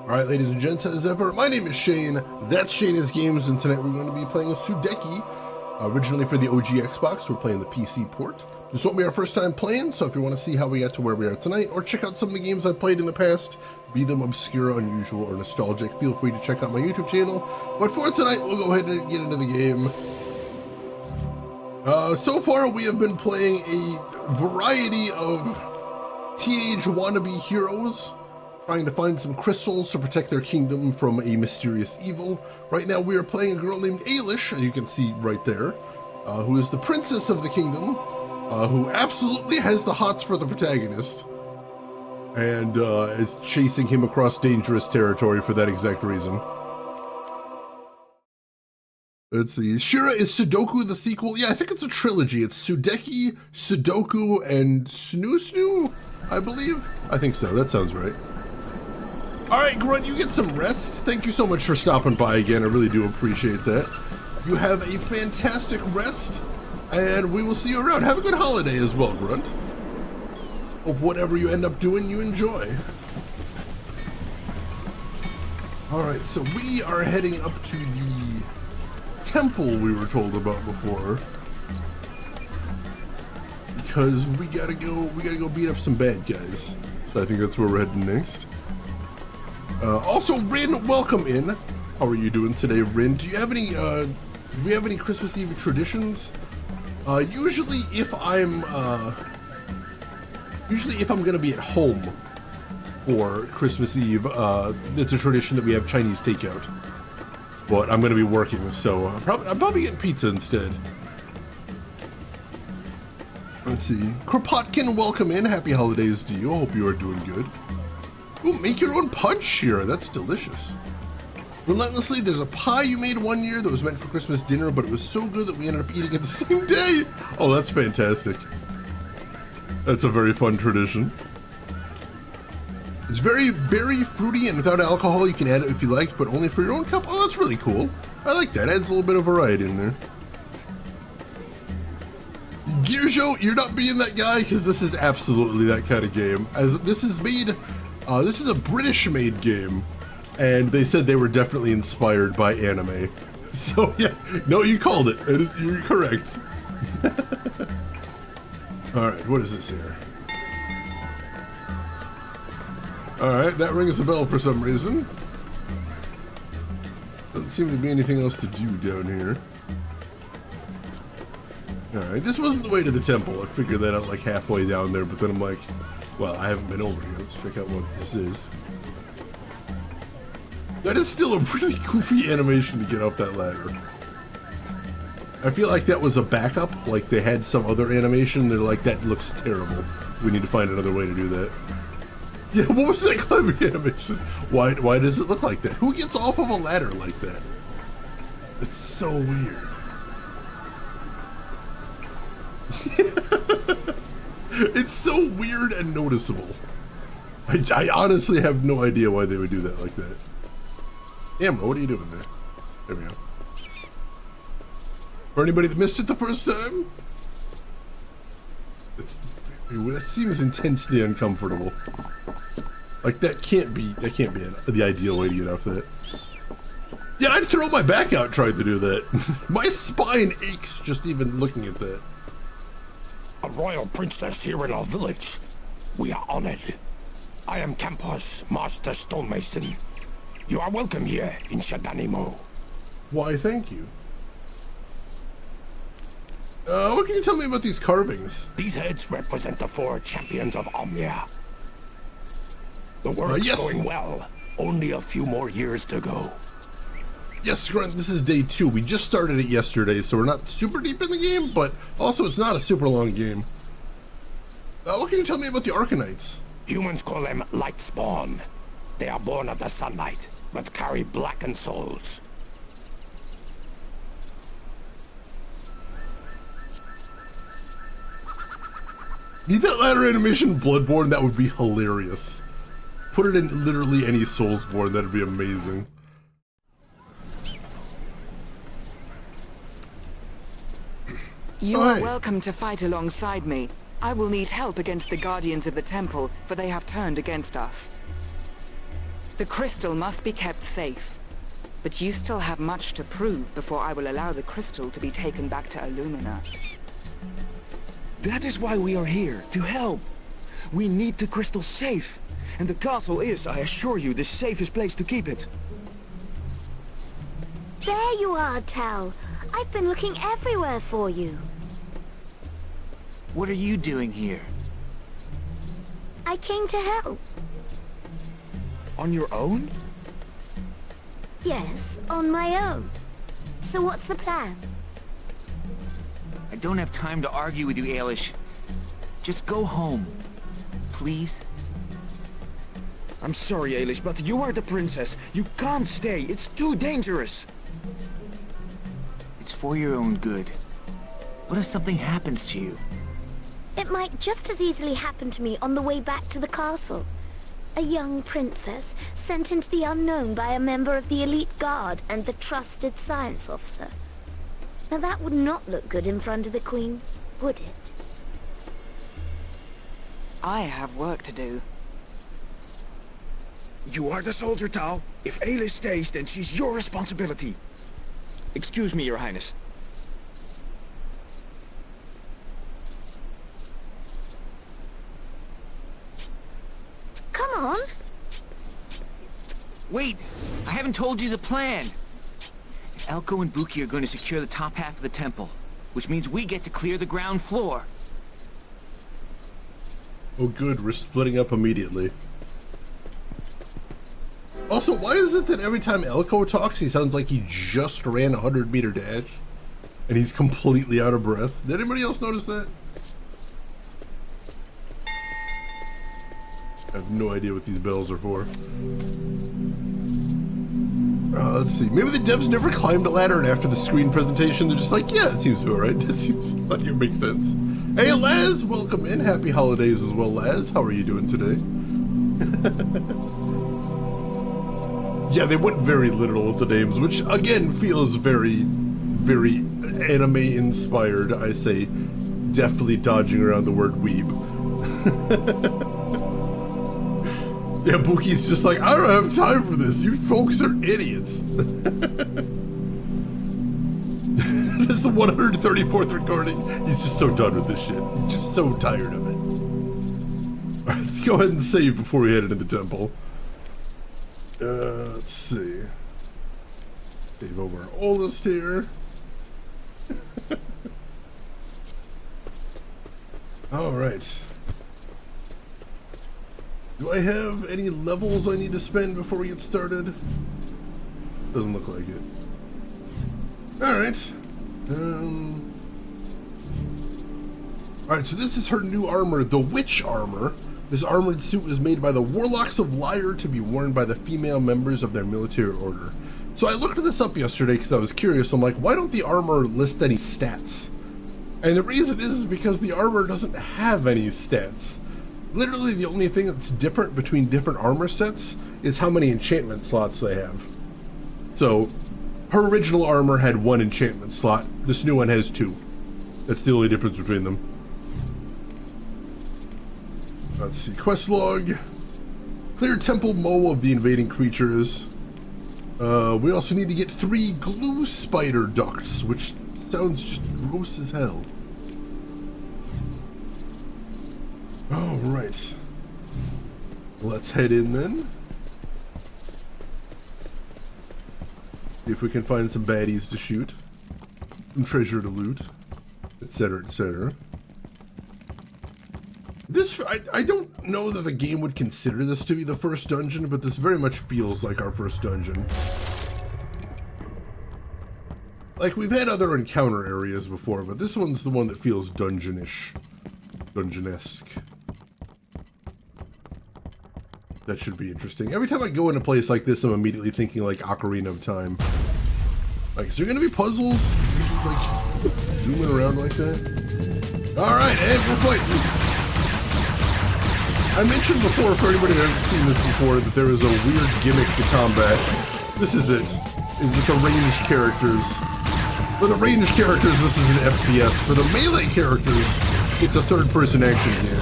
Alright, ladies and gents, as ever, my name is Shane, that's Shane's Games, and tonight we're going to be playing Sudeki. Originally for the OG Xbox, we're playing the PC port. This won't be our first time playing, so if you want to see how we got to where we are tonight, or check out some of the games I've played in the past, be them obscure, unusual, or nostalgic, feel free to check out my YouTube channel. But for tonight, we'll go ahead and get into the game. So far, we have been playing a variety of teenage wannabe heroes, trying to find some crystals to protect their kingdom from a mysterious evil. Right now we are playing a girl named Ailish, as you can see right there, who is the princess of the kingdom, who absolutely has the hots for the protagonist, and is chasing him across dangerous territory for that exact reason. Let's see, Shira is Sudoku the sequel? Yeah, I think it's a trilogy. It's Sudeki, Sudoku, and Snoo, I believe? I think so, that sounds right. Alright, Grunt, you get some rest. Thank you so much for stopping by again. I really do appreciate that. You have a fantastic rest, and we will see you around. Have a good holiday as well, Grunt. Hope whatever you end up doing, you enjoy. Alright, so we are heading up to the temple we were told about before, because we gotta go beat up some bad guys. So I think that's where we're heading next. Also, Rin, welcome in. How are you doing today, Rin? Do you have any, do we have any Christmas Eve traditions? Usually if I'm gonna be at home for Christmas Eve, it's a tradition that we have Chinese takeout. But I'm gonna be working, so I'm probably getting pizza instead. Let's see. Kropotkin, welcome in. Happy holidays to you. I hope you are doing good. Ooh, make your own punch, Shira. That's delicious. Relentlessly, there's a pie you made one year that was meant for Christmas dinner, but it was so good that we ended up eating it the same day. Oh, that's fantastic. That's a very fun tradition. It's very berry, fruity, and without alcohol. You can add it if you like, but only for your own cup. Oh, that's really cool. I like that. Adds a little bit of variety in there. Gearshow, you're not being that guy, because this is absolutely that kind of game. As this is made... this is a British-made game, and they said they were definitely inspired by anime. So yeah, no, you called it. You're correct. All right, what is this here? All right, that rings a bell for some reason. Doesn't seem to be anything else to do down here. All right, this wasn't the way to the temple. I figured that out like halfway down there, but then I'm like, well, I haven't been over here. Let's check out what this is. That is still a pretty goofy animation to get up that ladder. I feel like that was a backup, like they had some other animation. They're like, that looks terrible. We need to find another way to do that. Yeah, what was that climbing animation? Why does it look like that? Who gets off of a ladder like that? It's so weird. It's so weird and noticeable. I honestly have no idea why they would do that like that. Amro, what are you doing there? There we go. For anybody that missed it the first time, that seems intensely uncomfortable. Like that can't be the ideal way to get off that. Yeah, I'd throw my back out trying to do that. My spine aches just even looking at that. A royal princess here in our village. We are honored. I am Campos, Master Stonemason. You are welcome here in Shadani-Mo. Why, thank you. What can you tell me about these carvings? These heads represent the 4 champions of Omnia. The work's going well. Only a few more years to go. Yes, Grunt, this is day 2. We just started it yesterday, so we're not super deep in the game, but also it's not a super long game. What can you tell me about the Arcanites? Humans call them light spawn. They are born of the sunlight, but carry blackened souls. Need that ladder animation Bloodborne? That would be hilarious. Put it in literally any Soulsborne, that'd be amazing. You are welcome to fight alongside me. I will need help against the Guardians of the Temple, for they have turned against us. The crystal must be kept safe. But you still have much to prove before I will allow the crystal to be taken back to Illumina. That is why we are here, to help. We need the crystal safe. And the castle is, I assure you, the safest place to keep it. There you are, Tal. I've been looking everywhere for you. What are you doing here? I came to help. On your own? Yes, on my own. So what's the plan? I don't have time to argue with you, Ailish. Just go home. Please? I'm sorry, Ailish, but you are the princess. You can't stay. It's too dangerous. It's for your own good. What if something happens to you? It might just as easily happen to me on the way back to the castle. A young princess sent into the unknown by a member of the elite guard and the trusted science officer. Now that would not look good in front of the queen, would it? I have work to do. You are the soldier, Tal. If Ailish stays, then she's your responsibility. Excuse me, Your Highness. Come on. Wait! I haven't told you the plan! Elko and Buki are going to secure the top half of the temple, which means we get to clear the ground floor. Oh good, we're splitting up immediately. Also, why is it that every time Elko talks, he sounds like he just ran a 100-meter dash? And he's completely out of breath? Did anybody else notice that? I have no idea what these bells are for. Let's see. Maybe the devs never climbed a ladder, and after the screen presentation, they're just like, yeah, it seems alright. That seems like it makes sense. Hey, Laz, welcome in. Happy holidays as well, Laz. How are you doing today? Yeah, they went very literal with the names, which, again, feels very, very anime-inspired. I say, definitely dodging around the word weeb. Yeah, Buki's just like, I don't have time for this. You folks are idiots. This is the 134th recording. He's just so done with this shit. He's just so tired of it. Alright, let's go ahead and save before we head into the temple. Let's see. Save over our oldest here. Alright. Do I have any levels I need to spend before we get started? Doesn't look like it. Alright. Alright, so this is her new armor, the Witch Armor. This armored suit was made by the Warlocks of Lyre to be worn by the female members of their military order. So I looked this up yesterday because I was curious. I'm like, why don't the armor list any stats? And the reason is because the armor doesn't have any stats. Literally the only thing that's different between different armor sets is how many enchantment slots they have. So, her original armor had 1 enchantment slot. This new one has 2. That's the only difference between them. Let's see, quest log. Clear Temple Mo of the invading creatures. We also need to get 3 glue spider ducts, which sounds just gross as hell. Alright. Let's head in then. See if we can find some baddies to shoot. Some treasure to loot. Etc, etc. This, I don't know that the game would consider this to be the first dungeon, but this very much feels like our first dungeon. Like, we've had other encounter areas before, but this one's the one that feels dungeonish. Dungeonesque. That should be interesting. Every time I go in a place like this, I'm immediately thinking like Ocarina of Time. Like, is there gonna be puzzles? Like, zooming around like that? Alright, and we're fighting! I mentioned before, for anybody that hasn't seen this before, that there is a weird gimmick to combat. This is it. Is that the ranged characters... For the ranged characters, this is an FPS. For the melee characters, it's a third-person action game.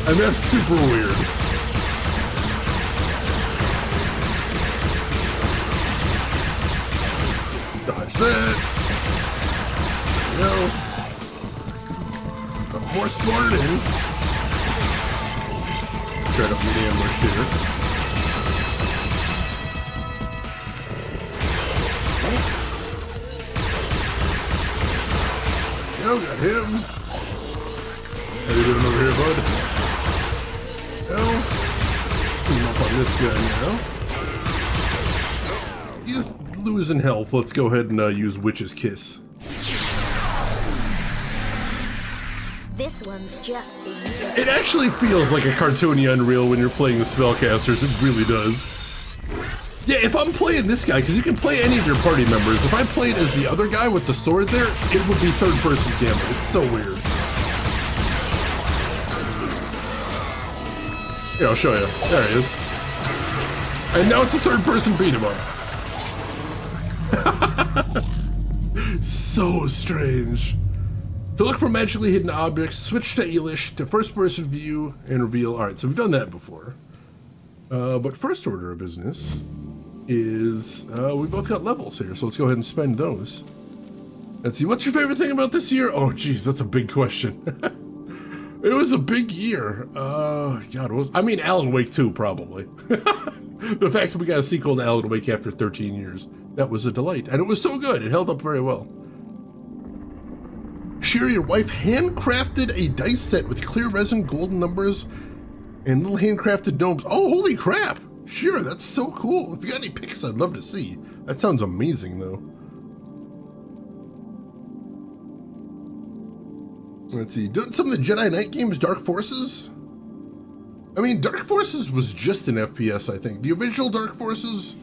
And that's super weird. that. There we go. Got more slaughtered in. Try to be the ambush here. Yo, got him. How you doing over here, bud? No. Team up on this guy now. He's losing health. Let's go ahead and use Witch's Kiss. This one's just for you. It actually feels like a cartoony Unreal when you're playing the spellcasters. It really does. Yeah, if I'm playing this guy, because you can play any of your party members, if I played as the other guy with the sword there, it would be third-person camera. It's so weird. Here, I'll show you. There he is. And now it's a third-person beat 'em up. So strange. To look for magically hidden objects, switch to Elish to first-person view and reveal. All right, so we've done that before. But first order of business is we both got levels here, so let's go ahead and spend those. Let's see, what's your favorite thing about this year? Oh, geez, that's a big question. It was a big year. God, I mean, Alan Wake 2, probably. The fact that we got a sequel to Alan Wake after 13 years, that was a delight. And it was so good, it held up very well. Shira, your wife handcrafted a dice set with clear resin, golden numbers, and little handcrafted domes. Oh, holy crap! Shira, that's so cool. If you got any pics, I'd love to see. That sounds amazing, though. Let's see. Some of the Jedi Knight games, Dark Forces? I mean, Dark Forces was just an FPS, I think. The original Dark Forces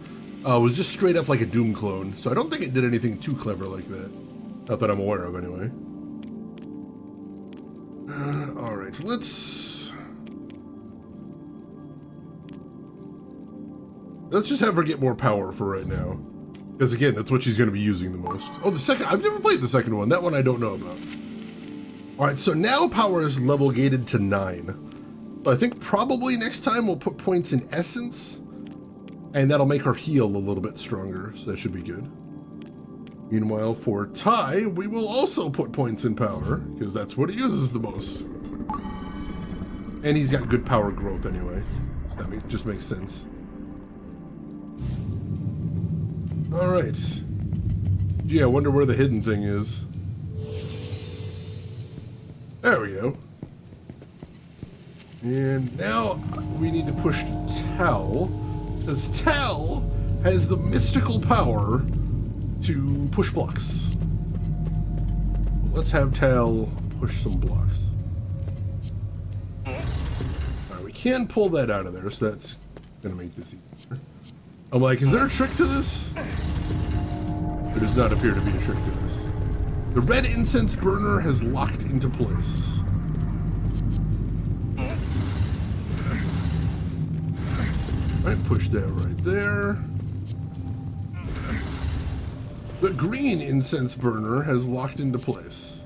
was just straight up like a Doom clone, so I don't think it did anything too clever like that. Not that I'm aware of, anyway. Alright, let's just have her get more power for right now. Because again, that's what she's going to be using the most. Oh, the second, I've never played the second one. That one I don't know about. Alright, so now power is level gated to 9. So I think probably next time we'll put points in essence. And that'll make her heal a little bit stronger, so that should be good. Meanwhile, for Ty, we will also put points in power, because that's what he uses the most. And he's got good power growth anyway. So that just makes sense. Alright. Gee, I wonder where the hidden thing is. There we go. And now we need to push Tal, because Tal has the mystical power to push blocks. Let's have Tal push some blocks. Alright, we can pull that out of there, so that's gonna make this easier. I'm like, is there a trick to this? There does not appear to be a trick to this. The red incense burner has locked into place. Alright, push that right there. The green incense burner has locked into place.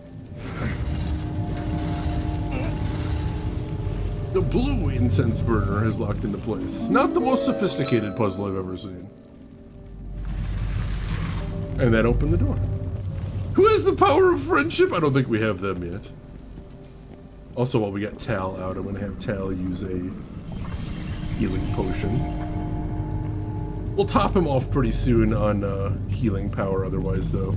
The blue incense burner has locked into place. Not the most sophisticated puzzle I've ever seen. And that opened the door. Who has the power of friendship? I don't think we have them yet. Also, while we got Tal out, I'm going to have Tal use a healing potion. We'll top him off pretty soon on healing power otherwise, though.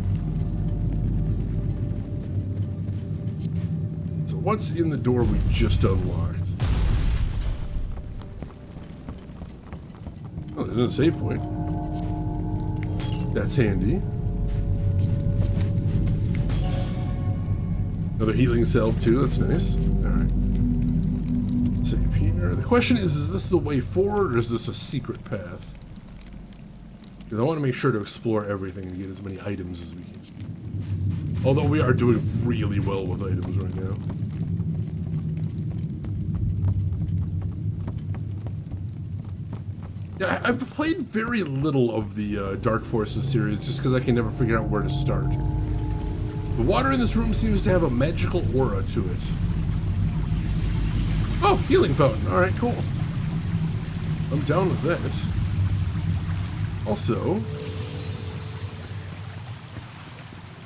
So what's in the door we just unlocked? Oh, there's a save point. That's handy. Another healing salve, too. That's nice. Alright. Save here. The question is this the way forward, or is this a secret path? Because I want to make sure to explore everything and get as many items as we can. Although we are doing really well with items right now. Yeah, I've played very little of the Dark Forces series just because I can never figure out where to start. The water in this room seems to have a magical aura to it. Oh, healing fountain. Alright, cool. I'm down with that. Also,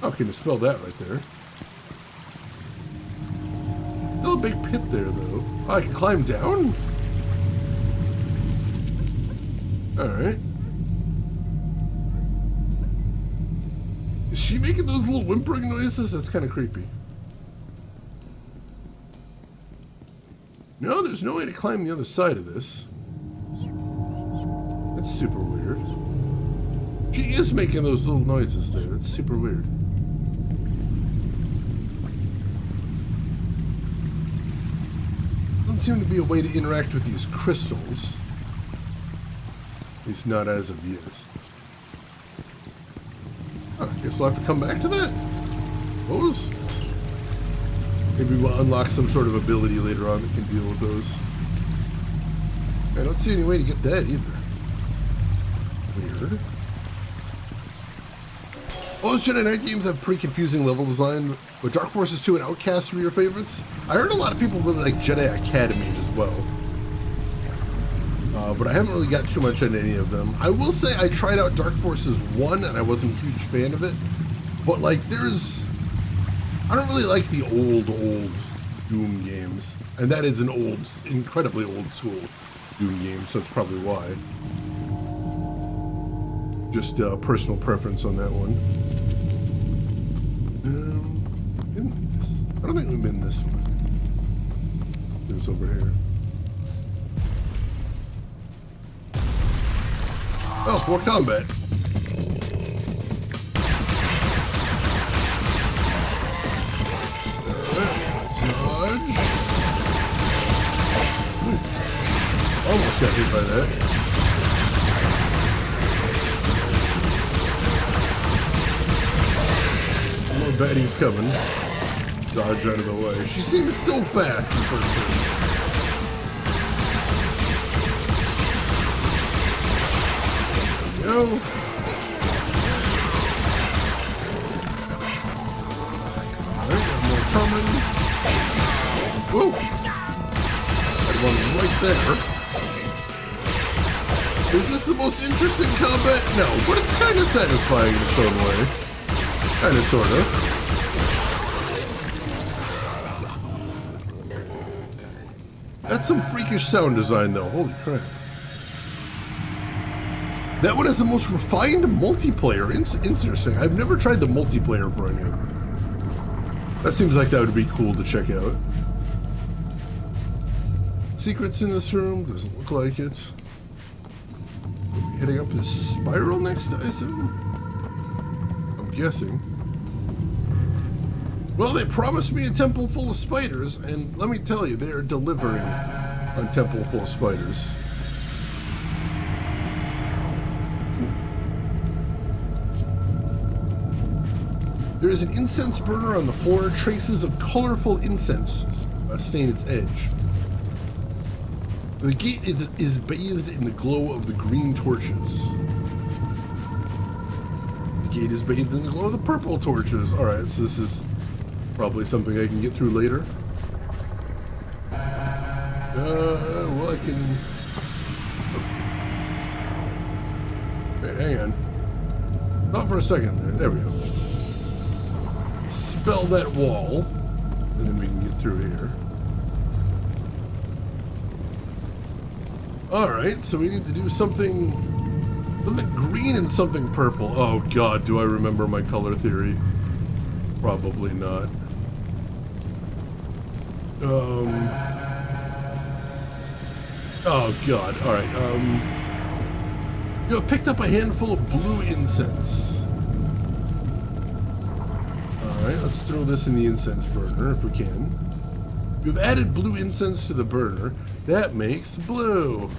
Oh, can you spell that right there? Still a big pit there, though. Oh, I can climb down? Alright. Is she making those little whimpering noises? That's kind of creepy. No, there's no way to climb the other side of this. That's super weird. She is making those little noises there. It's super weird. Doesn't seem to be a way to interact with these crystals. At least not as of yet. Oh, I guess we'll have to come back to that. Suppose. Maybe we'll unlock some sort of ability later on that can deal with those. I don't see any way to get that either. Weird. All those Jedi Knight games have pretty confusing level design, but Dark Forces 2 and Outcast were your favorites. I heard a lot of people really like Jedi Academy as well. But I haven't really got too much into any of them. I will say I tried out Dark Forces 1 and I wasn't a huge fan of it. But like I don't really like the old Doom games. And that is an incredibly old school Doom game, so that's probably why. Just personal preference on that one. I don't think we've been this one. It's over here. Oh, more combat. Dodge. Almost got hit by that. More baddies coming. Dodge out of the way. She seems so fast in person. There we go. Alright, got more coming. Whoa! That one's right there. Is this the most interesting combat? No, but it's kind of satisfying in its own way. Kind of, sort of. That's some freakish sound design, though. Holy crap. That one has the most refined multiplayer. Interesting. I've never tried the multiplayer for any of them. That seems like that would be cool to check out. Secrets in this room? Doesn't look like it. We'll be heading up this spiral next, I assume? I'm guessing. Well, they promised me a temple full of spiders, and let me tell you, they are delivering on Temple Full of Spiders. There is an incense burner on the floor. Traces of colorful incense stain its edge. The gate is bathed in the glow of the green torches. The gate is bathed in the glow of the purple torches. Alright, so this is probably something I can get through later. Well, I can... Wait, hang on. Not for a second there. There we go. Spell that wall, and then we can get through here. Alright, so we need to do something green and something purple. Oh god, do I remember my color theory? Probably not. Oh god, alright, you have picked up a handful of blue incense. Alright, let's throw this in the incense burner if we can. We've added blue incense to the burner. That makes blue.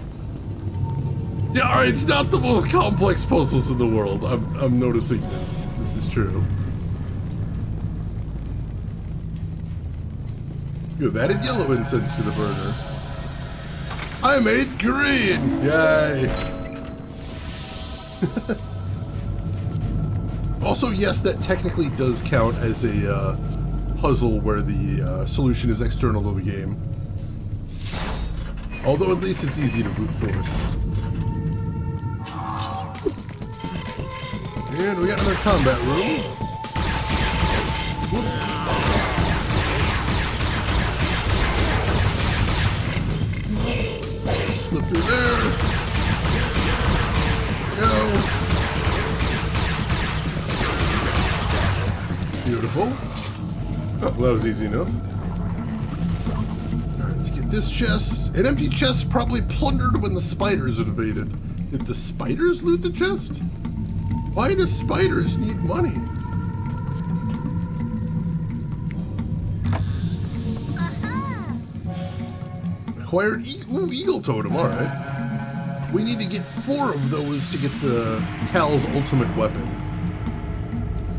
Yeah, alright, it's not the most complex puzzles in the world. I'm noticing this. This is true. You have added yellow incense to the burner. I made green! Yay! Also, yes, that technically does count as a puzzle where the solution is external to the game. Although at least it's easy to brute force. And we got another combat room. Slip through there. Go. Beautiful. Oh, well, that was easy enough. Alright, let's get this chest. An empty chest probably plundered when the spiders invaded. Did the spiders loot the chest? Why do spiders need money? Acquired eagle totem, alright. We need to get 4 of those to get the Tal's ultimate weapon.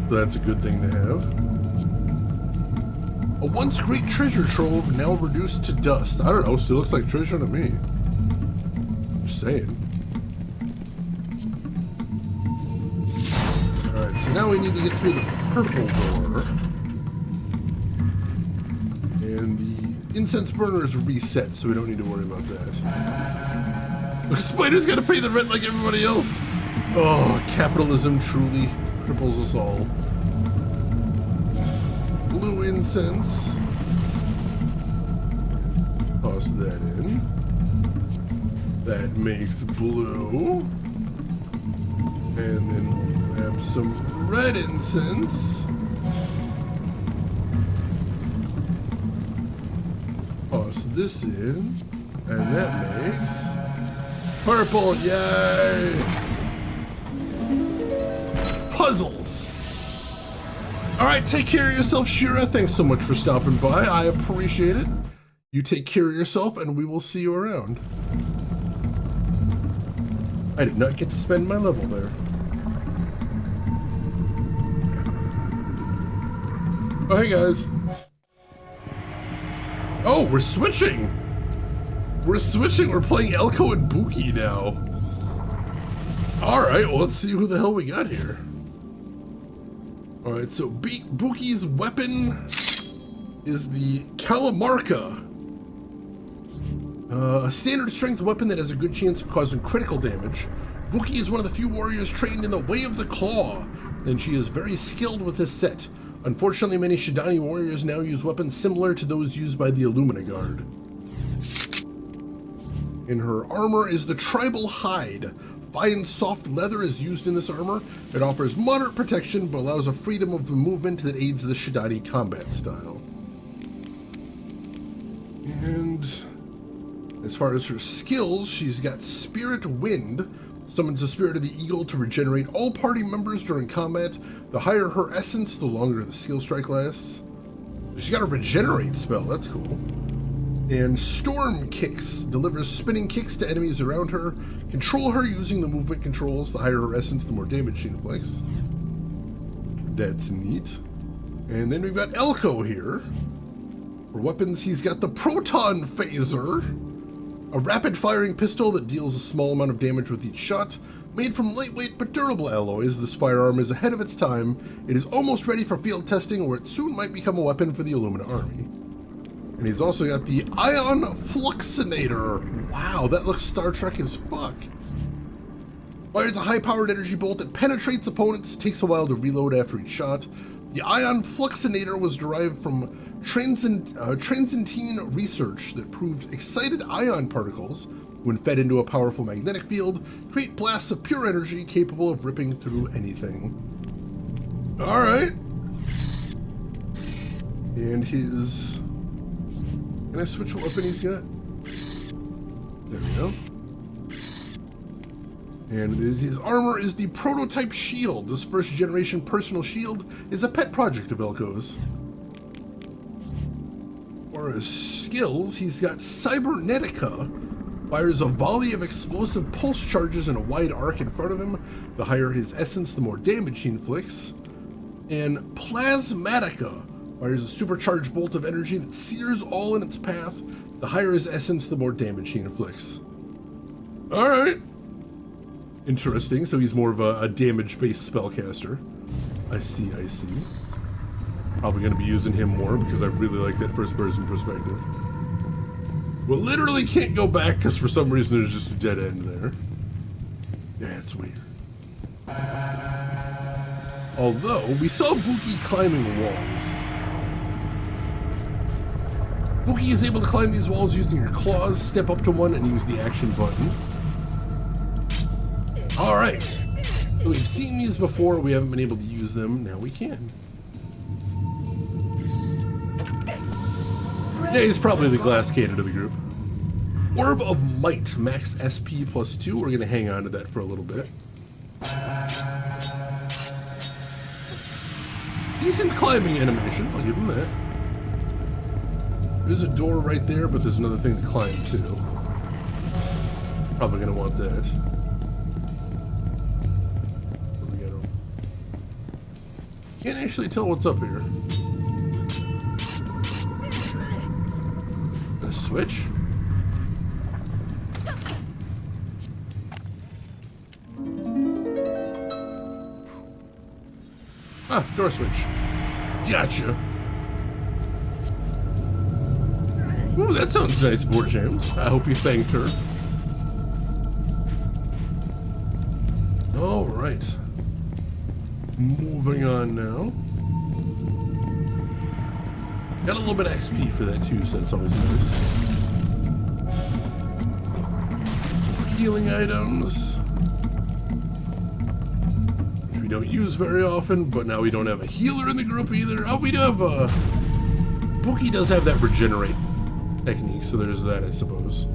So that's a good thing to have. A once great treasure trove now reduced to dust. I don't know, still looks like treasure to me. Just saying. Alright, so now we need to get through the purple door. And the incense burner is reset, so we don't need to worry about that. The spider's gotta pay the rent like everybody else. Oh, capitalism truly cripples us all. Blue incense. Toss that in. That makes blue. And then we'll grab some red incense. Toss this in. And that makes purple. Yay! Puzzles. Alright, take care of yourself, Shira. Thanks so much for stopping by. I appreciate it. You take care of yourself, and we will see you around. I did not get to spend my level there. Oh, hey, guys. Oh, we're switching. We're switching. We're playing Elko and Buki now. Alright, well, let's see who the hell we got here. Alright, so Buki's weapon is the Kalamarka. A standard strength weapon that has a good chance of causing critical damage. Buki is one of the few warriors trained in the Way of the Claw, and she is very skilled with this set. Unfortunately, many Shadani warriors now use weapons similar to those used by the Illumina Guard. In her armor is the Tribal Hide. Fine soft leather is used in this armor. It offers moderate protection, but allows a freedom of movement that aids the Shadani combat style. And as far as her skills, she's got Spirit Wind. Summons the spirit of the eagle to regenerate all party members during combat. The higher her essence, the longer the skill strike lasts. She's got a regenerate spell, that's cool. And Storm Kicks delivers spinning kicks to enemies around her. Control her using the movement controls. The higher her essence, the more damage she inflicts. That's neat. And then we've got Elko here. For weapons, he's got the Proton Phaser, a rapid-firing pistol that deals a small amount of damage with each shot. Made from lightweight but durable alloys, this firearm is ahead of its time. It is almost ready for field testing, where it soon might become a weapon for the Illumina army. And he's also got the Ion Fluxinator. Wow, that looks Star Trek as fuck. Fires a high-powered energy bolt that penetrates opponents, takes a while to reload after each shot. The Ion Fluxinator was derived from transcendentine research that proved excited ion particles, when fed into a powerful magnetic field, create blasts of pure energy capable of ripping through anything. Alright. And his... Can I switch what weapon he's got? There we go. And his armor is the prototype shield. This first generation personal shield is a pet project of Elko's. For his skills, he's got Cybernetica. Fires a volley of explosive pulse charges in a wide arc in front of him. The higher his essence, the more damage he inflicts. And Plasmatica. Fires a supercharged bolt of energy that sears all in its path. The higher his essence, the more damage he inflicts. Alright. Interesting, so he's more of a damage-based spellcaster. I see, I see. Probably going to be using him more because I really like that first-person perspective. Well, literally can't go back because for some reason there's just a dead end there. Yeah, it's weird. Although, we saw Buki climbing walls. Buki is able to climb these walls using your claws, step up to one, and use the action button. Alright. We've seen these before, we haven't been able to use them, now we can. Yeah, he's probably the glass cannon of the group. Orb of Might, max SP plus 2. We're going to hang on to that for a little bit. Decent climbing animation, I'll give him that. There's a door right there, but there's another thing to climb too. Probably going to want that. Where we go? Can't actually tell what's up here. A switch? Ah, door switch. Gotcha. Ooh, that sounds nice, Board Jams. I hope you thanked her. All right. Moving on now. Got a little bit of XP for that too, so that's always nice. Some healing items. Which we don't use very often, but now we don't have a healer in the group either. Oh, we do have a... Buki does have that regenerate technique, so there's that, I suppose.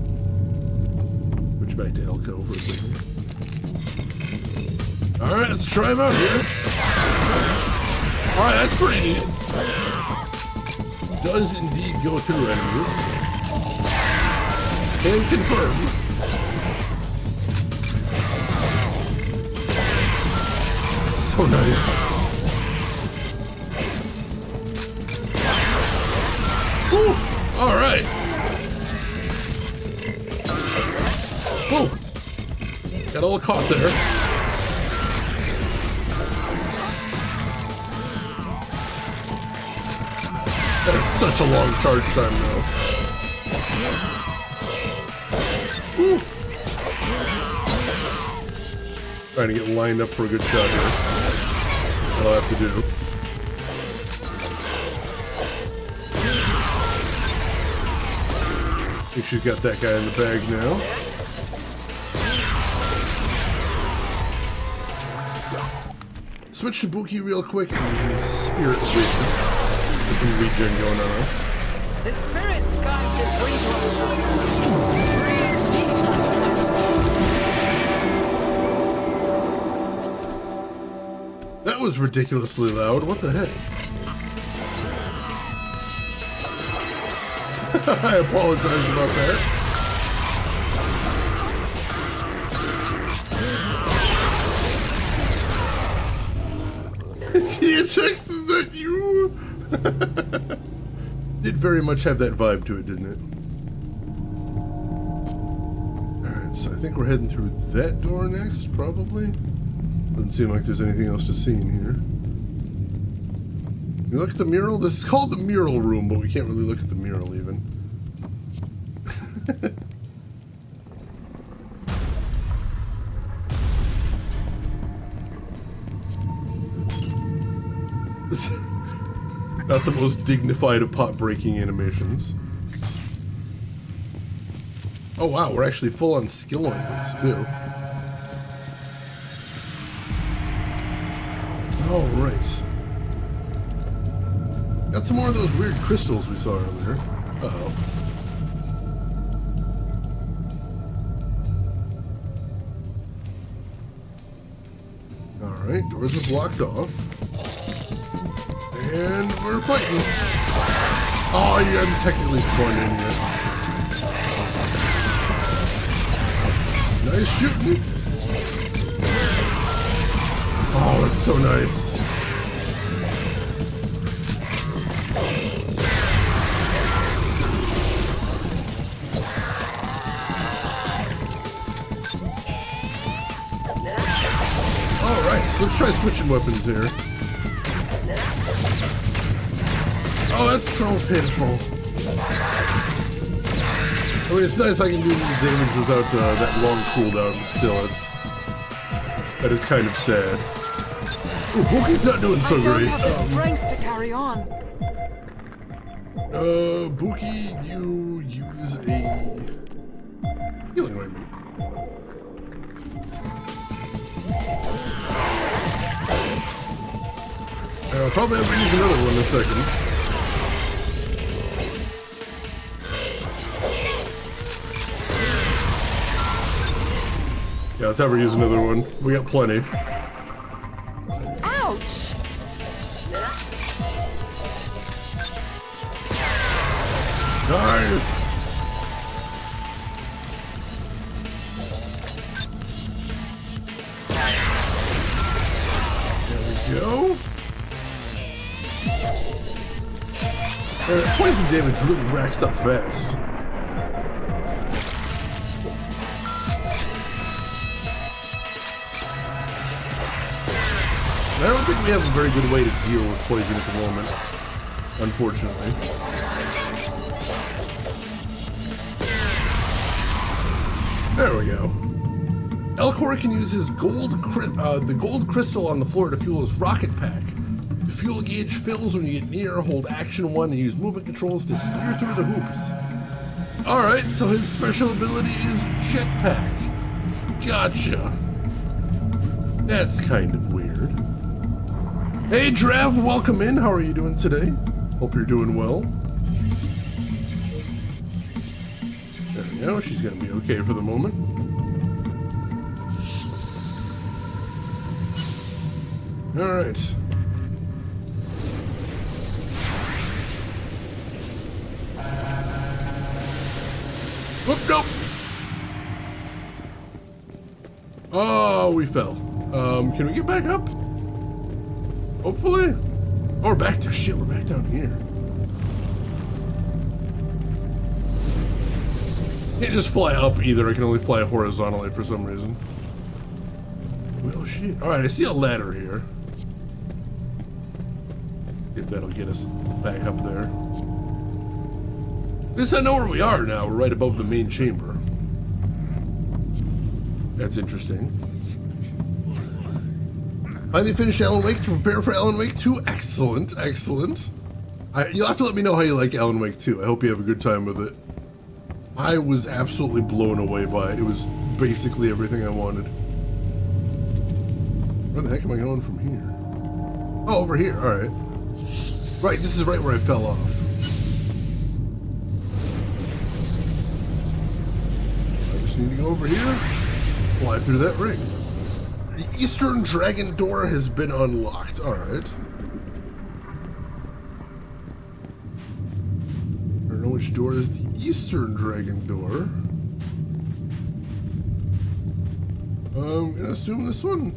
Switch back to Elko for a second. Alright, let's try him out here. Alright, that's pretty neat. Does indeed go through enemies. Can confirm. So nice. Whew. All right. Whoa. Got a little caught there. That is such a long charge time, though. Woo. Trying to get lined up for a good shot here. What I'll have to do. I think she's got that guy in the bag now. Switch to Buki real quick and use Spirit Vision. Get some regen going on us. The spirits guide this ritual. That was ridiculously loud. What the heck? I apologize about that. THX, is that you? Did very much have that vibe to it, didn't it? Alright, so I think we're heading through that door next, probably. Doesn't seem like there's anything else to see in here. You look at the mural? This is called the mural room, but we can't really look at the mural even. Not the most dignified of pot-breaking animations. Oh wow, we're actually full on skill ornaments too. Alright. Got some more of those weird crystals we saw earlier. Uh-oh. Alright, doors are blocked off. And we're fighting. Oh, you haven't technically spawned in yet. Nice shooting. Oh, that's so nice. Alright, so let's try switching weapons here. Oh, that's so pitiful. I mean, it's nice I can do damage without that long cooldown, but still, that is kind of sad. Oh, Buki's not doing so I don't great. have the strength to carry on. Buki, you use a healing ointment. I'll probably have to use another one in a second. Yeah, let's have her use another one. We got plenty. Ouch! Nice! There we go. Poison damage really racks up fast. I don't think we have a very good way to deal with poison at the moment, unfortunately. There we go. Elcor can use his the gold crystal on the floor to fuel his rocket pack. The fuel gauge fills when you get near. Hold action 1 and use movement controls to steer through the hoops. Alright, so his special ability is jetpack. Gotcha. That's kind of weird. Hey Drav, welcome in. How are you doing today? Hope you're doing well. There we go. She's gonna be okay for the moment. Alright. Whoop, nope. Oh, we fell. Can we get back up? Hopefully. Oh, we're back to shit. We're back down here. Can't just fly up either. I can only fly horizontally for some reason. Well, shit. All right, I see a ladder here. If that'll get us back up there. At least I know where we are now. We're right above the main chamber. That's interesting. Finally finished Alan Wake to prepare for Alan Wake 2. Excellent, excellent. You'll have to let me know how you like Alan Wake 2. I hope you have a good time with it. I was absolutely blown away by it. It was basically everything I wanted. Where the heck am I going from here? Oh, over here, alright. Right, this is right where I fell off. I just need to go over here, fly through that ring. The Eastern Dragon Door has been unlocked. Alright. I don't know which door is the Eastern Dragon Door. I'm gonna assume this one.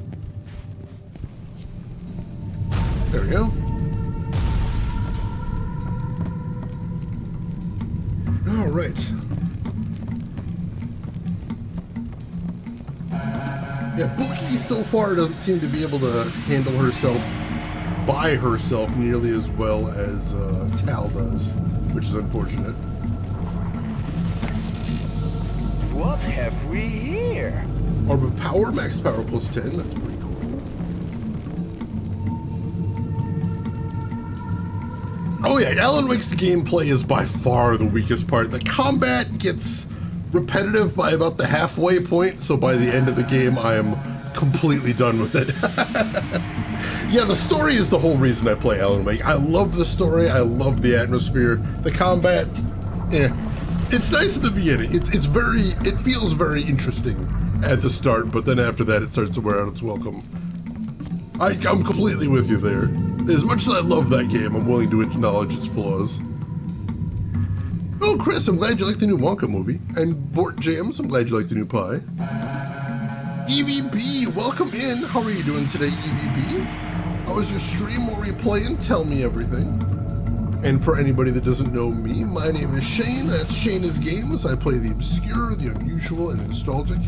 There we go. Alright. Yeah, Buki so far doesn't seem to be able to handle herself by herself nearly as well as Tal does, which is unfortunate. What have we here? Orb of Power, max power plus 10, that's pretty cool. Oh yeah, Alan Wake's gameplay is by far the weakest part. The combat gets repetitive by about the halfway point, so by the end of the game I am completely done with it. Yeah, the story is the whole reason I play Alan Wake. I love the story, I love the atmosphere. The combat, it's nice at the beginning. It feels very interesting at the start, but then after that it starts to wear out its welcome. I'm completely with you there. As much as I love that game, I'm willing to acknowledge its flaws. Oh, Chris, I'm glad you like the new Wonka movie. And Bort Jams, I'm glad you like the new pie. EVP, welcome in. How are you doing today, EVP? How was your stream? What were you playing? Tell me everything. And for anybody that doesn't know me, my name is Shane. That's Shane is Games. I play the obscure, the unusual, and nostalgic.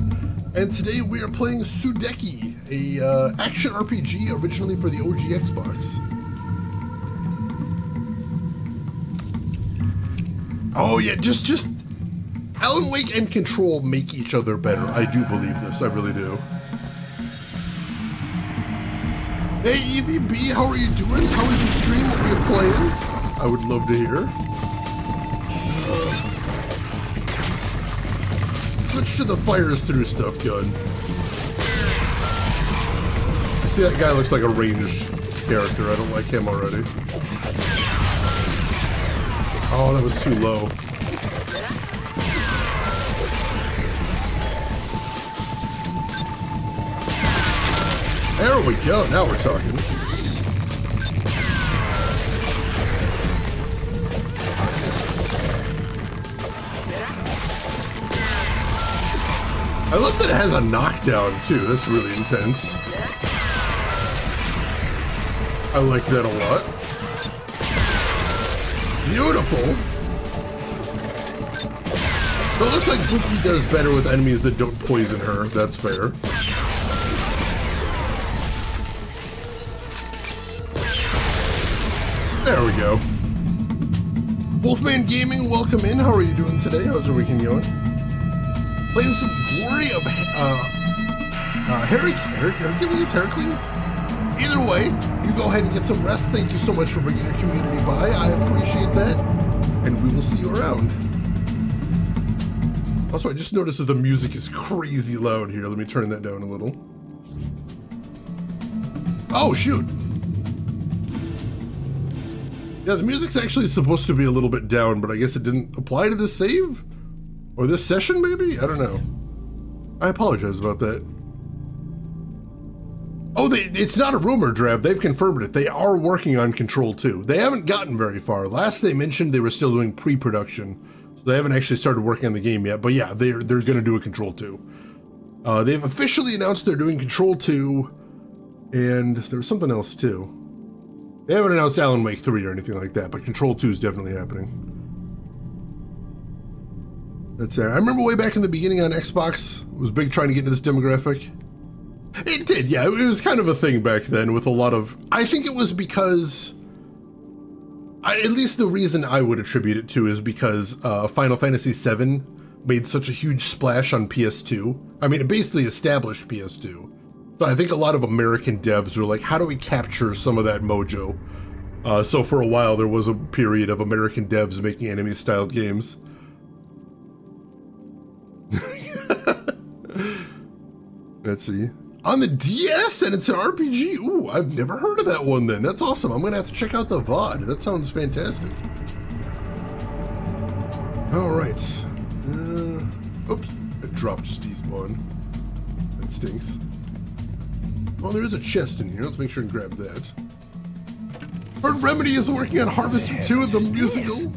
And today we are playing Sudeki, a action RPG originally for the OG Xbox. Oh yeah, just Alan Wake and Control make each other better. I do believe this, I really do. Hey EVB, how are you doing? How was your stream? What were you playing? I would love to hear. Switch to the fires through stuff gun. I see that guy looks like a ranged character. I don't like him already. Oh, that was too low. There we go. Now we're talking. I love that it has a knockdown too. That's really intense. I like that a lot. Beautiful. So it looks like Buki does better with enemies that don't poison her. That's fair. There we go. Wolfman Gaming, welcome in. How are you doing today? How's your weekend going? Playing some Glory of Heracles? Either way, you go ahead and get some rest. Thank you so much for bringing your community by. I appreciate that. And we will see you around. Also, I just noticed that the music is crazy loud here. Let me turn that down a little. Oh, shoot. Yeah, the music's actually supposed to be a little bit down, but I guess it didn't apply to this save? Or this session, maybe? I don't know. I apologize about that. Oh, it's not a rumor, Drav. They've confirmed it. They are working on Control 2. They haven't gotten very far. Last they mentioned they were still doing pre-production. So they haven't actually started working on the game yet. But yeah, they're going to do a Control 2. They've officially announced they're doing Control 2. And there was something else, too. They haven't announced Alan Wake 3 or anything like that, but Control 2 is definitely happening. That's there. I remember way back in the beginning on Xbox, it was big trying to get into this demographic. It did, yeah. It was kind of a thing back then with a lot of... I think it was because... at least the reason I would attribute it to is because Final Fantasy VII made such a huge splash on PS2. I mean, it basically established PS2. So I think a lot of American devs were like, how do we capture some of that mojo? So for a while, there was a period of American devs making anime-styled games. Let's see. On the DS, and it's an RPG. Ooh, I've never heard of that one then. That's awesome. I'm going to have to check out the VOD. That sounds fantastic. All right. Oops. It dropped just despawn. That stinks. Well, there is a chest in here. Let's make sure and grab that. Heard Remedy is working on Harvester 2 of the musical.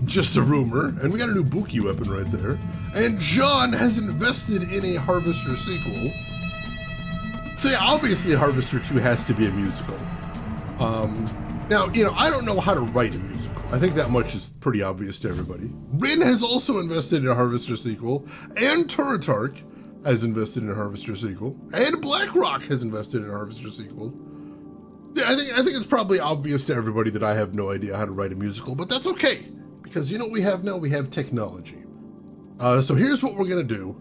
Just a rumor. And we got a new Buki weapon right there. And John has invested in a Harvester sequel. So yeah, obviously Harvester 2 has to be a musical. Now, you know, I don't know how to write a musical. I think that much is pretty obvious to everybody. Rin has also invested in a Harvester sequel, and Turatark has invested in a Harvester sequel, and BlackRock has invested in a Harvester sequel. Yeah, I think it's probably obvious to everybody that I have no idea how to write a musical, but that's okay, because you know what we have now? We have technology. So here's what we're gonna do.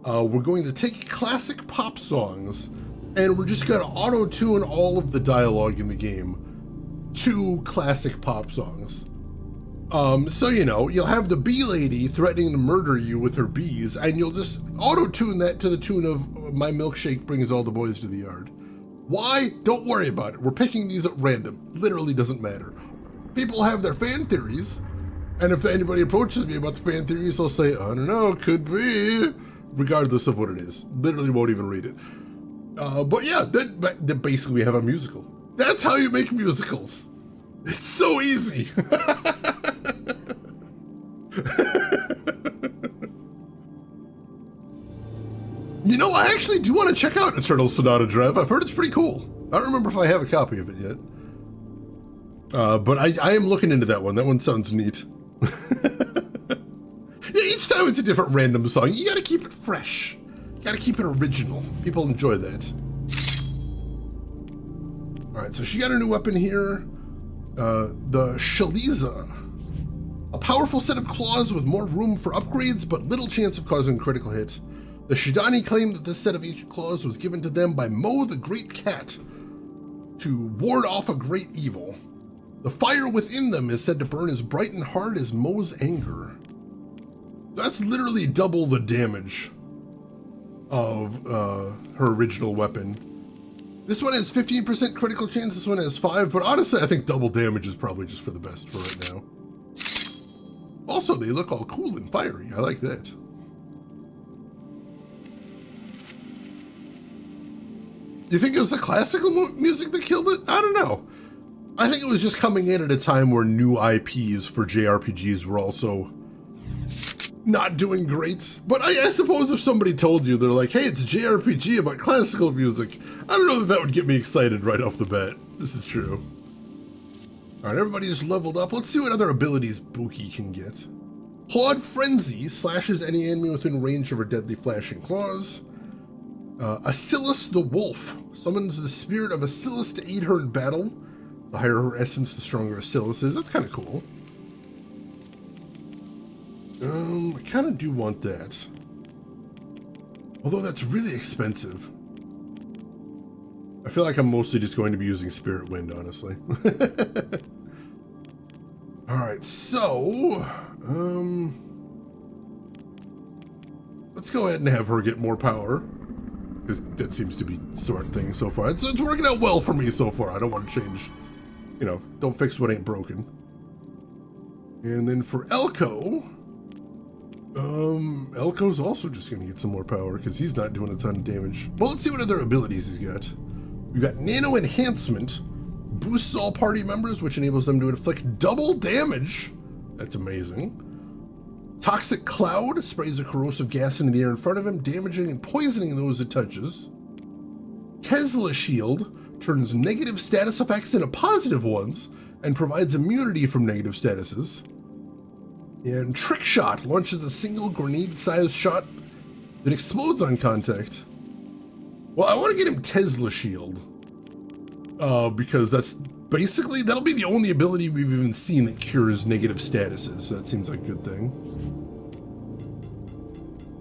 We're going to take classic pop songs, and we're just gonna auto-tune all of the dialogue in the game to classic pop songs. So, you know, you'll have the bee lady threatening to murder you with her bees, and you'll just auto-tune that to the tune of My Milkshake Brings All the Boys to the Yard. Why? Don't worry about it. We're picking these at random. Literally doesn't matter. People have their fan theories, and if anybody approaches me about the fan theories, I'll say, I don't know, could be, regardless of what it is. Literally won't even read it. But yeah, then basically we have a musical. That's how you make musicals. It's so easy. You know, I actually do want to check out Eternal Sonata Drive. I've heard it's pretty cool. I don't remember if I have a copy of it yet. But I am looking into that one. That one sounds neat. Yeah, each time it's a different random song. You gotta keep it fresh. You gotta keep it original. People enjoy that. Alright, so she got a new weapon here. The Shaliza. A powerful set of claws with more room for upgrades, but little chance of causing a critical hit. The Shadani claimed that this set of each claws was given to them by Mo the Great Cat, to ward off a great evil. The fire within them is said to burn as bright and hard as Mo's anger. That's literally double the damage of her original weapon. This one has 15% critical chance, this one has 5, but honestly I think double damage is probably just for the best for right now. Also, they look all cool and fiery. I like that. You think it was the classical music that killed it? I don't know. I think it was just coming in at a time where new IPs for JRPGs were also not doing great. But I suppose if somebody told you, they're like, hey, it's a JRPG about classical music, I don't know if that would get me excited right off the bat. This is true. Alright, everybody just leveled up. Let's see what other abilities Buki can get. Clawed Frenzy slashes any enemy within range of her deadly flashing claws. Asylas the Wolf summons the spirit of Asylas to aid her in battle. The higher her essence, the stronger Asylas is. That's kind of cool. I kind of do want that. Although that's really expensive. I feel like I'm mostly just going to be using Spirit Wind, honestly. Alright, so... let's go ahead and have her get more power. Because that seems to be the sort of thing so far. It's working out well for me so far. I don't want to change. You know, don't fix what ain't broken. And then for Elko... Elko's also just going to get some more power because he's not doing a ton of damage. Well, let's see what other abilities he's got. We've got Nano Enhancement. Boosts all party members, which enables them to inflict double damage. That's amazing. Toxic Cloud sprays a corrosive gas into the air in front of him, damaging and poisoning those it touches. Tesla Shield turns negative status effects into positive ones and provides immunity from negative statuses. And Trick Shot launches a single grenade-sized shot that explodes on contact. Well, I want to get him Tesla Shield. Because that's basically, that'll be the only ability we've even seen that cures negative statuses. So that seems like a good thing.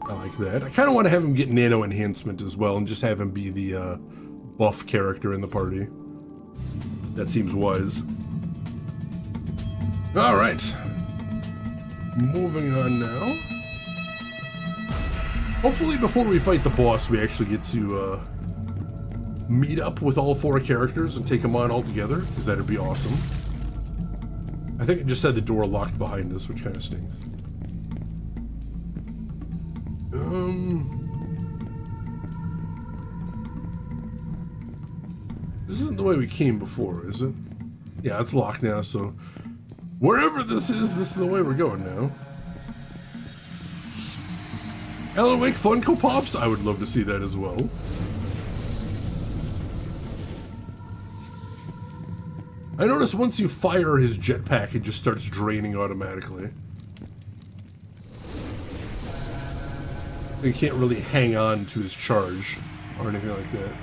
I like that. I kind of want to have him get Nano Enhancement as well and just have him be the buff character in the party. That seems wise. All right. Moving on now. Hopefully before we fight the boss, we actually get to meet up with all 4 characters and take them on all together, because that'd be awesome. I think it just said the door locked behind us, which kind of stinks. This isn't the way we came before, is it? Yeah, it's locked now, so wherever this is the way we're going now. Alan Wake Funko Pops? I would love to see that as well. I noticed once you fire his jetpack, it just starts draining automatically. You can't really hang on to his charge or anything like that.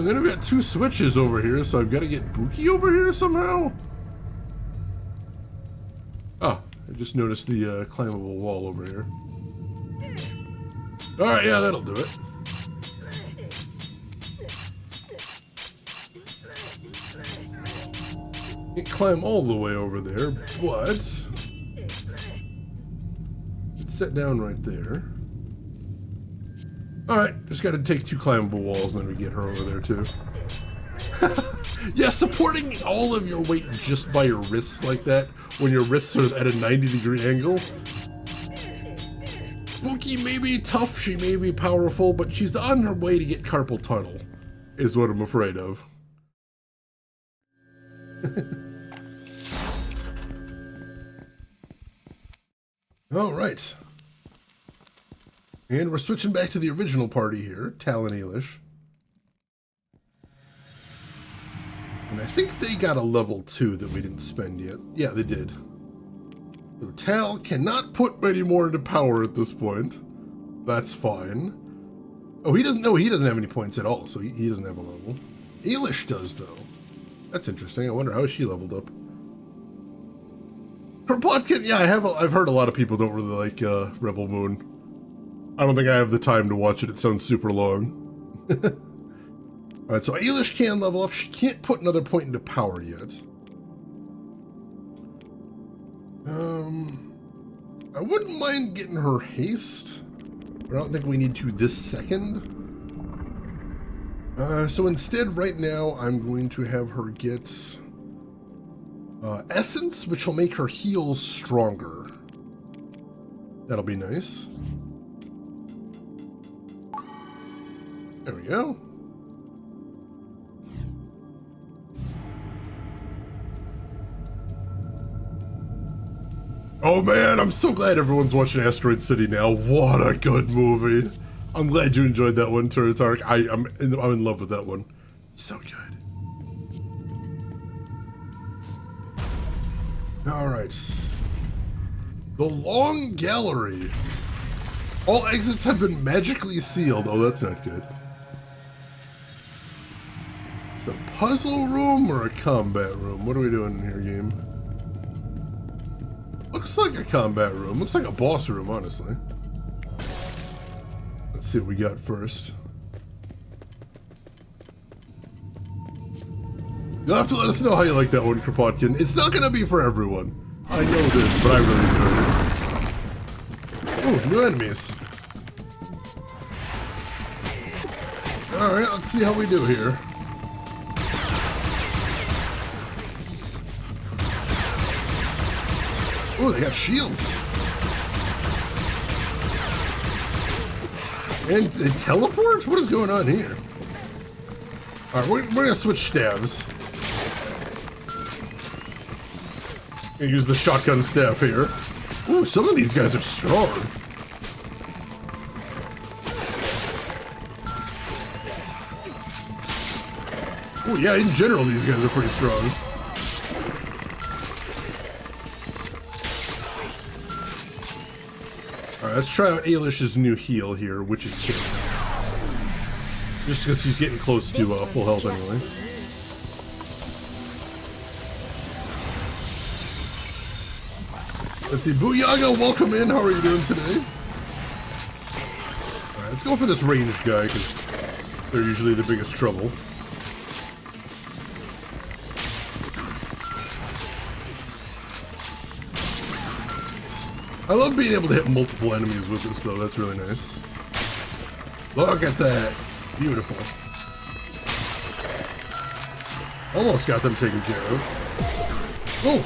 Then we've got 2 switches over here, so I've got to get Buki over here somehow. Oh, I just noticed the climbable wall over here. Alright, yeah, that'll do it. Can't climb all the way over there, but let's sit down right there. Alright, just gotta take 2 climbable walls and then we get her over there too. Yeah, supporting all of your weight just by your wrists like that, when your wrists are at a 90-degree angle. Buki may be tough, she may be powerful, but she's on her way to get carpal tunnel, is what I'm afraid of. Alright. And we're switching back to the original party here, Tal and Ailish. And I think they got a level 2 that we didn't spend yet. Yeah, they did. So Tal cannot put any more into power at this point. That's fine. Oh, he doesn't have any points at all, so he doesn't have a level. Ailish does, though. That's interesting. I wonder how she leveled up. Her plotkin, yeah, I've heard a lot of people don't really like Rebel Moon. I don't think I have the time to watch it. It sounds super long. Alright, so Ailish can level up. She can't put another point into power yet. I wouldn't mind getting her haste. But I don't think we need to this second. So instead, right now, I'm going to have her get Essence, which will make her heals stronger. That'll be nice. There we go. Oh man, I'm so glad everyone's watching Asteroid City now. What a good movie. I'm glad you enjoyed that one, Turatark. I'm in love with that one. So good. Alright. The Long Gallery. All exits have been magically sealed. Oh, that's not good. It's a puzzle room or a combat room? What are we doing in here, game? Looks like a combat room. Looks like a boss room, honestly. Let's see what we got first. You'll have to let us know how you like that one, Kropotkin. It's not gonna be for everyone. I know this, but I really enjoyed it. Ooh, new enemies. Alright, let's see how we do here. Oh, they got shields. And they teleport? What is going on here? Alright, we're gonna switch staves. Gonna use the shotgun staff here. Ooh, some of these guys are strong. Oh yeah, in general these guys are pretty strong. Alright, let's try out Ailish's new heal here, which is Kick. Just because she's getting close to full health anyway. Let's see, Booyaga, welcome in. How are you doing today? Alright, let's go for this ranged guy, because they're usually the biggest trouble. I love being able to hit multiple enemies with this, though. That's really nice. Look at that. Beautiful. Almost got them taken care of. Oh!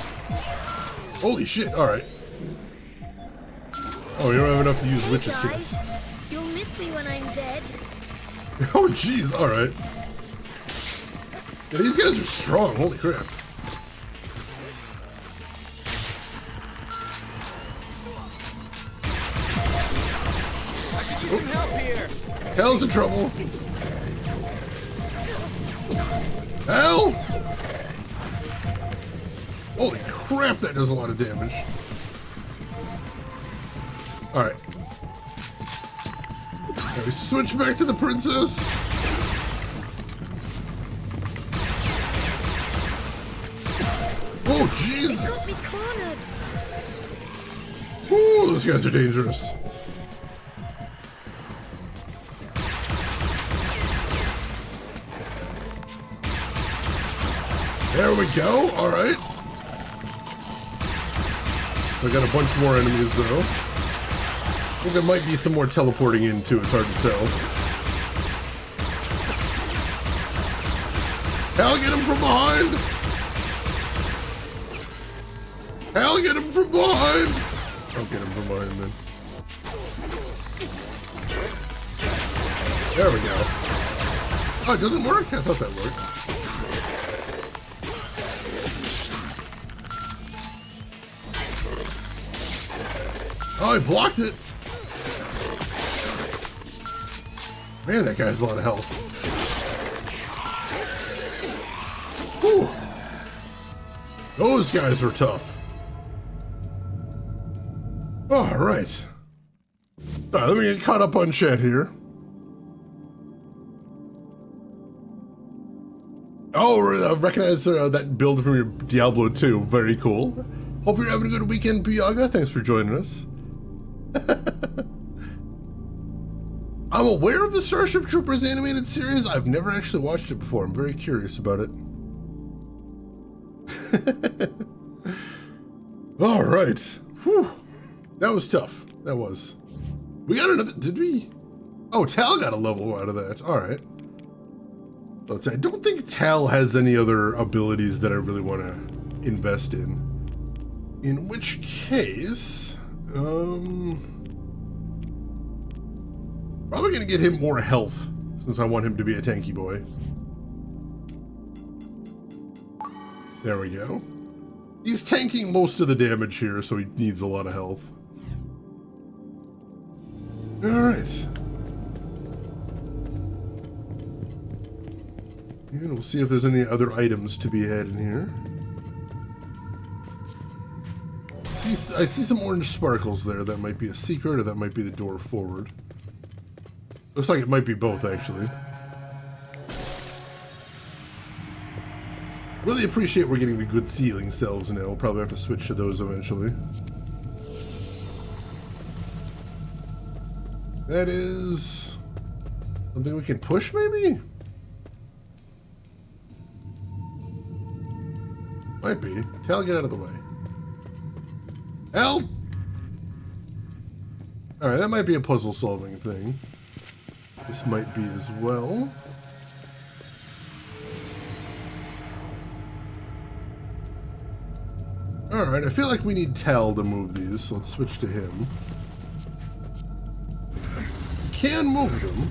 Holy shit, alright. Oh, you don't have enough to use witches kiss. You'll miss me when I'm dead. Oh, jeez, alright. Yeah, these guys are strong, holy crap. Some help here. Hal's in trouble. Hal! Holy crap, that does a lot of damage. Alright. Now we switch back to the princess. Oh, Jesus! They got me cornered. Ooh, those guys are dangerous. There we go, alright. We got a bunch more enemies though. I think there might be some more teleporting in too, it's hard to tell. Hal, get him from behind! Hal, get him from behind! I'll get him from behind then. There we go. Oh, it doesn't work? I thought that worked. Oh, he blocked it. Man, that guy has a lot of health. Whew. Those guys were tough. All right. All right, let me get caught up on chat here. Oh, recognize that build from your Diablo 2. Very cool. Hope you're having a good weekend, Piaga. Thanks for joining us. I'm aware of the Starship Troopers animated series. I've never actually watched it before. I'm very curious about it. All right. Whew. That was tough. That was. We got another. Did we? Oh, Tal got a level out of that. All right. Let's say I don't think Tal has any other abilities that I really want to invest in. In which case, probably gonna get him more health since I want him to be a tanky boy. There we go. He's tanking most of the damage here, so he needs a lot of health. Alright. And we'll see if there's any other items to be had in here. I see some orange sparkles there. That might be a secret, or that might be the door forward. Looks like it might be both, actually. Really appreciate we're getting the good ceiling cells now. We'll probably have to switch to those eventually. That is something we can push, maybe? Might be. Tal, get out of the way. Help! Alright, that might be a puzzle-solving thing. This might be as well. Alright, I feel like we need Tal to move these, so let's switch to him. Can move them.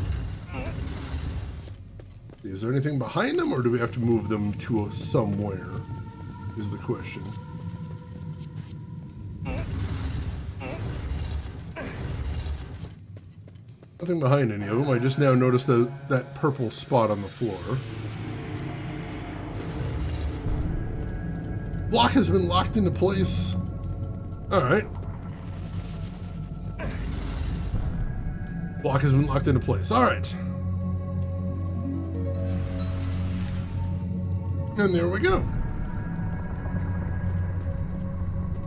Is there anything behind them, or do we have to move them to somewhere? Is the question. Nothing behind any of them. I just now noticed that purple spot on the floor. Block has been locked into place. Alright. Block has been locked into place. Alright. And there we go.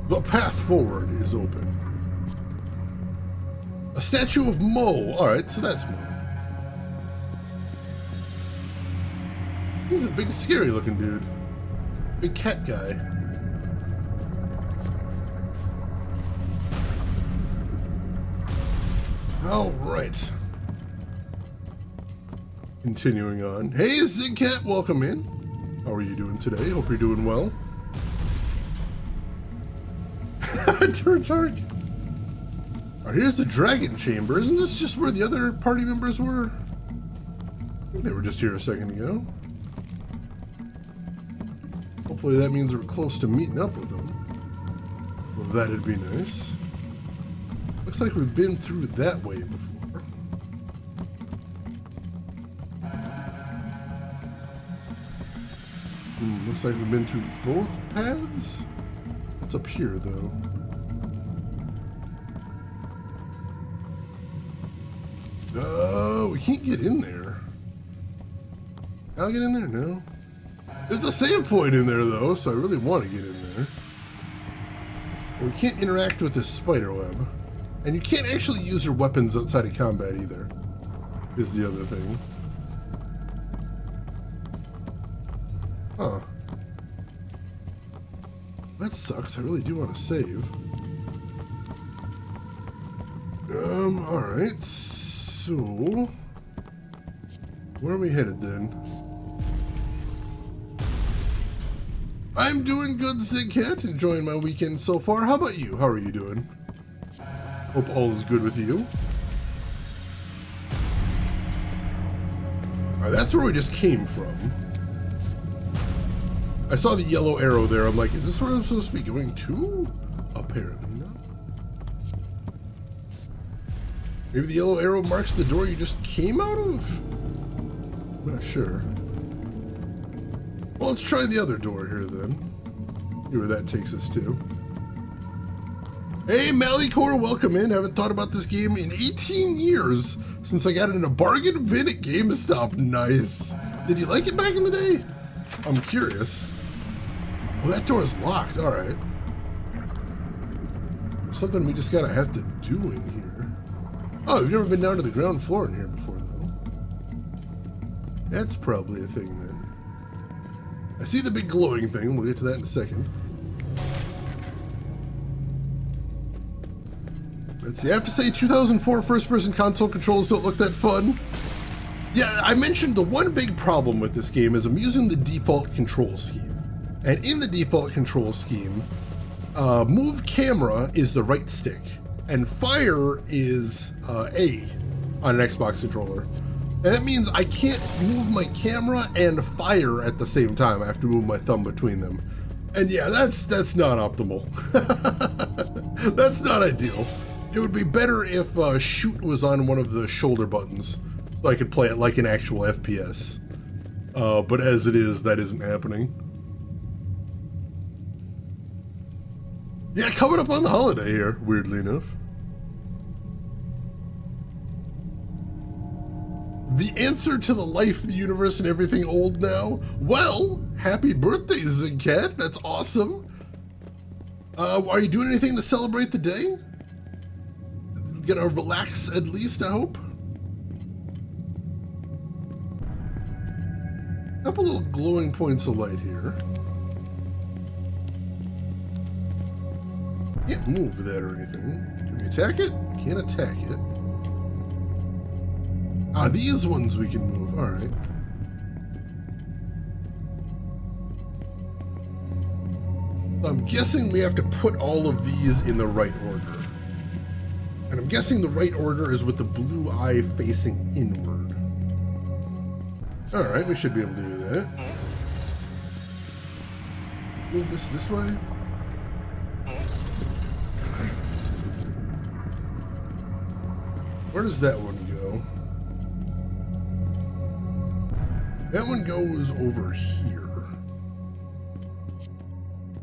The path forward is open. A statue of Mo. Alright, so that's Mo. He's a big, scary looking dude. Big cat guy. Alright. Continuing on. Hey, Zigcat, welcome in. How are you doing today? Hope you're doing well. Turtark. Alright, here's the dragon chamber. Isn't this just where the other party members were? I think they were just here a second ago. Hopefully that means we're close to meeting up with them. Well, that'd be nice. Looks like we've been through that way before. Looks like we've been through both paths. What's up here, though? No, we can't get in there. I'll get in there? No. There's a save point in there, though, so I really want to get in there. But we can't interact with this spider web. And you can't actually use your weapons outside of combat, either. Is the other thing. Huh. That sucks. I really do want to save. Alright. So... where are we headed, then? I'm doing good, Zigcat. Enjoying my weekend so far. How about you? How are you doing? Hope all is good with you. Alright, that's where we just came from. I saw the yellow arrow there. I'm like, is this where I'm supposed to be going to? Apparently not. Maybe the yellow arrow marks the door you just came out of? I'm not sure. Well, let's try the other door here then. See where that takes us to. Hey, Malicor, welcome in. Haven't thought about this game in 18 years since I got it in a bargain bin at GameStop. Nice. Did you like it back in the day? I'm curious. Well, that door is locked. All right. There's something we just gotta have to do in here. Oh, you've never been down to the ground floor in here before, though. That's probably a thing, then. I see the big glowing thing. We'll get to that in a second. Let's see. I have to say, 2004 first-person console controls don't look that fun. Yeah, I mentioned the one big problem with this game is I'm using the default control scheme. And in the default control scheme, move camera is the right stick, and fire is A on an Xbox controller. And that means I can't move my camera and fire at the same time. I have to move my thumb between them. And yeah, that's not optimal. That's not ideal. It would be better if shoot was on one of the shoulder buttons, so I could play it like an actual FPS. But as it is, that isn't happening. Yeah, coming up on the holiday here, weirdly enough. The answer to the life, the universe, and everything old now? Well, happy birthday, Zigcat. That's awesome. Are you doing anything to celebrate the day? Gonna relax at least, I hope? Couple little glowing points of light here. Can't move that or anything. Can we attack it? Can't attack it. Ah, these ones we can move. Alright. I'm guessing we have to put all of these in the right order. And I'm guessing the right order is with the blue eye facing inward. Alright, we should be able to do that. Move this way. Where does that one go? That one goes over here.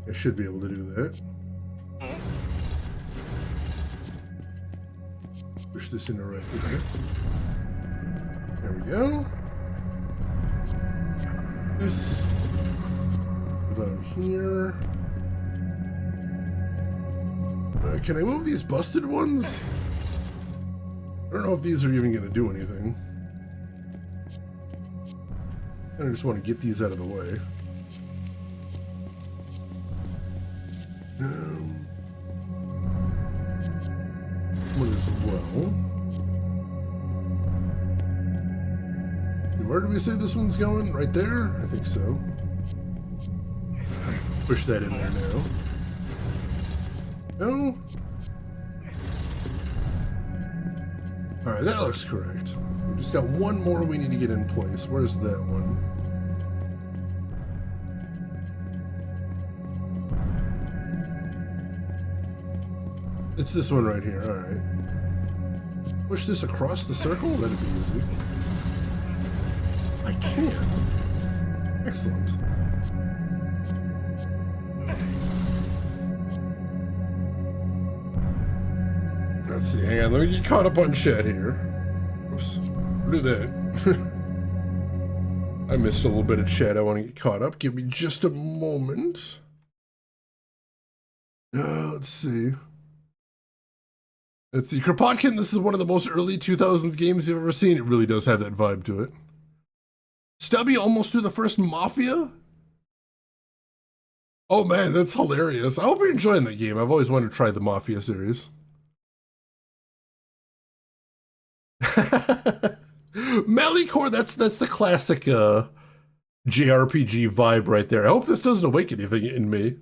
I should be able to do that. Push this into right here. There we go. This. Go down here. Can I move these busted ones? I don't know if these are even going to do anything. I just want to get these out of the way. One as well. Where do we say this one's going? Right there? I think so. Push that in there now. No? Alright, that looks correct. We've just got one more we need to get in place. Where's that one? It's this one right here, alright. Push this across the circle? That'd be easy. I can. Excellent. Let's see, hang on, let me get caught up on chat here. Oops, do that. I missed a little bit of chat, I want to get caught up. Give me just a moment. Let's see. Let's see, Kropotkin, this is one of the most early 2000s games you've ever seen. It really does have that vibe to it. Stubby almost through the first Mafia? Oh man, that's hilarious. I hope you're enjoying that game. I've always wanted to try the Mafia series. Malicore, that's the classic JRPG vibe right there. I hope this doesn't awaken anything in me.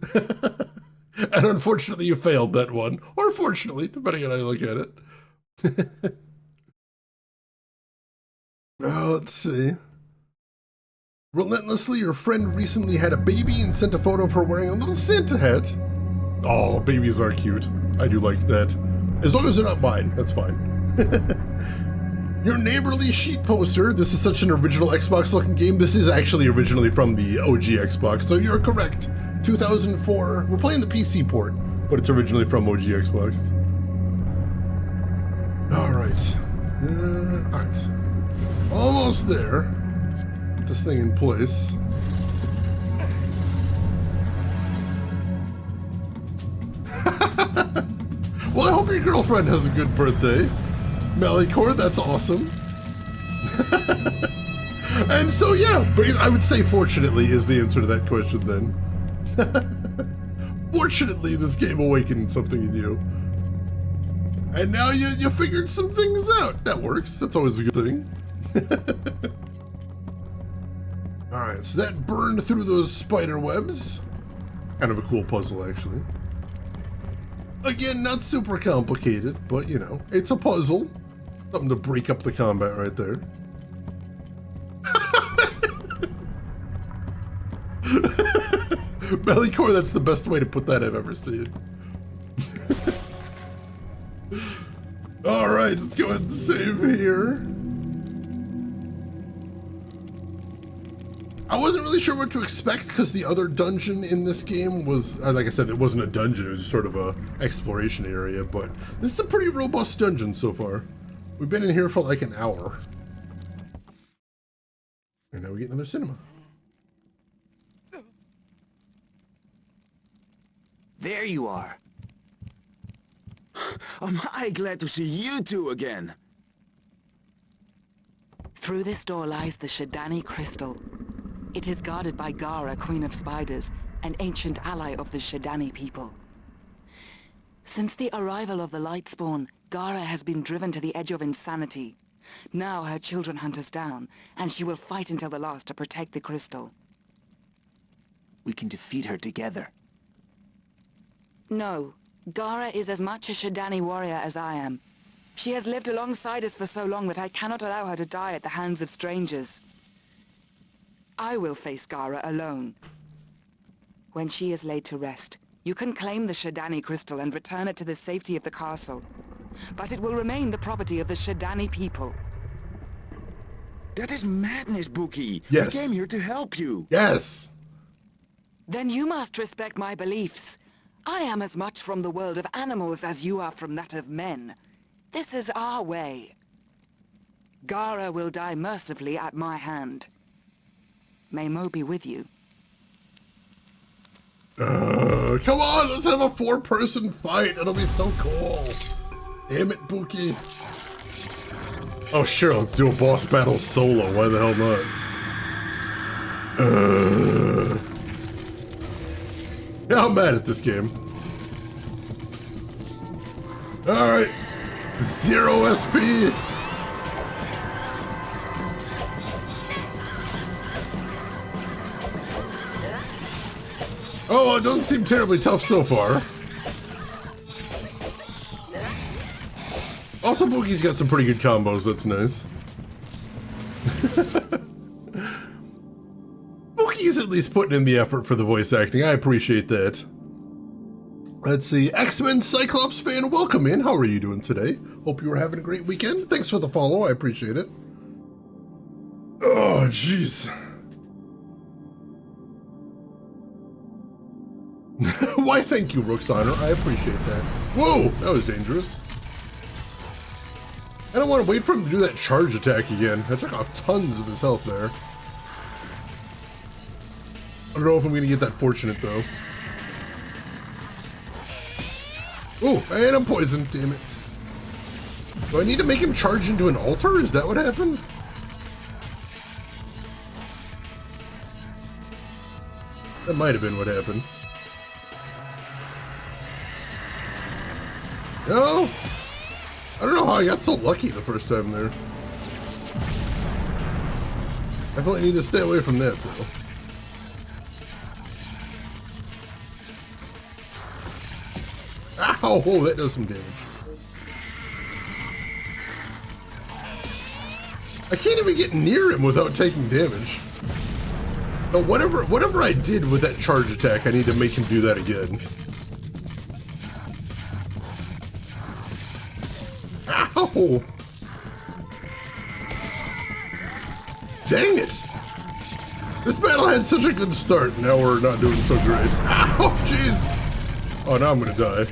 And unfortunately you failed that one. Or fortunately, depending on how you look at it. Let's see. Relentlessly, your friend recently had a baby and sent a photo of her wearing a little Santa hat. Oh, babies are cute. I do like that. As long as they're not mine, that's fine. Your neighborly sheet poster. This is such an original Xbox looking game. This is actually originally from the OG Xbox, so you're correct. 2004. We're playing the PC port, but it's originally from OG Xbox. Alright. Alright. Almost there. Get this thing in place. Well, I hope your girlfriend has a good birthday. Melikor, that's awesome. And so, yeah, but I would say fortunately is the answer to that question then. Fortunately, this game awakened something in you. And now you figured some things out. That works. That's always a good thing. Alright, so that burned through those spider webs. Kind of a cool puzzle, actually. Again, not super complicated, but, you know, it's a puzzle. Something to break up the combat right there. Melikor, that's the best way to put that I've ever seen. Alright, let's go ahead and save here. I wasn't really sure what to expect because the other dungeon in this game was, like I said, it wasn't a dungeon, it was just sort of a exploration area, but this is a pretty robust dungeon so far. We've been in here for like an hour. And now we get another cinema. There you are. Am I glad to see you two again. Through this door lies the Shadani crystal. It is guarded by Gara, Queen of Spiders, an ancient ally of the Shadani people. Since the arrival of the Lightspawn, Gara has been driven to the edge of insanity. Now her children hunt us down, and she will fight until the last to protect the crystal. We can defeat her together. No, Gara is as much a Shadani warrior as I am. She has lived alongside us for so long that I cannot allow her to die at the hands of strangers. I will face Gara alone. When she is laid to rest, you can claim the Shadani crystal and return it to the safety of the castle. But it will remain the property of the Shadani people. That is madness, Buki. Yes. We came here to help you. Yes! Then you must respect my beliefs. I am as much from the world of animals as you are from that of men. This is our way. Gara will die mercifully at my hand. May Mo be with you. Come on, let's have a 4-person fight. It'll be so cool. Damn it, Buki. Oh, sure, let's do a boss battle solo. Why the hell not? Yeah, I'm mad at this game. Alright. 0 SP. Oh, it doesn't seem terribly tough so far. Also, Boogie's got some pretty good combos, that's nice. Boogie's at least putting in the effort for the voice acting, I appreciate that. Let's see, X-Men Cyclops fan, welcome in. How are you doing today? Hope you were having a great weekend. Thanks for the follow, I appreciate it. Oh, jeez. Why, thank you, Roxana. I appreciate that. Whoa, that was dangerous. I don't want to wait for him to do that charge attack again. I took off tons of his health there. I don't know if I'm going to get that fortunate, though. Oh, and I'm poisoned, damn it. Do I need to make him charge into an altar? Is that what happened? That might have been what happened. No! I don't know how I got so lucky the first time there. Definitely need to stay away from that, though. Ow! Oh, that does some damage. I can't even get near him without taking damage. But whatever I did with that charge attack, I need to make him do that again. Ow! Dang it! This battle had such a good start, now we're not doing so great. Ow, jeez! Oh, now I'm gonna die.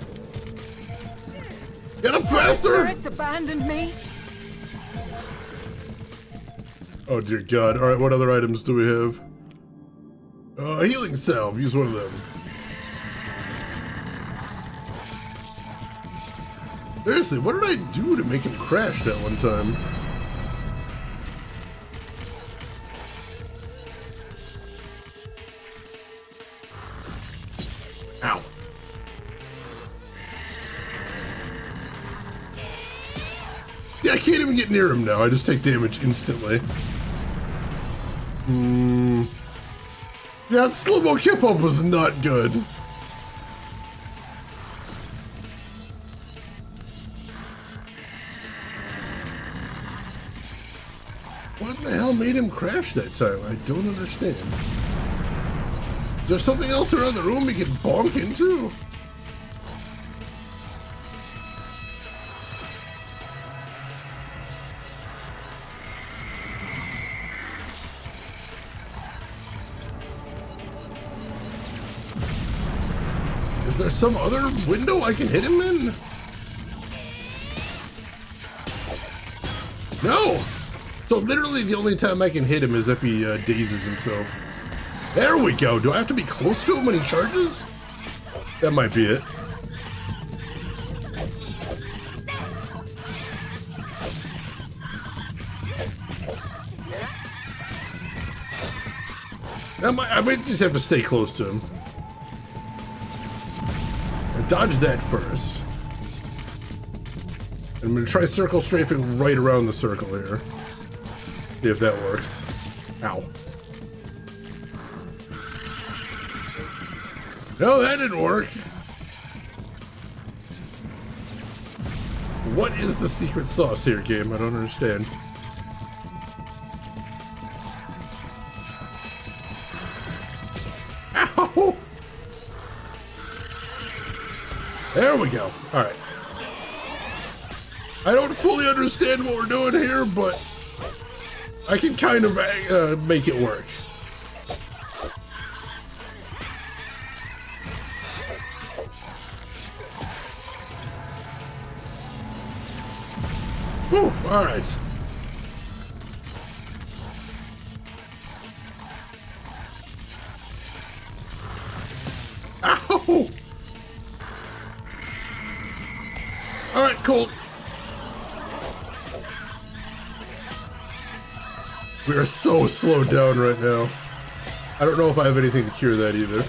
Get up faster! Spirits abandoned me. Oh dear God. Alright, what other items do we have? Healing salve, use one of them. Seriously, what did I do to make him crash that one time? Ow. Yeah, I can't even get near him now. I just take damage instantly. Yeah, that slow-mo kip-up was not good. What the hell made him crash that time? I don't understand. Is there something else around the room we can bonk into? Is there some other window I can hit him in? No! So literally the only time I can hit him is if he dazes himself. There we go. Do I have to be close to him when he charges? That might be it. I might just have to stay close to him. Dodge that first. I'm gonna try circle strafing right around the circle here. See if that works. Ow. No, that didn't work. What is the secret sauce here, game? I don't understand. Ow! There we go. All right. I don't fully understand what we're doing here, but I can kind of make it work. Whew, all right. Ow! All right, cool. We are so slowed down right now. I don't know if I have anything to cure that either.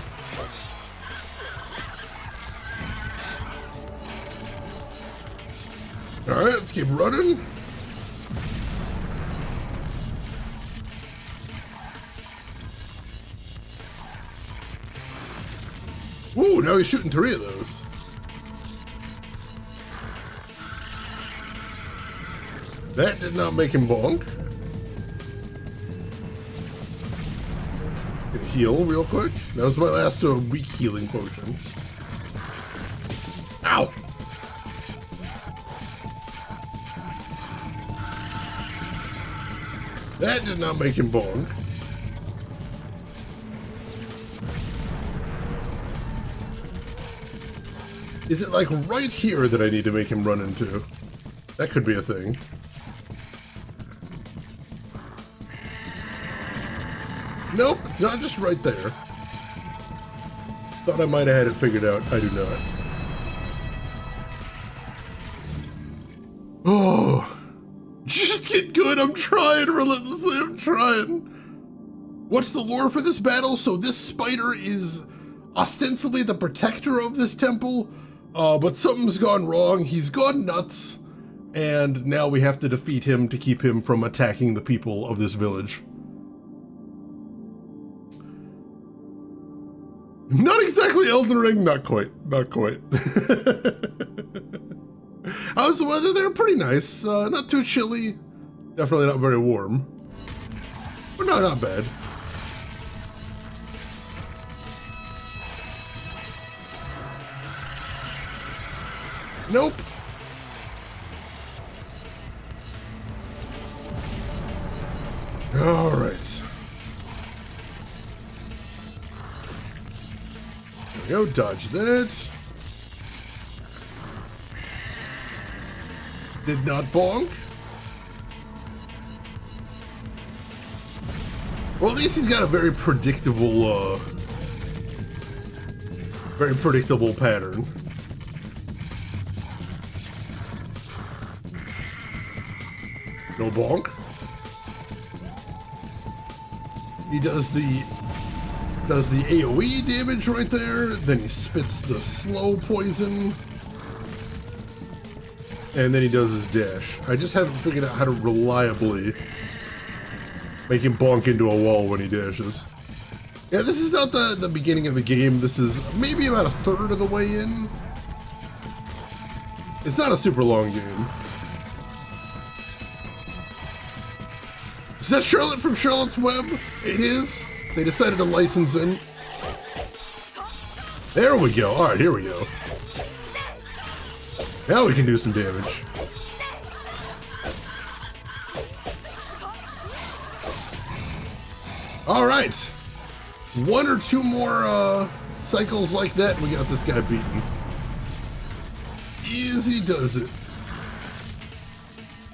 All right, let's keep running. Ooh, now he's shooting 3 of those. That did not make him bonk. Can heal real quick. That was my last weak healing potion. Ow! That did not make him bonk. Is it like right here that I need to make him run into? That could be a thing. Nope, it's not just right there. Thought I might have had it figured out. I do not. Oh, just get good. I'm trying relentlessly. I'm trying. What's the lore for this battle? So this spider is ostensibly the protector of this temple, but something's gone wrong. He's gone nuts, and now we have to defeat him to keep him from attacking the people of this village. Not exactly Elden Ring, not quite, not quite. How's the weather there? Pretty nice, not too chilly, definitely not very warm, but no, not bad. Nope. All right. There we go, dodge that. Did not bonk. Well, at least he's got a very predictable pattern. No bonk. He does the AoE damage right there, then he spits the slow poison, and then he does his dash. I just haven't figured out how to reliably make him bonk into a wall when he dashes. Yeah, this is not the beginning of the game. This is maybe about a third of the way in. It's not a super long game. Is that Charlotte from Charlotte's Web? It is. They decided to license him. There we go. All right, here we go. Now we can do some damage. All right. One or two more cycles like that, and we got this guy beaten. Easy does it.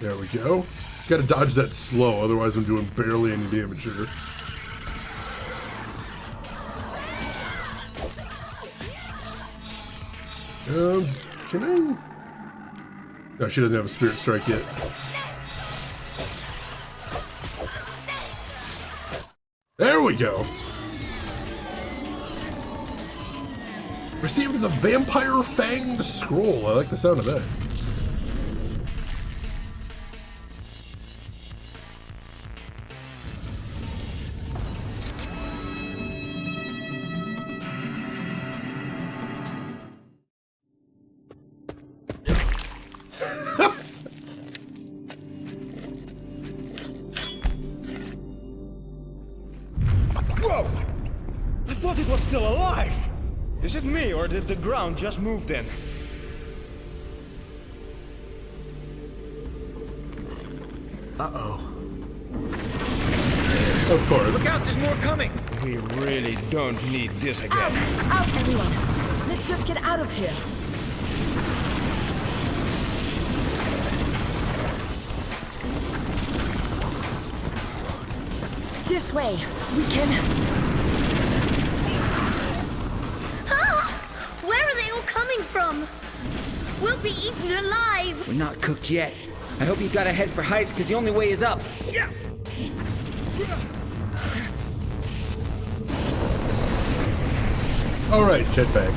There we go. Gotta dodge that slow, otherwise I'm doing barely any damage here. Can I? No, she doesn't have a spirit strike yet. There we go. Received the Vampire Fanged Scroll. I like the sound of that. Whoa! I thought it was still alive! Is it me, or did the ground just move then? Uh-oh. Of course. Look out, there's more coming! We really don't need this again. Out, everyone! Let's just get out of here. This way. We can... Where are they all coming from? We'll be eaten alive! We're not cooked yet. I hope you got to head for heights, because the only way is up. Yeah. All right, jetpack.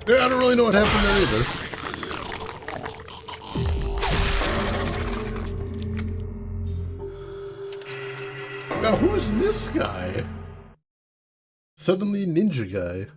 Yeah, I don't really know what happened there either. Now, who's this guy? Suddenly ninja guy.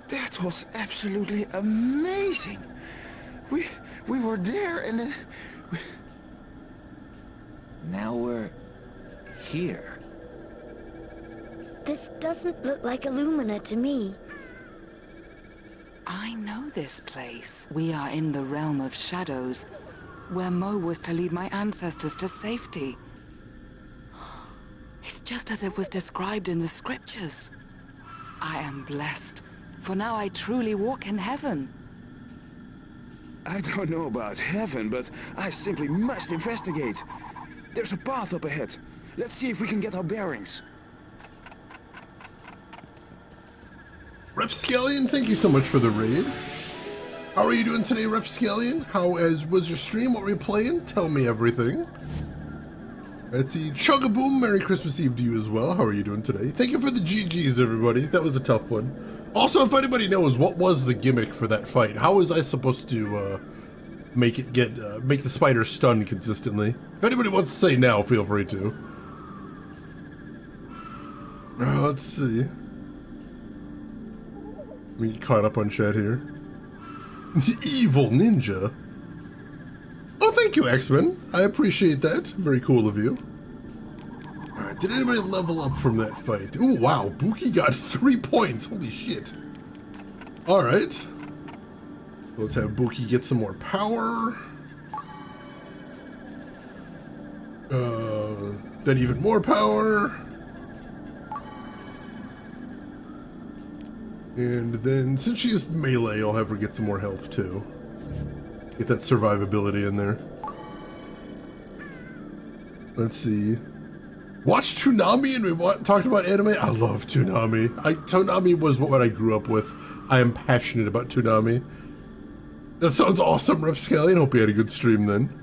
That was absolutely amazing. We were there and then... Now we're here. This doesn't look like Illumina to me. I know this place. We are in the realm of shadows, where Mo was to lead my ancestors to safety. It's just as it was described in the scriptures. I am blessed, for now I truly walk in heaven. I don't know about heaven, but I simply must investigate. There's a path up ahead. Let's see if we can get our bearings. Repscallion, thank you so much for the raid. How are you doing today, Repscallion? Was your stream? What were you playing? Tell me everything. Etsy Chugaboom, Merry Christmas Eve to you as well. How are you doing today? Thank you for the GGs, everybody. That was a tough one. Also, if anybody knows, what was the gimmick for that fight? How was I supposed to make the spider stun consistently? If anybody wants to say now, feel free to. Let's see. We get caught up on chat here. The evil ninja. Oh, thank you, X-Men. I appreciate that. Very cool of you. Alright, did anybody level up from that fight? Ooh, wow. Buki got 3 points. Holy shit. Alright. Let's have Buki get some more power. Then even more power. And then, since she's melee, I'll have her get some more health, too. Get that survivability in there. Let's see. Watch Toonami and we talked about anime. I love Toonami. Toonami was what I grew up with. I am passionate about Toonami. That sounds awesome, Rapscallion. Hope you had a good stream then.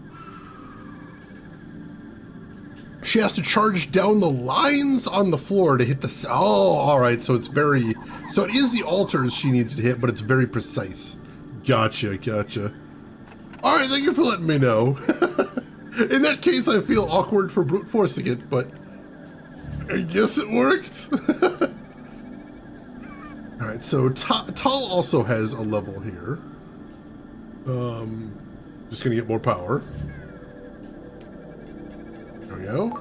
She has to charge down the lines on the floor to hit the... Oh, alright, so it's very... So it is the altars she needs to hit, but it's very precise. Gotcha, gotcha. Alright, thank you for letting me know. In that case, I feel awkward for brute forcing it, but... I guess it worked. Alright, so Tal also has a level here. Just gonna get more power. There we go.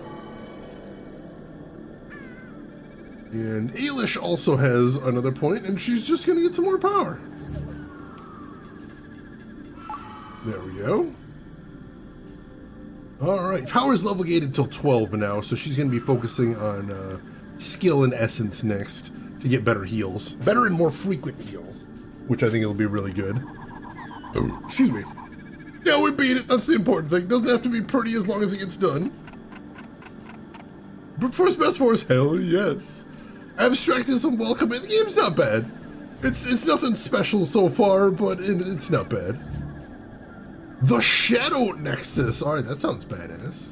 And Ailish also has another point, and she's just gonna get some more power. There we go. Alright, power's level gated till 12 now, so she's gonna be focusing on skill and essence next to get better heals. Better and more frequent heals, which I think it'll be really good. Oh, excuse me. Yeah, we beat it. That's the important thing. Doesn't have to be pretty as long as it gets done. Brute Force Best Force, hell yes. Abstract is welcome. The game's not bad. It's nothing special so far, but it's not bad. The Shadow Nexus. Alright, that sounds badass.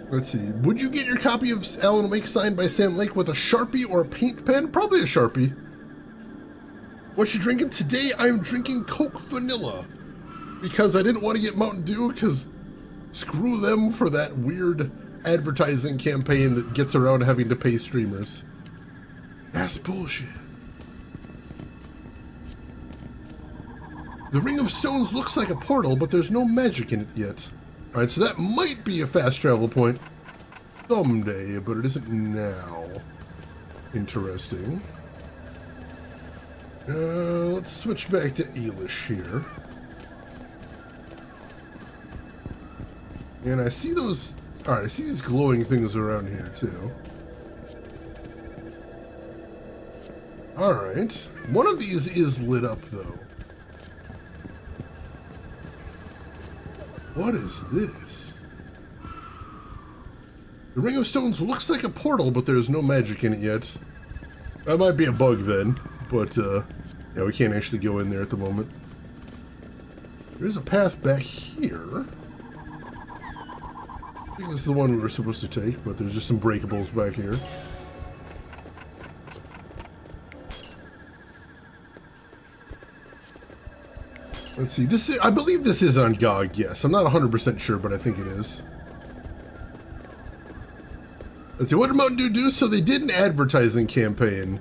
Let's see. Would you get your copy of Alan Wake signed by Sam Lake with a Sharpie or a paint pen? Probably a Sharpie. What you drinking? Today I'm drinking Coke Vanilla. Because I didn't want to get Mountain Dew, because screw them for that weird advertising campaign that gets around having to pay streamers. That's bullshit. The Ring of Stones looks like a portal, but there's no magic in it yet. Alright, so that might be a fast travel point someday, but it isn't now. Interesting. Let's switch back to Ailish here. And I see those... Alright, I see these glowing things around here, too. Alright. One of these is lit up, though. What is this? The Ring of Stones looks like a portal, but there's no magic in it yet. That might be a bug then, but yeah, we can't actually go in there at the moment. There's a path back here. I think this is the one we were supposed to take, but there's just some breakables back here. Let's see, this is, I believe this is on GOG, yes. I'm not 100% sure, but I think it is. Let's see, what did Mountain Dew do? So they did an advertising campaign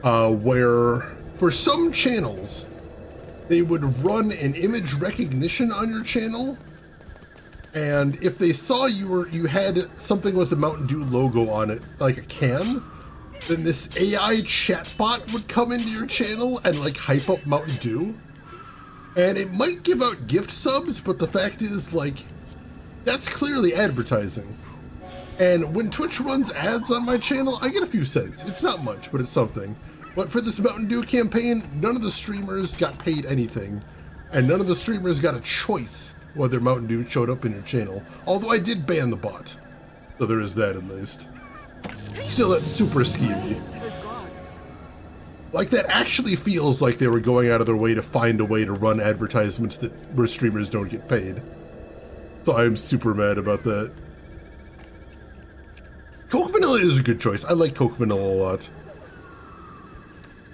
where, for some channels, they would run an image recognition on your channel, and if they saw you had something with the Mountain Dew logo on it, like a can, then this AI chatbot would come into your channel and like hype up Mountain Dew. And it might give out gift subs, but the fact is, like, that's clearly advertising. And when Twitch runs ads on my channel, I get a few cents. It's not much, but it's something. But for this Mountain Dew campaign, none of the streamers got paid anything. And none of the streamers got a choice whether Mountain Dew showed up in your channel. Although I did ban the bot. So there is that at least. Still, that's super skeevy. Like, that actually feels like they were going out of their way to find a way to run advertisements where streamers don't get paid. So I'm super mad about that. Coke Vanilla is a good choice. I like Coke Vanilla a lot.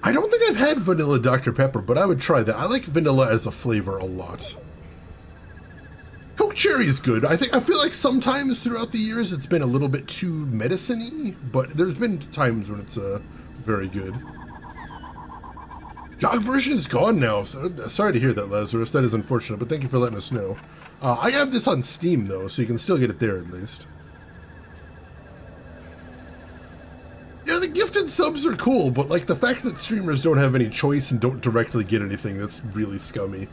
I don't think I've had Vanilla Dr. Pepper, but I would try that. I like vanilla as a flavor a lot. Coke Cherry is good. I feel like sometimes throughout the years it's been a little bit too medicine-y, but there's been times when it's very good. GOG version is gone now. Sorry to hear that, Lazarus. That is unfortunate, but thank you for letting us know. I have this on Steam, though, so you can still get it there at least. Yeah, the gifted subs are cool, but like the fact that streamers don't have any choice and don't directly get anything, that's really scummy.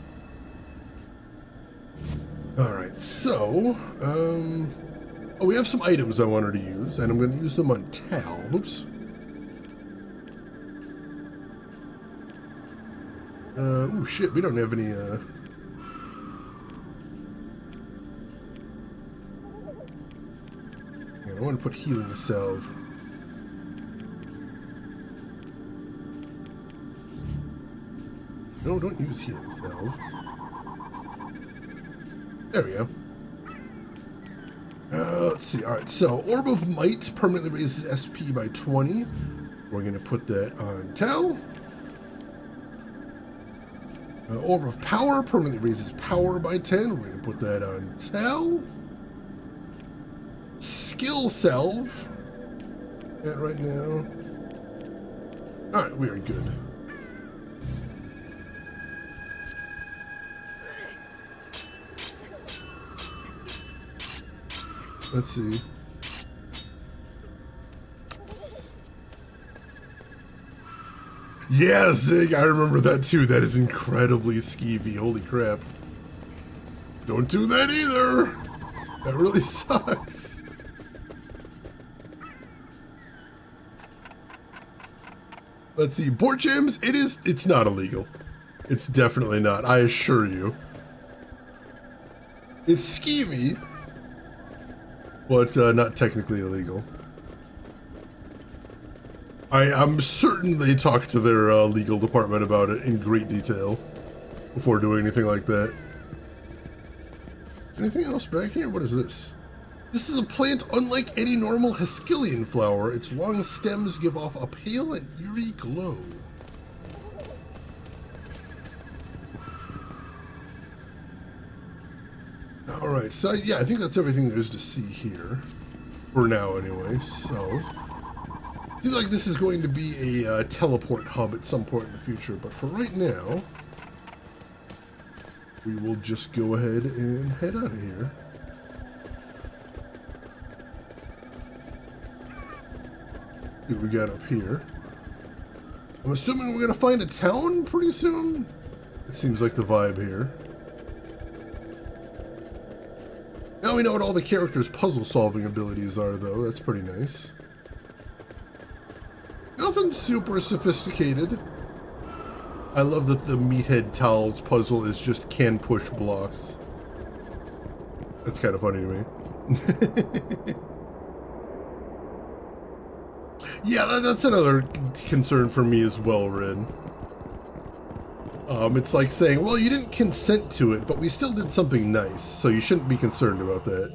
Alright, so, oh, we have some items I wanted to use, and I'm going to use them on Tal. Oops. Oh shit, we don't have any, I want to put healing salve. No, don't use healing salve. There we go. Let's see. Alright, so Orb of Might permanently raises SP by 20. We're going to put that on Tal. Orb of Power permanently raises power by 10. We're going to put that on Tal. Skill Salve. That right now. Alright, we are good. Let's see. Yeah, Zig, I remember that too. That is incredibly skeevy. Holy crap. Don't do that either. That really sucks. Let's see. Board jams, it's not illegal. It's definitely not, I assure you. It's skeevy, but not technically illegal. I'm certain they talked to their legal department about it in great detail before doing anything like that. Anything else back here? What is this? This is a plant unlike any normal Haskillian flower. Its long stems give off a pale and eerie glow. Alright, so yeah, I think that's everything there is to see here. For now, anyway, so... I feel like this is going to be a teleport hub at some point in the future, but for right now... we will just go ahead and head out of here. See what we got up here. I'm assuming we're going to find a town pretty soon? It seems like the vibe here. Now we know what all the characters' puzzle-solving abilities are, though. That's pretty nice. Nothing super sophisticated. I love that the Meathead Towels puzzle is just can push blocks. That's kind of funny to me. Yeah, that's another concern for me as well, Rin. It's like saying, well, you didn't consent to it, but we still did something nice, so you shouldn't be concerned about that.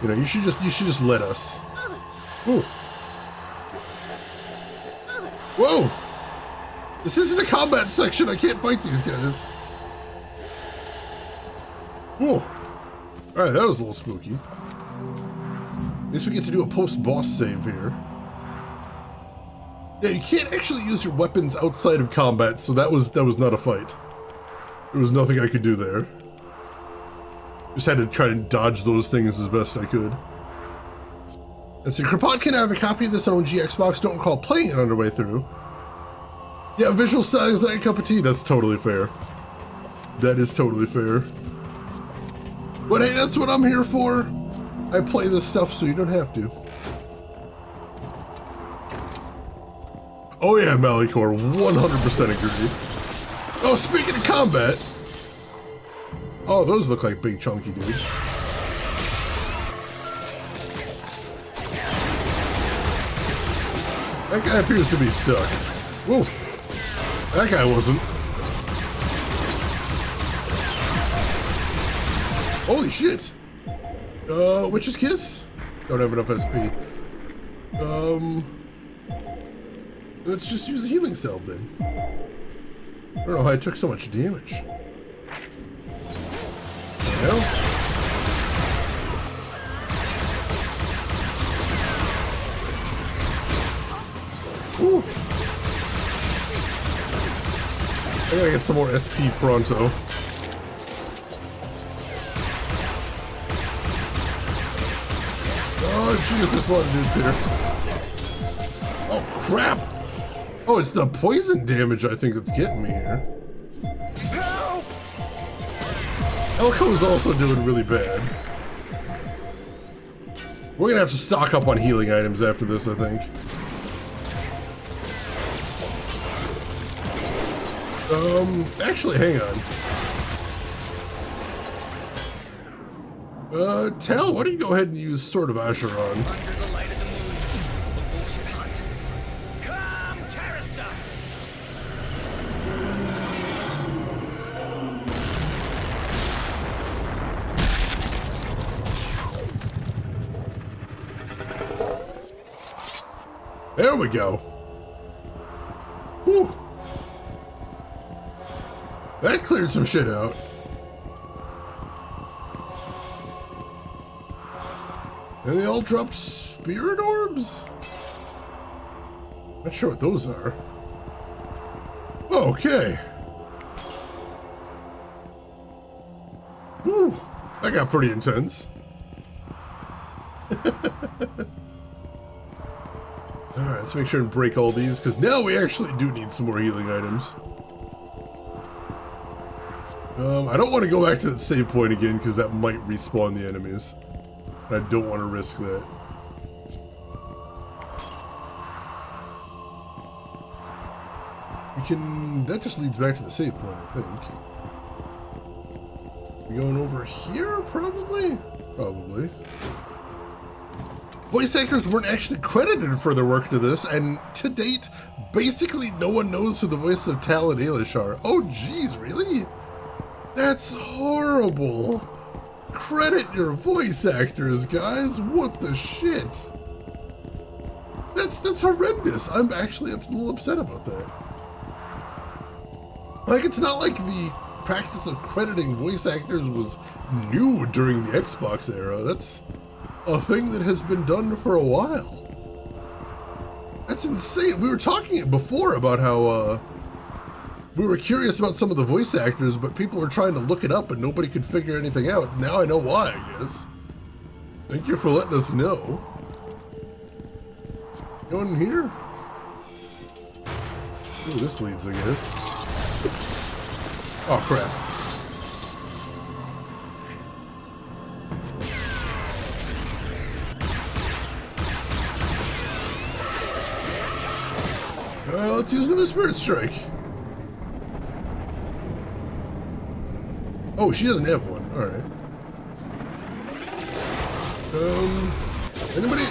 You know, you should just let us. Ooh. Whoa! This isn't a combat section, I can't fight these guys. Whoa. Alright, that was a little spooky. At least we get to do a post-boss save here. Yeah, you can't actually use your weapons outside of combat, so that was not a fight. There was nothing I could do there. Just had to try to dodge those things as best I could. And so Kropotkin, I have a copy of this on OG Xbox, don't recall playing it on the way through. Yeah, visual style's not a cup of tea, that's totally fair. That is totally fair. But hey, that's what I'm here for. I play this stuff so you don't have to. Oh yeah, Malicor, 100% agree. Oh, speaking of combat. Oh, those look like big chunky dudes. That guy appears to be stuck. Whoa. That guy wasn't. Holy shit. Witch's Kiss? Don't have enough SP. Let's just use a healing salve then. I don't know how I took so much damage. Well. Ooh. I gotta get some more SP pronto. Oh jeez, there's a lot of dudes here. Oh crap! Oh, it's the poison damage I think that's getting me here. Help! Elko's also doing really bad. We're gonna have to stock up on healing items after this, I think. Actually, hang on. Tal, why don't you go ahead and use Sword of Asher on? Under the light of the moon, the bullshit hunt. Come, Tarista! There we go. Whew. That cleared some shit out. And they all dropped spirit orbs? Not sure what those are. Okay. Whew. That got pretty intense. Alright, let's make sure and break all these, because now we actually do need some more healing items. I don't want to go back to that save point again, because that might respawn the enemies. I don't want to risk that. We can... That just leads back to the save point, I think. We going over here, probably? Probably. Voice actors weren't actually credited for their work to this, and to date, basically no one knows who the voices of Tal and Ailish are. Oh jeez, really? That's horrible. Credit your voice actors, guys. What the shit? That's horrendous. I'm actually a little upset about that. Like, it's not like the practice of crediting voice actors was new during the Xbox era. That's a thing that has been done for a while. That's insane. We were talking before about how we were curious about some of the voice actors, but people were trying to look it up and nobody could figure anything out. Now I know why, I guess. Thank you for letting us know. Going here? Ooh, this leads, I guess. Oh, crap. Let's use another Spirit Strike. Oh, she doesn't have one. Alright. Anybody?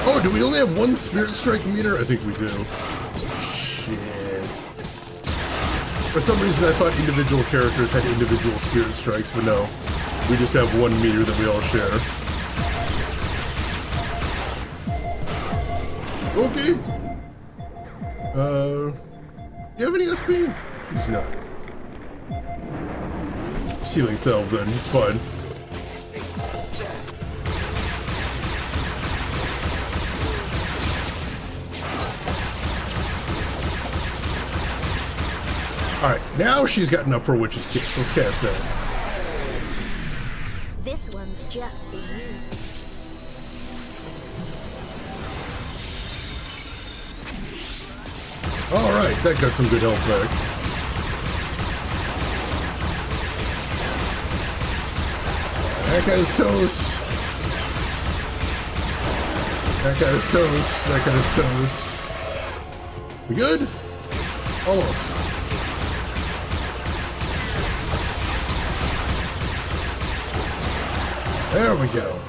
Oh, do we only have one Spirit Strike meter? I think we do. Shit. For some reason I thought individual characters had individual Spirit Strikes, but no. We just have one meter that we all share. Okay. Do you have any SP? She's not. Healing salve then, it's fine. Alright, now she's got enough for Witch's Kiss. Let's cast that. This one's just for you. Alright, that got some good health back. That guy's toast. That guy's toast. That guy's toast. We good? Almost. There we go.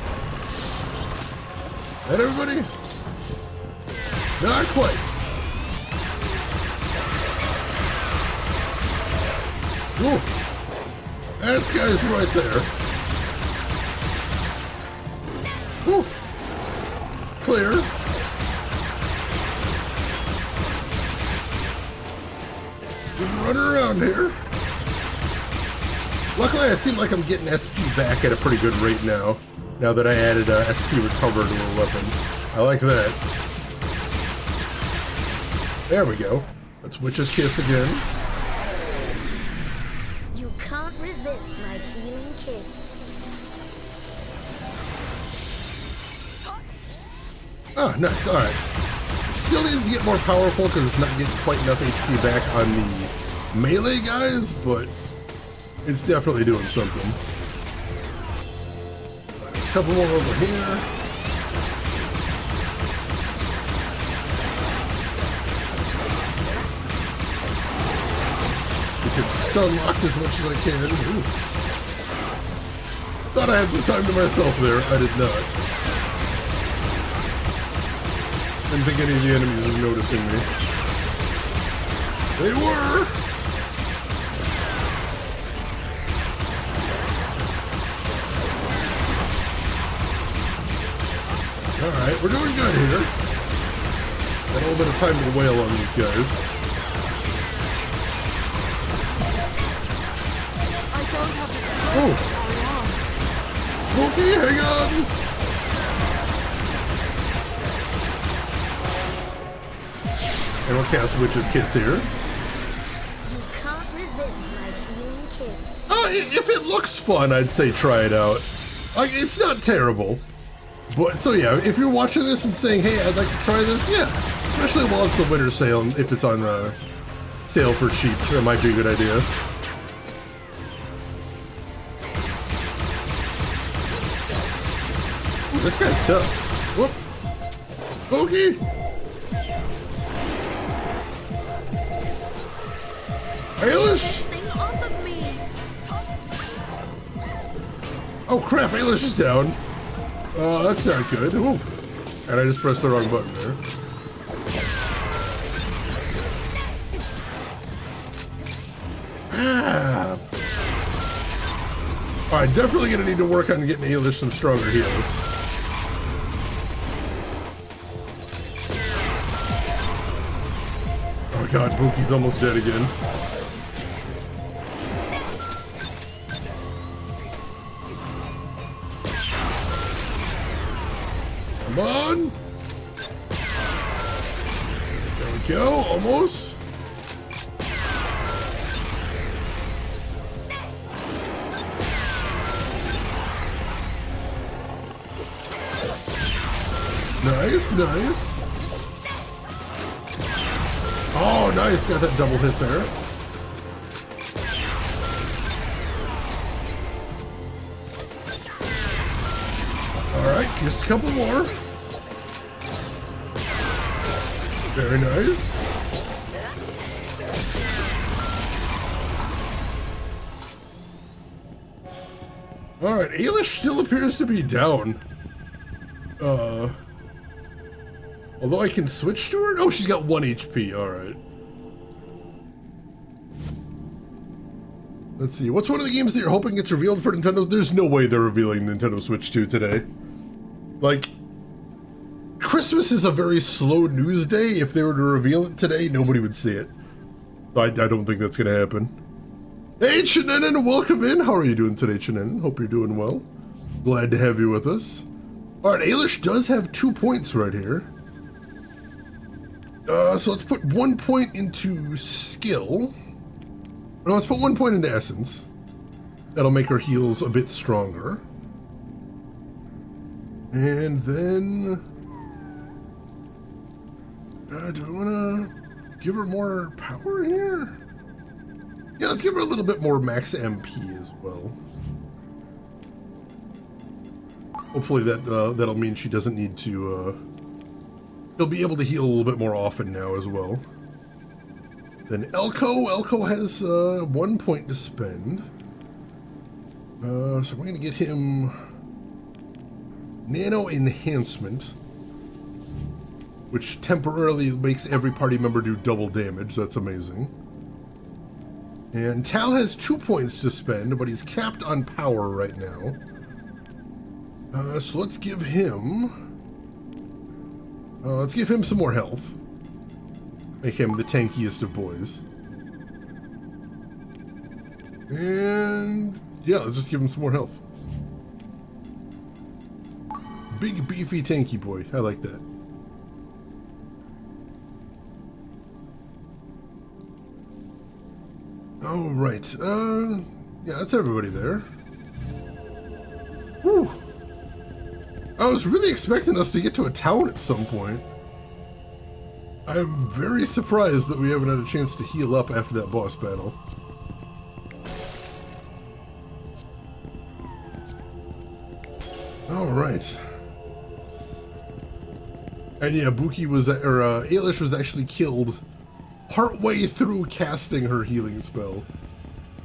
That everybody? Not quite. Ooh. That guy's right there. Whew. clear. Just running around here. Luckily, I seem like I'm getting SP back at a pretty good rate now. Now that I added SP recover to a weapon. I like that. There we go. Let's Witch's Kiss again. You can't resist my healing kiss. Oh, nice. Alright. Still needs to get more powerful because it's not getting quite enough HP back on the melee guys, but it's definitely doing something. There's a couple more over here. You can stun lock as much as I can. Ooh. Thought I had some time to myself there. I did not. Didn't think any of the enemies was noticing me. They were! Alright, we're doing good here. Got a little bit of time to wail on these guys. I don't have the Oh! Smokey, hang on! And we'll cast Witch's Kiss here. You can't resist my healing kiss. If it looks fun, I'd say try it out. Like, it's not terrible. But, so yeah, if you're watching this and saying, hey, I'd like to try this, yeah. Especially while it's the winter sale, and if it's on sale for cheap, that might be a good idea. Ooh, this guy's tough. Whoop. Bogey! Ailish! Off of me. Oh crap, Ailish is down. That's not good. Ooh. And I just pressed the wrong button there. Ah. Alright, definitely gonna need to work on getting Ailish some stronger heals. Oh god, Buki's almost dead again. Come on! There we go, almost. Nice, nice. Oh, nice, got that double hit there. Alright, just a couple more. Very nice. Alright, Ailish still appears to be down. Although I can switch to her? Oh, she's got 1 HP, alright. Let's see, what's one of the games that you're hoping gets revealed for Nintendo? There's no way they're revealing Nintendo Switch 2 today. Like, Christmas is a very slow news day. If they were to reveal it today, nobody would see it. I don't think that's gonna happen. Hey, Shannon, welcome in. How are you doing today, Shannon? Hope you're doing well. Glad to have you with us. Alright, Ailish does have 2 points right here. So let's put 1 point into skill. No, let's put 1 point into essence. That'll make our heals a bit stronger. And then... do I want to give her more power here? Yeah, let's give her a little bit more max MP as well. Hopefully that'll mean she doesn't need to... He'll be able to heal a little bit more often now as well. Then Elko. Elko has 1 point to spend. So we're going to get him Nano Enhancement, which temporarily makes every party member do double damage. That's amazing. And Tal has 2 points to spend, but he's capped on power right now. So let's give him Let's give him some more health. Make him the tankiest of boys. And yeah, let's just give him some more health. Big, beefy, tanky boy. I like that. All right. Yeah, that's everybody there. Whew. I was really expecting us to get to a town at some point. I'm very surprised that we haven't had a chance to heal up after that boss battle. All right. And yeah, Buki was, Ailish was actually killed partway through casting her healing spell.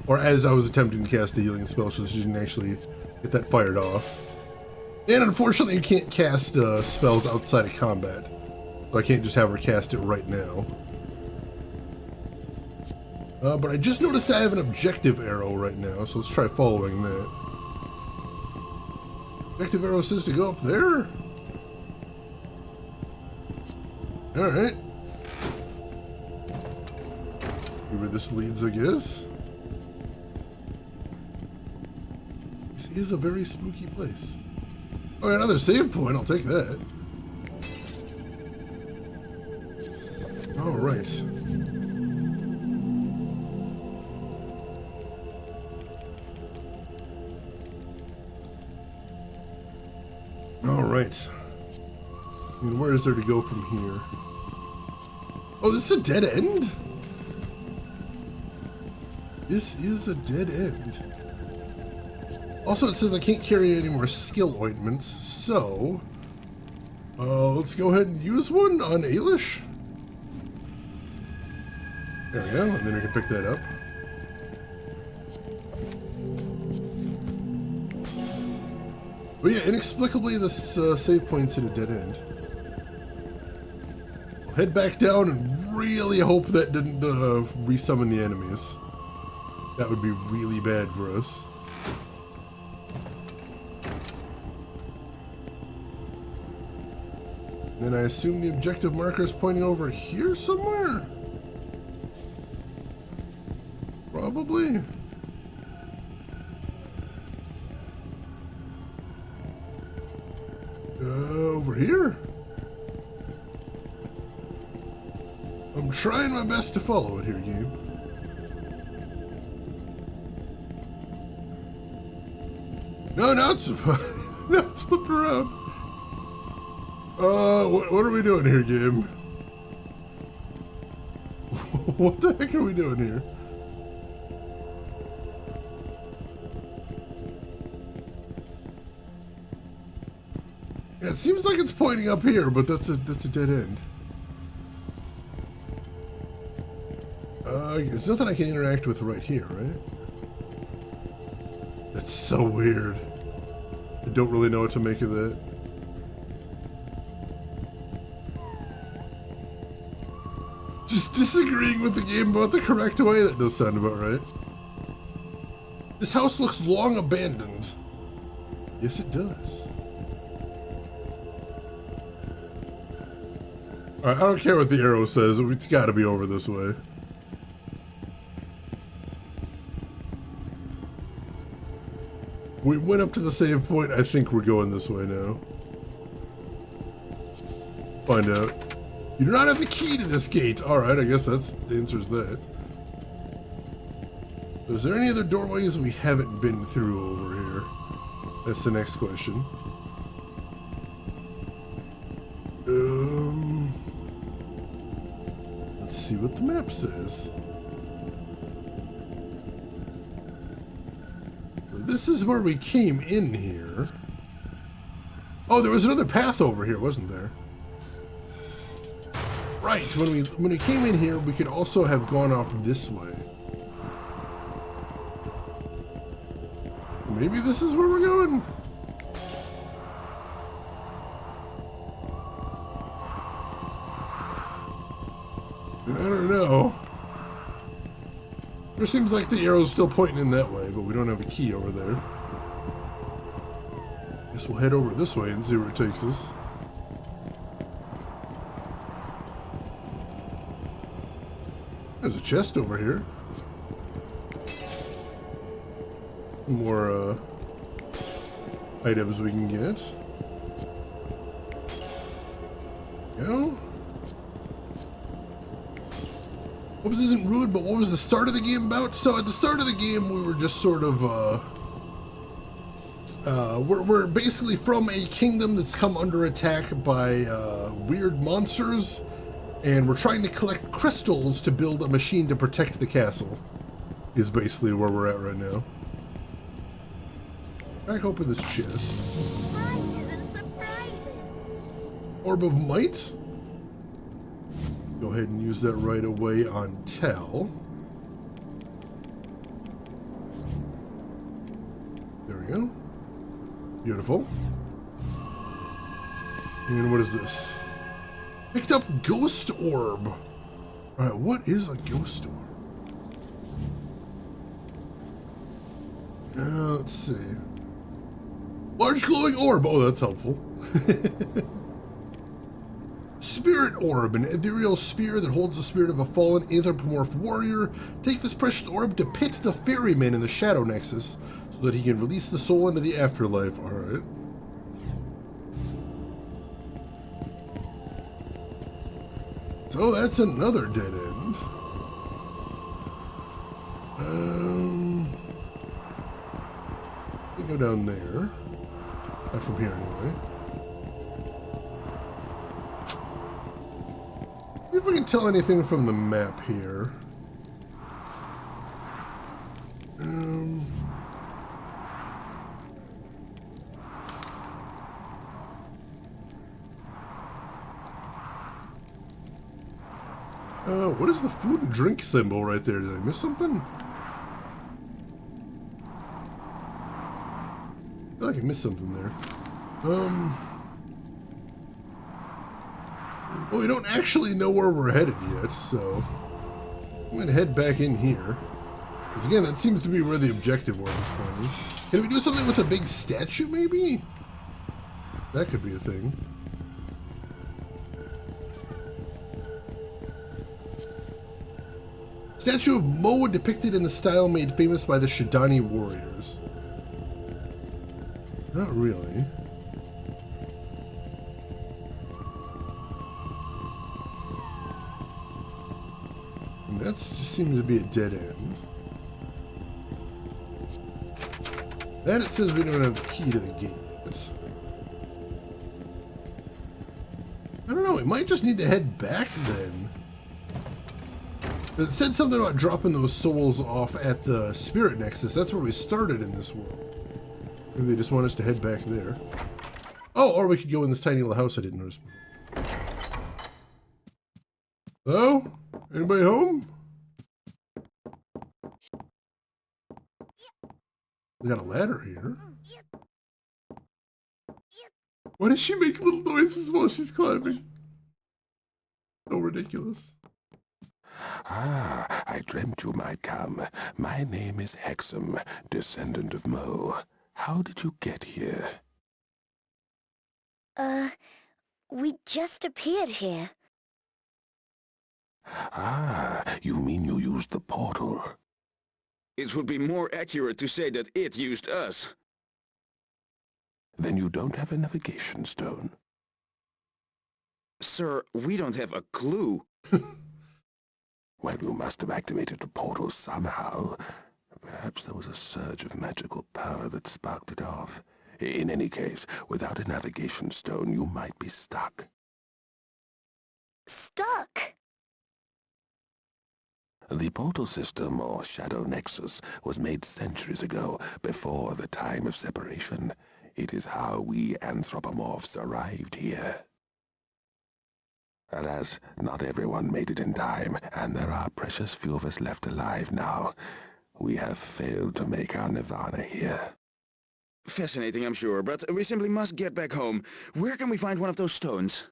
Or as I was attempting to cast the healing spell, so she didn't actually get that fired off. And unfortunately, you can't cast spells outside of combat. So I can't just have her cast it right now. But I just noticed I have an objective arrow right now, so let's try following that. Objective arrow says to go up there? Alright. See where this leads, I guess. This is a very spooky place. Oh, another save point, I'll take that. Alright. Alright. And where is there to go from here? Oh, this is a dead end? This is a dead end. Also, it says I can't carry any more skill ointments, so... let's go ahead and use one on Ailish. There we go, and then we can pick that up. But yeah, inexplicably this save point's in a dead end. I'll head back down and really hope that didn't resummon the enemies. That would be really bad for us. Then I assume the objective marker is pointing over here somewhere? Probably. Over here? I'm trying my best to follow it here, game. No, now it's flipped around. What are we doing here, game? What the heck are we doing here? Yeah, it seems like it's pointing up here, but that's a dead end. There's nothing I can interact with right here, right? That's so weird. I don't really know what to make of that. Just disagreeing with the game about the correct way, that does sound about right. This house looks long abandoned. Yes, it does. Alright, I don't care what the arrow says, it's gotta be over this way. We went up to the save point, I think we're going this way now. Find out. You do not have the key to this gate. Alright, I guess that's the answer's that. Is there any other doorways we haven't been through over here? That's the next question. Let's see what the map says. This is where we came in here. Oh, there was another path over here, wasn't there? Right, when we came in here, we could also have gone off this way. Maybe this is where we're going? I don't know. It seems like the arrow's still pointing in that way, but we don't have a key over there. Guess we'll head over this way and see where it takes us. There's a chest over here. More items we can get. Go. Hope this isn't rude, but what was the start of the game about? So at the start of the game, we were just sort of, we're basically from a kingdom that's come under attack by weird monsters, and we're trying to collect crystals to build a machine to protect the castle, is basically where we're at right now. Crack open this chest. Prizes and surprises. Orb of Might. Go ahead and use that right away on Tal. There we go. Beautiful. And what is this? Picked up Ghost Orb. Alright, what is a Ghost Orb? Let's see. Large glowing orb. Oh, that's helpful. Spirit Orb, an ethereal sphere that holds the spirit of a fallen anthropomorph warrior. Take this precious orb to pit the ferryman in the Shadow Nexus so that he can release the soul into the afterlife. Alright. So that's another dead end. We go down there. Not from here anyway. See if we can tell anything from the map here. What is the food and drink symbol right there? Did I miss something? I feel like I missed something there. Well, we don't actually know where we're headed yet, so I'm gonna head back in here. Because again, that seems to be where the objective was pointing. Can we do something with a big statue, maybe? That could be a thing. Statue of Mo depicted in the style made famous by the Shadani warriors. Not really. And that just seems to be a dead end. Then it says we don't have the key to the gate. I don't know, we might just need to head back then. It said something about dropping those souls off at the Spirit Nexus. That's where we started in this world. Maybe they just want us to head back there. Oh, or we could go in this tiny little house I didn't notice before. Hello? Anybody home? We got a ladder here. Why does she make little noises while she's climbing? So ridiculous. Ah, I dreamt you might come. My name is Hexam, descendant of Mo. How did you get here? We just appeared here. Ah, you mean you used the portal? It would be more accurate to say that it used us. Then you don't have a navigation stone. Sir, we don't have a clue. Well, you must have activated the portal somehow. Perhaps there was a surge of magical power that sparked it off. In any case, without a navigation stone, you might be stuck. Stuck? The portal system, or Shadow Nexus, was made centuries ago, before the time of separation. It is how we anthropomorphs arrived here. Alas, not everyone made it in time, and there are precious few of us left alive now. We have failed to make our nirvana here. Fascinating, I'm sure, but we simply must get back home. Where can we find one of those stones?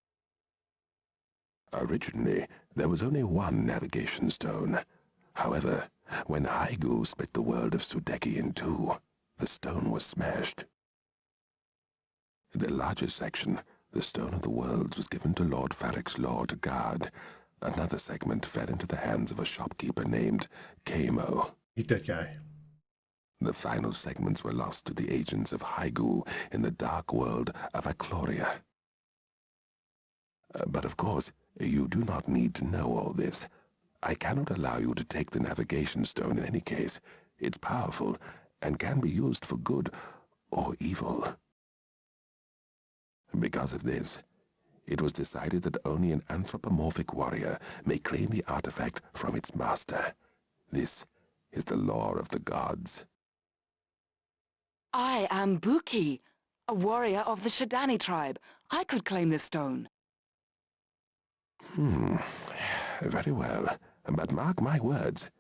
Originally, there was only one navigation stone. However, when Aigu split the world of Sudeki in two, the stone was smashed. The larger section, the Stone of the Worlds, was given to Lord Farrick's Law to guard. Another segment fell into the hands of a shopkeeper named Kamo. Eat that guy. The final segments were lost to the agents of Haigu in the dark world of Akloria. But of course, you do not need to know all this. I cannot allow you to take the navigation stone in any case. It's powerful and can be used for good or evil. Because of this, it was decided that only an anthropomorphic warrior may claim the artifact from its master. This is the law of the gods. I am Buki, a warrior of the Shadani tribe. I could claim this stone. Very well. But mark my words,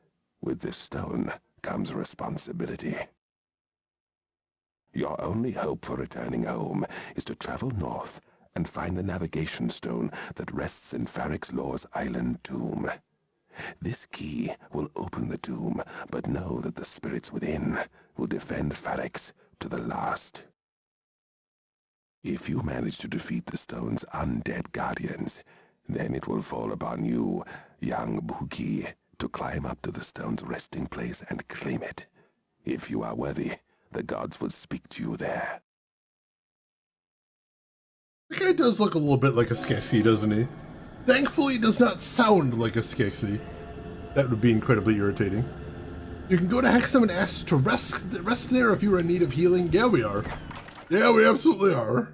with this stone comes responsibility. Your only hope for returning home is to travel north and find the navigation stone that rests in Farrick's Law's island tomb. This key will open the tomb, but know that the spirits within will defend Farrick's to the last. If you manage to defeat the stone's undead guardians, then it will fall upon you, young Buki, to climb up to the stone's resting place and claim it. If you are worthy, the gods will speak to you there. The guy does look a little bit like a Skeksis, doesn't he? Thankfully, he does not sound like a Skeksis. That would be incredibly irritating. You can go to Hexham and ask to rest there if you are in need of healing. Yeah, we are. Yeah, we absolutely are.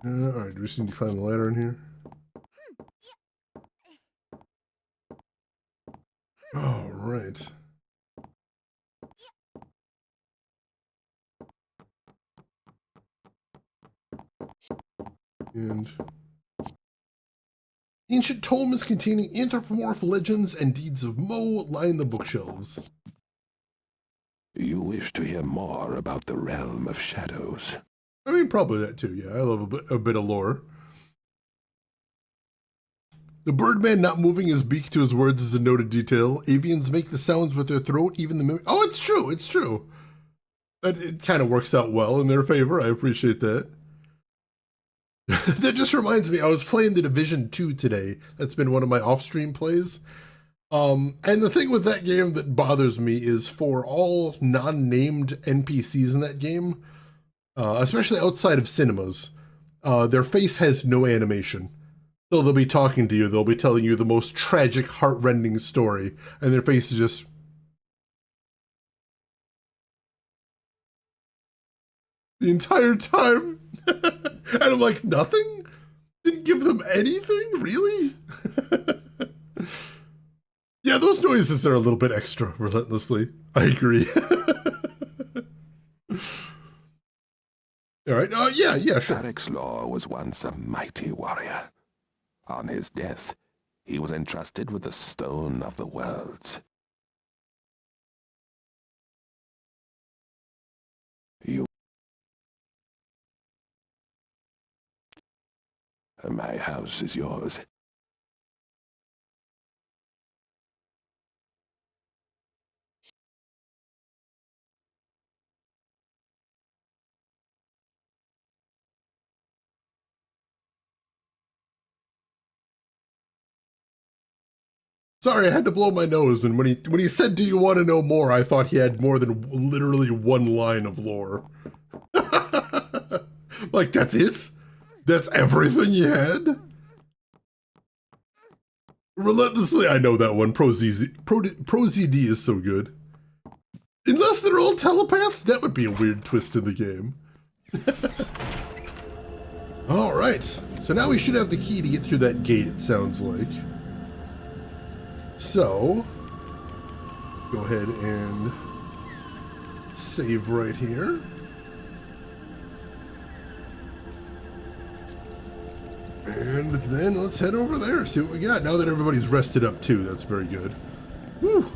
Alright, do we just need to climb the ladder in here? Alright. And ancient tomes containing anthropomorph legends and deeds of Mo line the bookshelves. You wish to hear more about the realm of shadows? I mean, probably that too, yeah. I love a bit of lore. The birdman not moving his beak to his words is a noted detail. Avians make the sounds with their throat, even the mimic. Oh, it's true, it's true. It kind of works out well in their favor. I appreciate that. That just reminds me, I was playing The Division 2 today. That's been one of my off-stream plays. And the thing with that game that bothers me is for all non-named NPCs in that game, especially outside of cinemas, their face has no animation. So they'll be talking to you, they'll be telling you the most tragic, heart-rending story, and their face is just... the entire time. And I'm like, nothing? Didn't give them anything? Really? Yeah, those noises are a little bit extra, relentlessly. I agree. All right, yeah, sure. Farrick's Law was once a mighty warrior. On his death, he was entrusted with the Stone of the Worlds. My house is yours. Sorry, I had to blow my nose, and when he said, "Do you want to know more?" I thought he had more than literally one line of lore. Like, that's it? That's everything you had? Relentlessly, I know that one. ProZD is so good. Unless they're all telepaths, that would be a weird twist in the game. Alright, so now we should have the key to get through that gate, it sounds like. So, go ahead and save right here. And then let's head over there, see what we got. Now that everybody's rested up too, that's very good. Woo!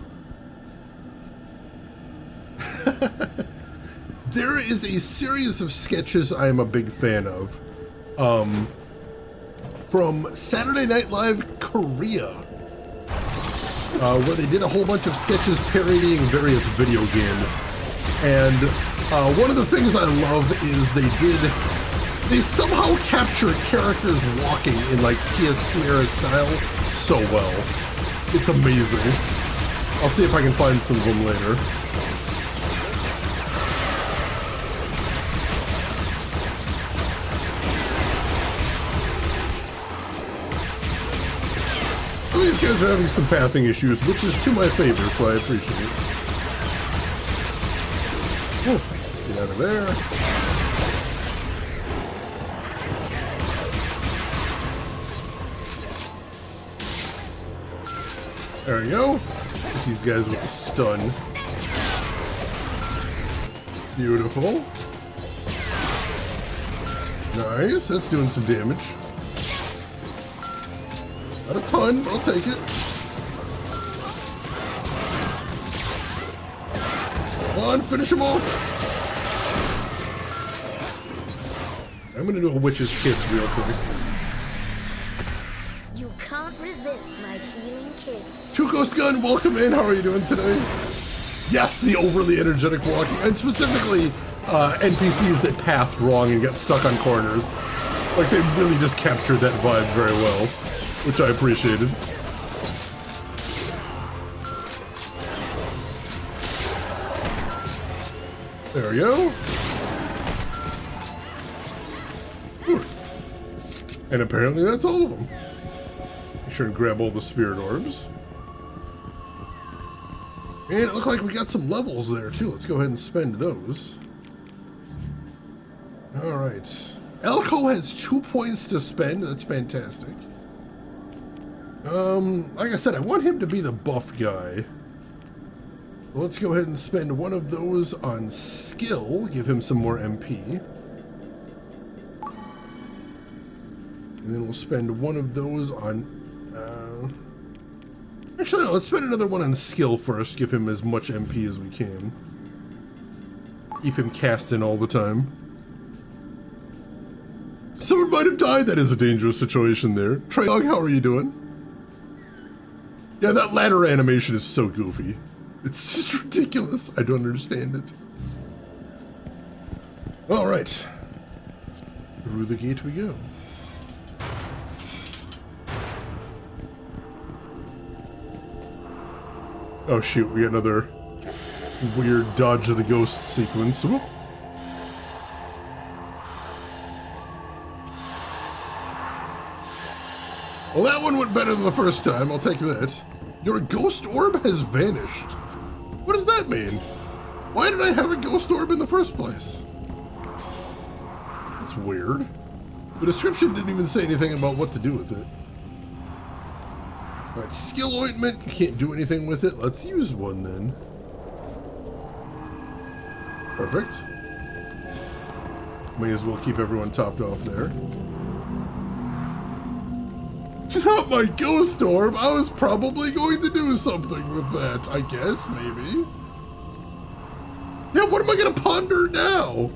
There is a series of sketches I am a big fan of. From Saturday Night Live Korea. Where they did a whole bunch of sketches parodying various video games. And one of the things I love is they did They somehow capture characters walking in like PS2 era style so well. It's amazing. I'll see if I can find some of them later. Well, these guys are having some pathing issues, which is to my favor, so I appreciate it. Oh, get out of there. There we go. Hit these guys with a stun. Beautiful. Nice, that's doing some damage. Not a ton, but I'll take it. Come on, finish him off. I'm gonna do a witch's kiss real quick. You can't resist my healing kiss. Tukos Gun, welcome in. How are you doing today? Yes, the overly energetic walking, and specifically NPCs that pathed wrong and got stuck on corners. Like, they really just captured that vibe very well, which I appreciated. There we go. Whew. And apparently that's all of them. Be sure to grab all the spirit orbs. And it looked like we got some levels there too. Let's go ahead and spend those. Alright. Elko has 2 points to spend. That's fantastic. Like I said, I want him to be the buff guy. Let's go ahead and spend one of those on skill. Give him some more MP. And then we'll spend one of those on... Actually, no, let's spend another one on skill first. Give him as much MP as we can. Keep him casting all the time. Someone might have died. That is a dangerous situation there. Traydog, how are you doing? Yeah, that ladder animation is so goofy. It's just ridiculous. I don't understand it. All right. Through the gate we go. Oh shoot, we got another weird dodge of the ghost sequence. Whoop. Well, that one went better than the first time. I'll take that. Your ghost orb has vanished. What does that mean? Why did I have a ghost orb in the first place? That's weird. The description didn't even say anything about what to do with it. Alright, skill ointment. You can't do anything with it. Let's use one then. Perfect. May as well keep everyone topped off there. Not my ghost orb. I was probably going to do something with that, I guess, maybe. Yeah, what am I gonna ponder now?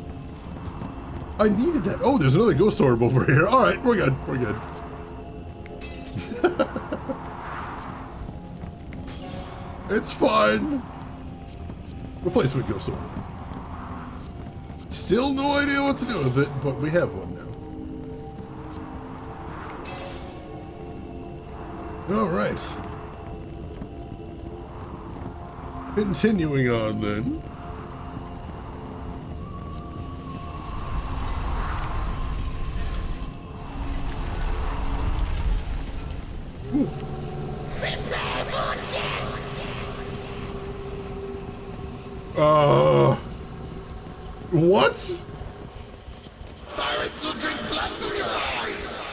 I needed that. Oh, there's another ghost orb over here. Alright, we're good. We're good. It's fine. Replacement ghost orb. Still no idea what to do with it, but we have one now. All right. Continuing on then. Ooh. What? Pirates will drink blood from your eyes.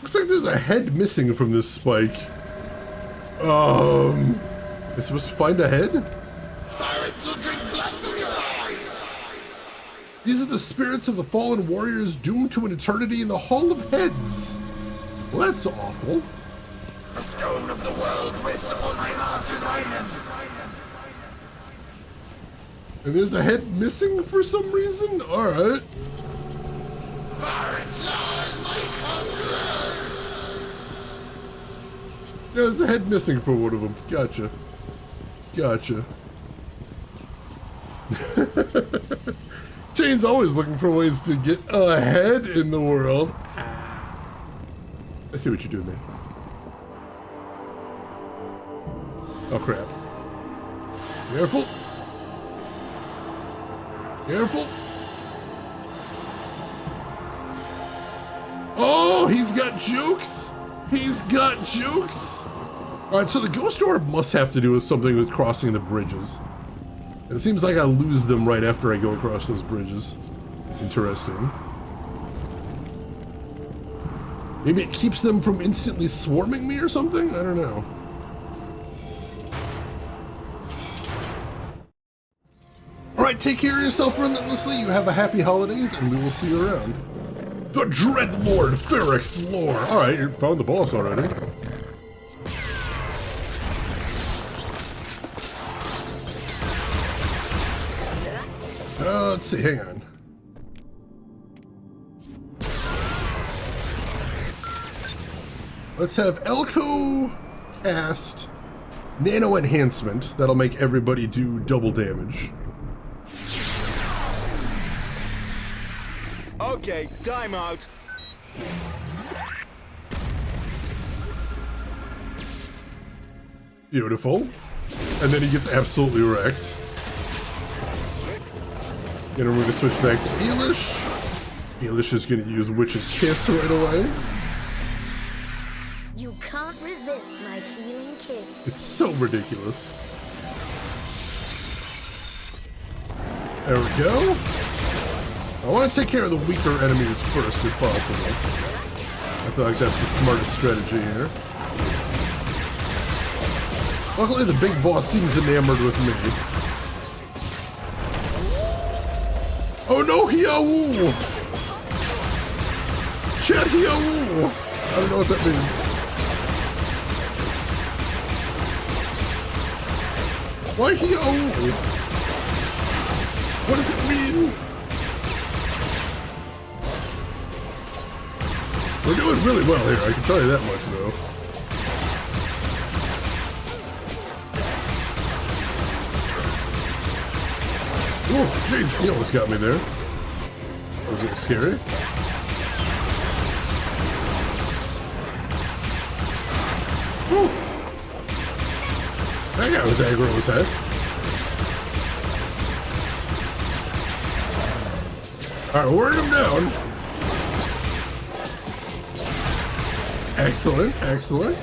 Looks like there's a head missing from this spike. Am I supposed to find a head? Pirates will drink blood from your eyes. These are the spirits of the fallen warriors doomed to an eternity in the Hall of Heads. Well, that's awful. The stone of the world rests upon my master's island. And there's a head missing for some reason? Alright. Pirates laws my conqueror. Yeah, there's a head missing for one of them. Gotcha. Gotcha. Octane's always looking for ways to get ahead in the world. I see what you're doing there. Oh crap. Careful. Careful. Oh, he's got jukes. He's got jukes. All right, so the ghost orb must have to do with something with crossing the bridges. It seems like I lose them right after I go across those bridges. Interesting. Maybe it keeps them from instantly swarming me or something? I don't know. Alright, take care of yourself relentlessly. You have a happy holidays, and we will see you around. The Dread Lord Ferrix Lore. Alright, you found the boss already. Let's see, hang on. Let's have Elko cast Nano Enhancement. That'll make everybody do double damage. Okay, time out. Beautiful. And then he gets absolutely wrecked. And we're gonna switch back to Elish. Elish is gonna use Witch's Kiss right away. You can't resist my healing kiss. It's so ridiculous. There we go. I want to take care of the weaker enemies first if possible. I feel like that's the smartest strategy here. Luckily the big boss seems enamored with me. Oh no, Hiawu! Chat Hiawu! I don't know what that means. Why Hiawu? What does it mean? We're doing really well here, I can tell you that much though. Oh, jeez, he almost got me there. That was a little scary. Woo. That guy was aggro as heck. Alright, wearing him down. Excellent, excellent.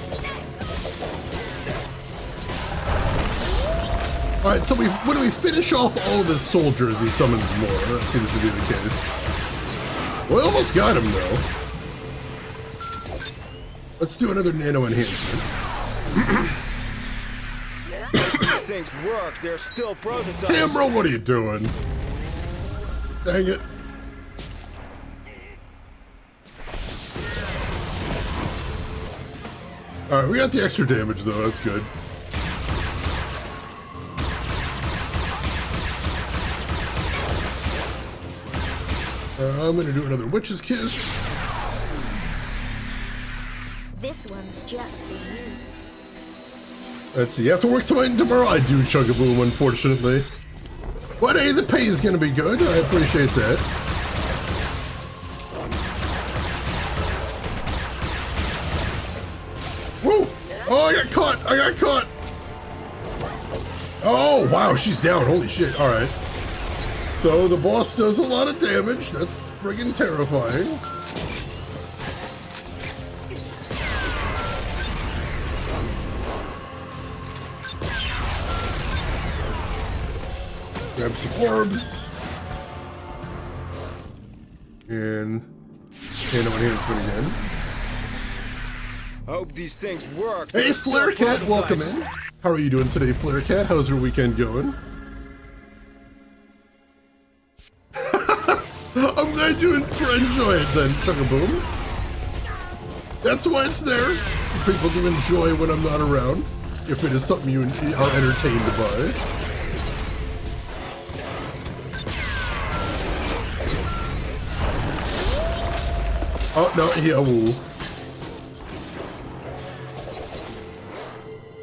Alright, so when we finish off all of his soldiers, he summons more. That seems to be the case. We almost got him, though. Let's do another nano enhancement. These things work. They're still prototypes. Camera, what are you doing? Dang it. Alright, we got the extra damage, though. That's good. I'm gonna do another Witch's Kiss. This one's just for you. Let's see, you have to work tomorrow? I do, Chug-a-Boom, unfortunately. But hey, the pay is gonna be good. I appreciate that. Whoa! Oh, I got caught! I got caught! Oh, wow, she's down. Holy shit. Alright. So the boss does a lot of damage. That's friggin' terrifying. Grab some orbs. And nano enhancement again. Hope these things work. Hey, Flare Cat, welcome in. How are you doing today, Flare Cat? How's your weekend going? I'm glad you enjoy it then, Chug-a-Boom. That's why it's there. For people to enjoy when I'm not around. If it is something you are entertained by. Oh, no, yeah, woo.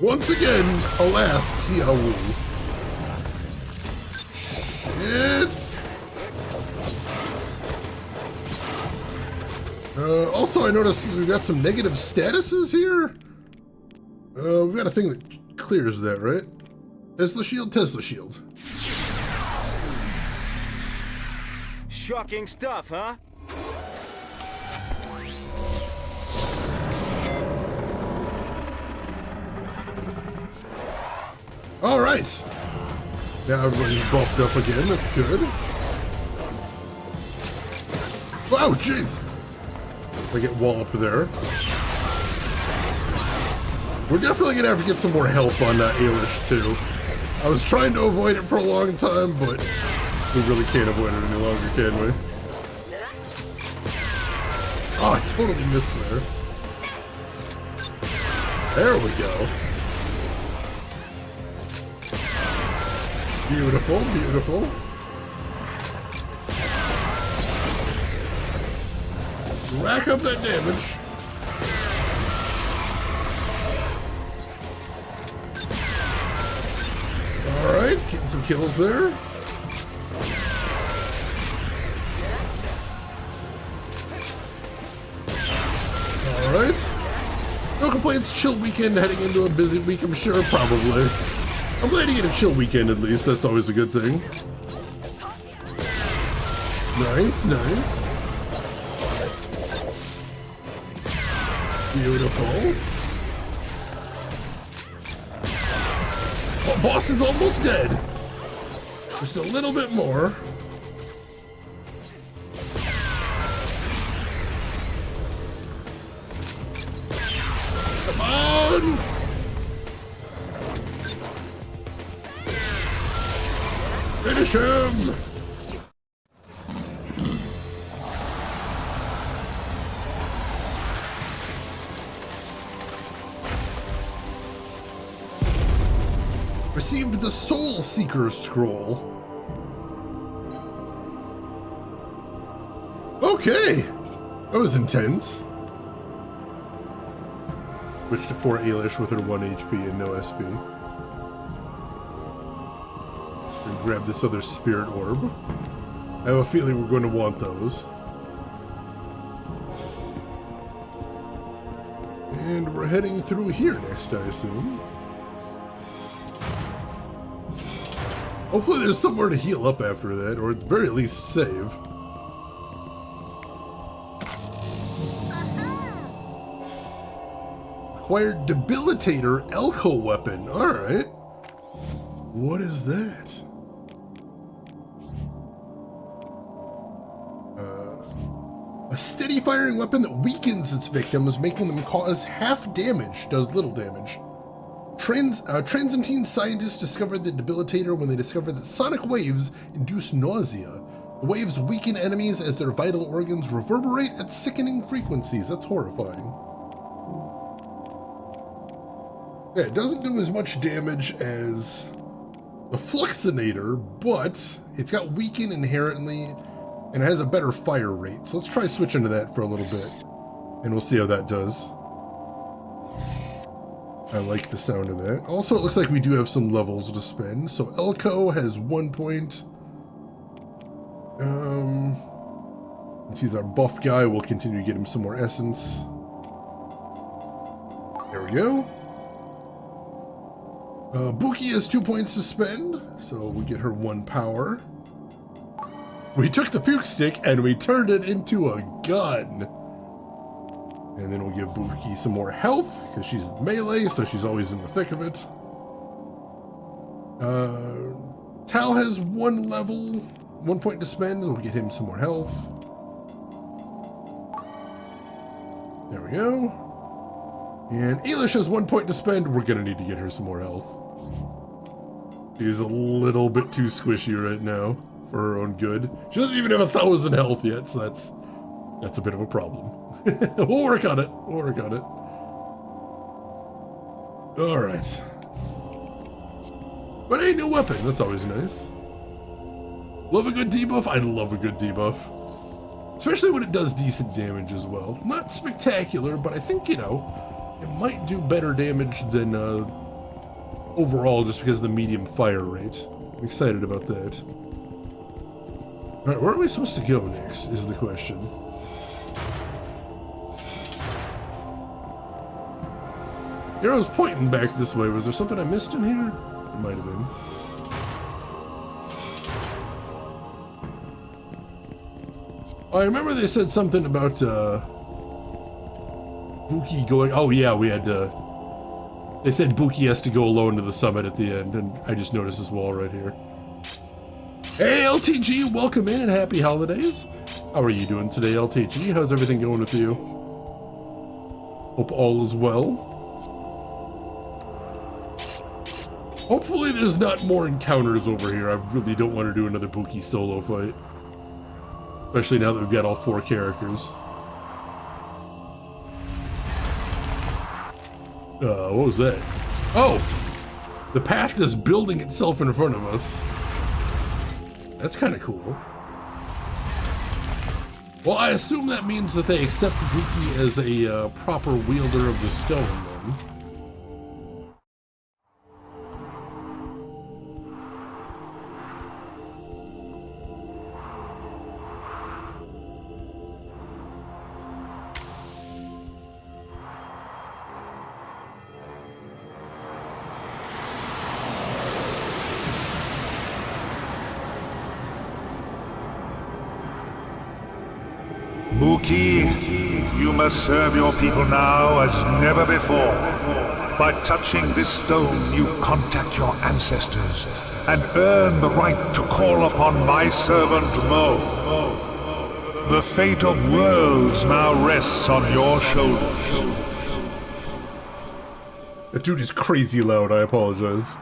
Once again, alas, Hiawu. Shit. Also, I noticed we've got some negative statuses here. We've got a thing that clears that, right? Tesla shield, Tesla shield. Shocking stuff, huh? All right. Now everybody's buffed up again. That's good. Wow, jeez. I get walloped there. We're definitely gonna have to get some more health on Ailish too. I was trying to avoid it for a long time, but we really can't avoid it any longer, can we? Oh, I totally missed there. There we go. Beautiful, beautiful. Rack up that damage. Alright, getting some kills there. Alright. No complaints, chill weekend, heading into a busy week, I'm sure, probably. I'm glad you get a chill weekend at least, that's always a good thing. Nice, nice. Beautiful. Oh, boss is almost dead. Just a little bit more. Come on! Finish him! Received the Soul Seeker Scroll. Okay, that was intense. Switch to poor Ailish with her 1 HP and no SP. And grab this other Spirit Orb. I have a feeling we're going to want those. And we're heading through here next, I assume. Hopefully there's somewhere to heal up after that, or at the very least save. Acquired Debilitator Elko weapon. Alright. What is that? A steady firing weapon that weakens its victims, making them cause half damage, does little damage. Transantine scientists discovered the debilitator when they discovered that sonic waves induce nausea. The waves weaken enemies as their vital organs reverberate at sickening frequencies. That's horrifying. Yeah, it doesn't do as much damage as the Fluxinator, but it's got weaken inherently and it has a better fire rate. So let's try switching to that for a little bit and we'll see how that does. I like the sound of that. Also, it looks like we do have some levels to spend. So Elko has 1 point. Since he's our buff guy, we'll continue to get him some more essence. There we go. Buki has 2 points to spend, so we get her 1 power. We took the puke stick and we turned it into a gun. And then we'll give Buki some more health, because she's melee, so she's always in the thick of it. Tal has 1 level, 1 point to spend, and we'll get him some more health. There we go. And Ailish has 1 point to spend, we're gonna need to get her some more health. She's a little bit too squishy right now, for her own good. She doesn't even have 1,000 health yet, so that's a bit of a problem. We'll work on it. We'll work on it. All right. But a new weapon. That's always nice. Love a good debuff. I love a good debuff. Especially when it does decent damage as well. Not spectacular, but I think, you know, it might do better damage than overall just because of the medium fire rate. I'm excited about that. All right, where are we supposed to go next is the question. Arrow's pointing back this way. Was there something I missed in here? It might have been. I remember they said something about Buki going. Oh yeah, we had they said Buki has to go alone to the summit at the end, and I just noticed this wall right here. Hey LTG, welcome in and happy holidays. How are you doing today, LTG? How's everything going with you? Hope all is well. Hopefully there's not more encounters over here. I really don't want to do another Buki solo fight. Especially now that we've got all 4 characters. What was that? Oh! The path is building itself in front of us. That's kind of cool. Well, I assume that means that they accept Buki as a proper wielder of the stone, then. Buki, you must serve your people now as never before. By touching this stone, you contact your ancestors and earn the right to call upon my servant Mo. The fate of worlds now rests on your shoulders. That dude is crazy loud, I apologize.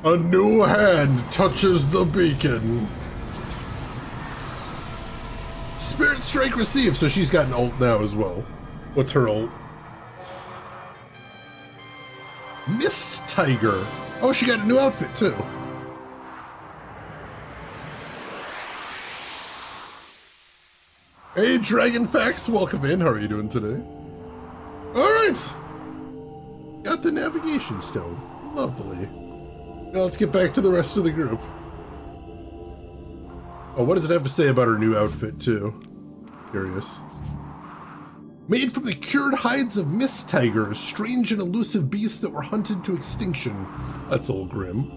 A new hand touches the beacon. Spirit Strike received, so she's got an ult now as well. What's her ult? Mist Tiger. Oh, she got a new outfit too. Hey, Dragonfax, welcome in. How are you doing today? Alright. Got the navigation stone. Lovely. Now let's get back to the rest of the group. Oh, what does it have to say about her new outfit, too? Curious. Made from the cured hides of mist tigers, strange and elusive beasts that were hunted to extinction. That's old grim.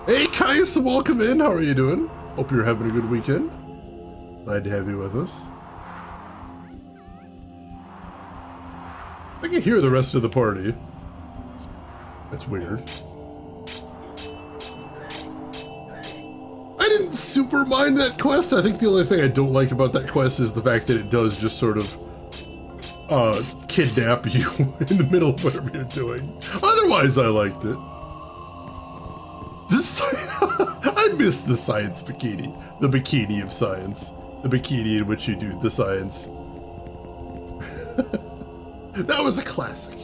Hey, Kais, welcome in. How are you doing? Hope you're having a good weekend. Glad to have you with us. I can hear the rest of the party. That's weird. I didn't super mind that quest. I think the only thing I don't like about that quest is the fact that it does just sort of kidnap you in the middle of whatever you're doing. Otherwise, I liked it. I miss the science bikini. The bikini of science. The bikini in which you do the science. That was a classic.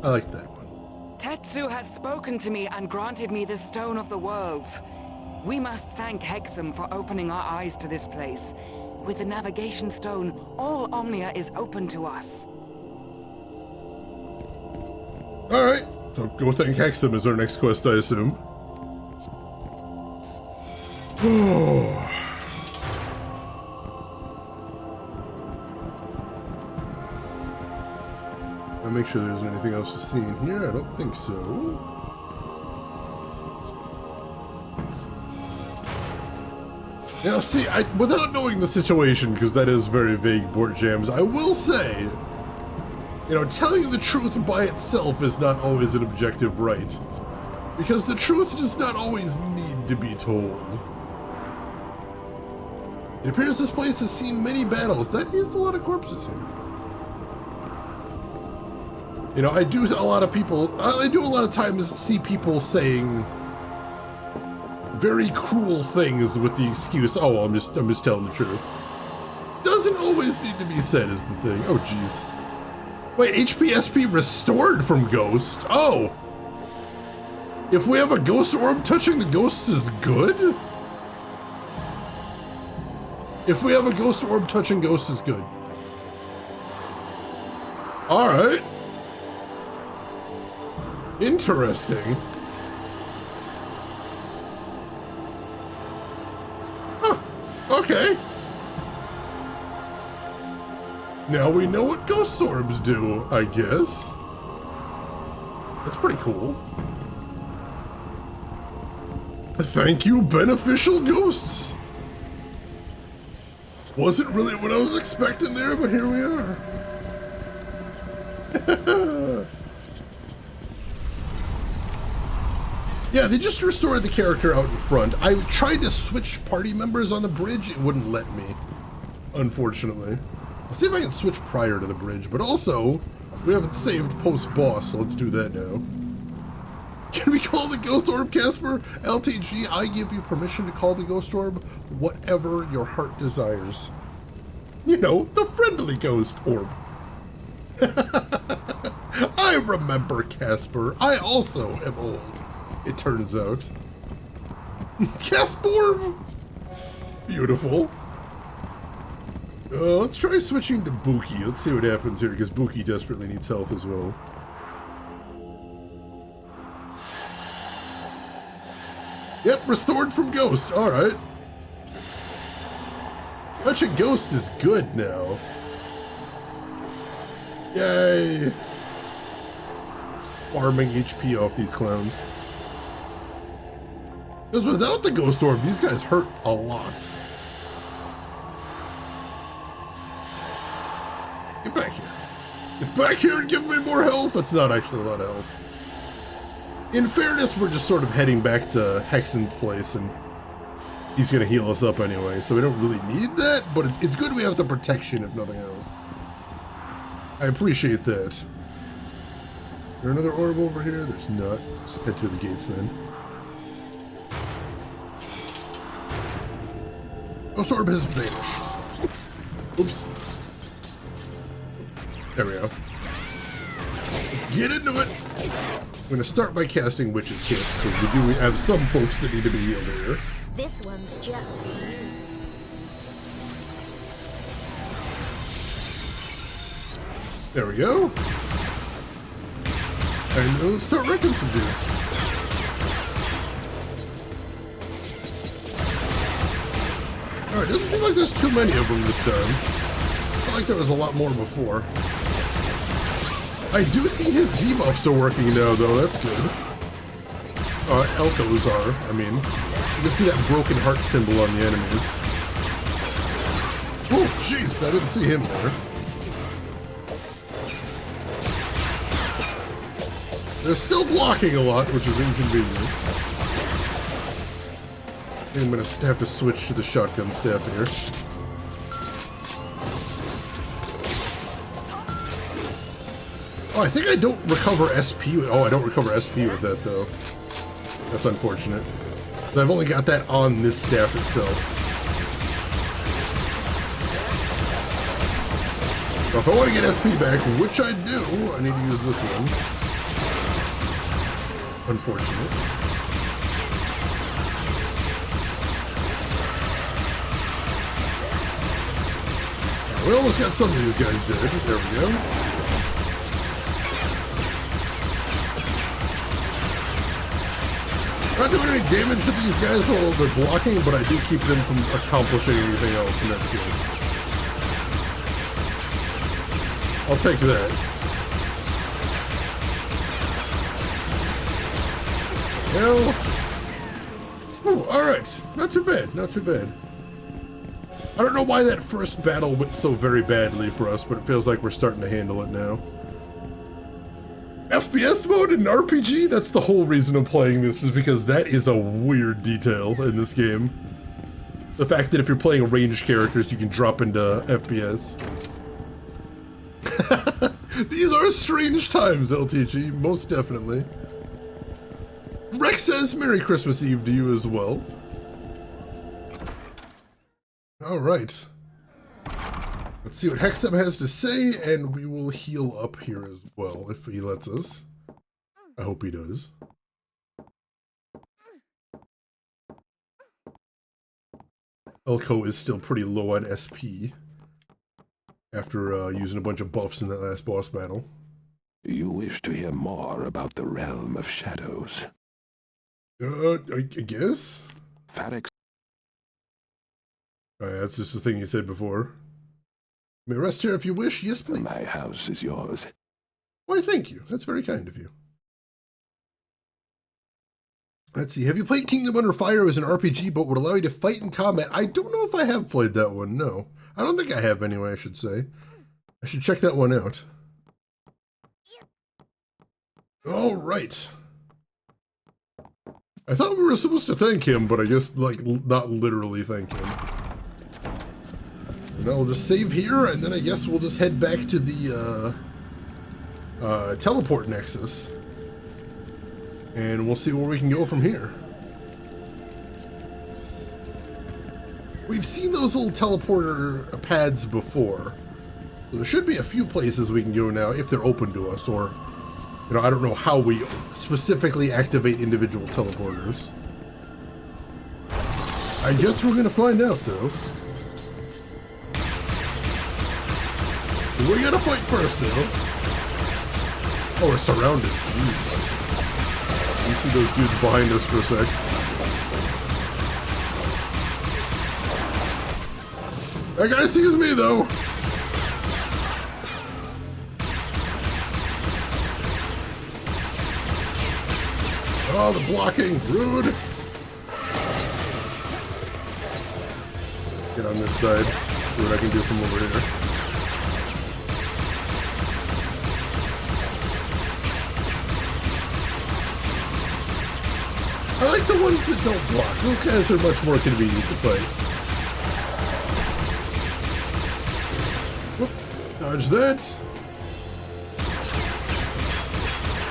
I like that one. Tetsu has spoken to me and granted me the Stone of the Worlds. We must thank Hexam for opening our eyes to this place. With the navigation stone, all Omnia is open to us. Alright, so go thank Hexam is our next quest, I assume. I'll make sure there isn't anything else to see in here. I don't think so. Now, see, without knowing the situation, because that is very vague, Bort Jams, I will say, you know, telling the truth by itself is not always an objective right. Because the truth does not always need to be told. It appears this place has seen many battles. That is a lot of corpses here. You know, I do a lot of times see people saying very cruel things with the excuse, oh, I'm just telling the truth. Doesn't always need to be said is the thing. Oh, jeez. Wait, HPSP restored from Ghost? Oh. If we have a ghost orb, touching the ghosts is good? If we have a ghost orb, touching ghosts is good. Alright. Interesting. Huh. Okay. Now we know what ghost orbs do, I guess. That's pretty cool. Thank you, beneficial ghosts. Wasn't really what I was expecting there, but here we are. Yeah, they just restored the character out in front. I tried to switch party members on the bridge. It wouldn't let me, unfortunately. I'll see if I can switch prior to the bridge, but also, we haven't saved post-boss, so let's do that now. Can we call the ghost orb, Casper? LTG, I give you permission to call the ghost orb whatever your heart desires. You know, the friendly ghost orb. I remember, Casper. I also am old, it turns out. Casper! Beautiful. Let's try switching to Buki. Let's see what happens here, because Buki desperately needs health as well. Yep, restored from Ghost. Alright. Touching Ghost is good now. Yay! Farming HP off these clowns. Because without the Ghost Orb, these guys hurt a lot. Get back here. Get back here and give me more health. That's not actually a lot of health. In fairness, we're just sort of heading back to Hexen's place, and he's going to heal us up anyway, so we don't really need that, but it's good we have the protection, if nothing else. I appreciate that. Is there another orb over here? There's not. Just head through the gates then. Ghost orb has vanished. Oops. There we go. Let's get into it. I'm going to start by casting Witch's Kiss, because we have some folks that need to be healed here. This one's just for you. There we go. And let's start wrecking some dudes. Alright, doesn't seem like there's too many of them this time. I felt like there was a lot more before. I do see his debuffs are working now, though. That's good. Elko's are. I mean, you can see that broken heart symbol on the enemies. Oh, jeez, I didn't see him there. They're still blocking a lot, which is inconvenient. I'm gonna have to switch to the shotgun staff here. Oh, I think I don't recover SP with... Oh, I don't recover SP with that, though. That's unfortunate. I've only got that on this staff itself. So if I want to get SP back, which I do, I need to use this one. Unfortunate. We almost got some of these guys dead. There we go. Not doing any damage to these guys while they're blocking, but I do keep them from accomplishing anything else in that field. I'll take that. Well, alright. Not too bad, not too bad. I don't know why that first battle went so very badly for us, but it feels like we're starting to handle it now. FPS mode in an RPG? That's the whole reason I'm playing this, is because that is a weird detail in this game. The fact that if you're playing ranged characters, you can drop into FPS. These are strange times, LTG, most definitely. Rex says Merry Christmas Eve to you as well. Alright. Let's see what Hexem has to say, and we will heal up here as well, if he lets us. I hope he does. Elko is still pretty low on SP after using a bunch of buffs in that last boss battle. You wish to hear more about the realm of shadows? I guess? Farrick's... That's just the thing you said before. May rest here if you wish. Yes, please. My house is yours. Why, thank you. That's very kind of you. Let's see. Have you played Kingdom Under Fire as an RPG but would allow you to fight in combat? I don't know if I have played that one. No. I don't think I have anyway, I should say. I should check that one out. All right. I thought we were supposed to thank him, but I guess, like, not literally thank him. And now we'll just save here, and then I guess we'll just head back to the, teleport nexus. And we'll see where we can go from here. We've seen those little teleporter pads before. So there should be a few places we can go now if they're open to us, or, you know, I don't know how we specifically activate individual teleporters. I guess we're gonna find out, though. We gotta fight first, though. Oh, we're surrounded. Jeez. You see those dudes behind us for a sec. That guy sees me, though. Oh, the blocking. Rude. Get on this side. See what I can do from over here. I like the ones that don't block. Those guys are much more convenient to fight. Whoop. Dodge that.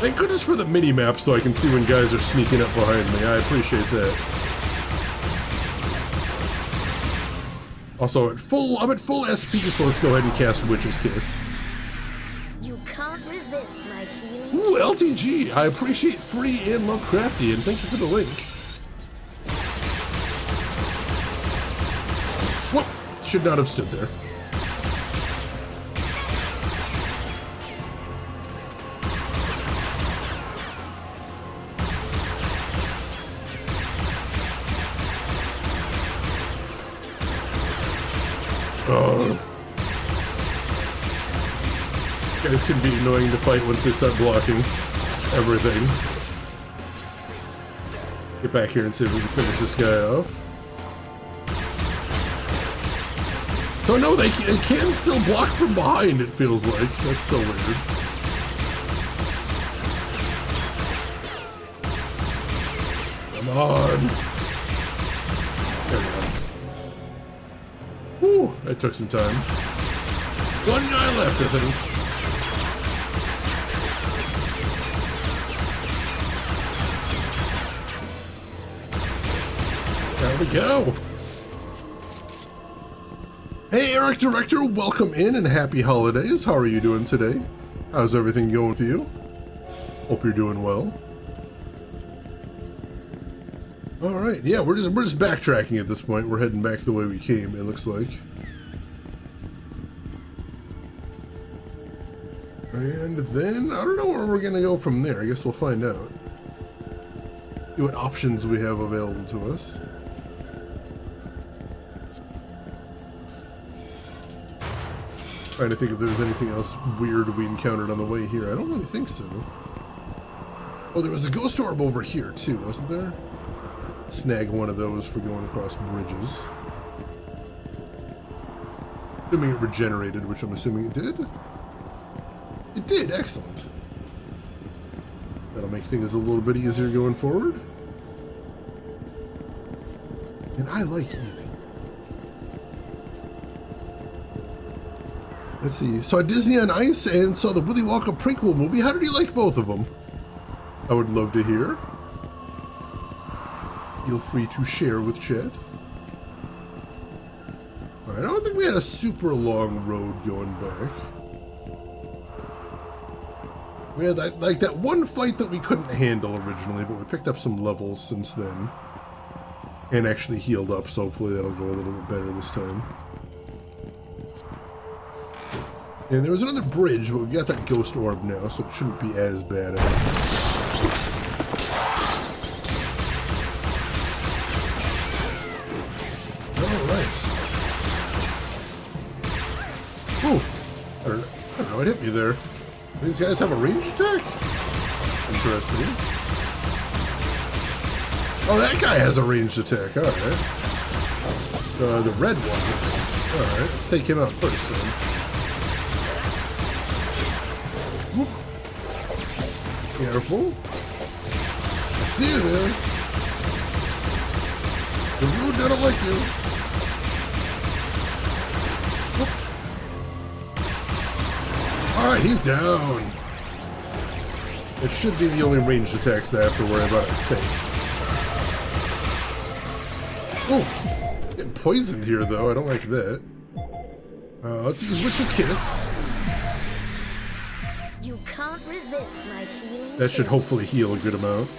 Thank goodness for the mini-map so I can see when guys are sneaking up behind me. I appreciate that. Also, I'm at full SP, so let's go ahead and cast Witch's Kiss. You can't resist my healing. Ooh, LTG! I appreciate free and Lovecrafty, and thank you for the link. Whoop! Should not have stood there. Guys can be annoying to fight once they start blocking everything. Get back here and see if we can finish this guy off. So no, they can still block from behind, it feels like. That's so weird. Come on. There we go. Whew, that took some time. One guy left, I think. There we go. Hey, Eric Director, welcome in and happy holidays. How are you doing today? How's everything going for you? Hope you're doing well. All right, yeah, we're just backtracking at this point. We're heading back the way we came, it looks like. And then, I don't know where we're gonna go from there. I guess we'll find out. See what options we have available to us. Trying to think if there's anything else weird we encountered on the way here. I don't really think so. Oh, there was a ghost orb over here too, wasn't there? Snag one of those for going across bridges. Assuming it regenerated, which I'm assuming it did. It did, excellent. That'll make things a little bit easier going forward. And I like easy. Let's see. Saw Disney on Ice and saw the Willy Wonka prequel movie. How did you like both of them? I would love to hear. Feel free to share with chat. Alright, I don't think we had a super long road going back. We had that one fight that we couldn't handle originally, but we picked up some levels since then. And actually healed up, so hopefully that'll go a little bit better this time. And there was another bridge, but we've got that ghost orb now, so it shouldn't be as bad. Alright. Ooh, I don't know, it hit me there. These guys have a ranged attack? Interesting. Oh, that guy has a ranged attack, alright. The red one. Alright, let's take him out first then. Whoop. Careful. I see you there. The rude don't like you. Alright, he's down. It should be the only ranged attacks I have to worry about, I think. Oh, getting poisoned here though, I don't like that. Let's use Witch's Kiss. You can't resist my healing. That should hopefully heal a good amount.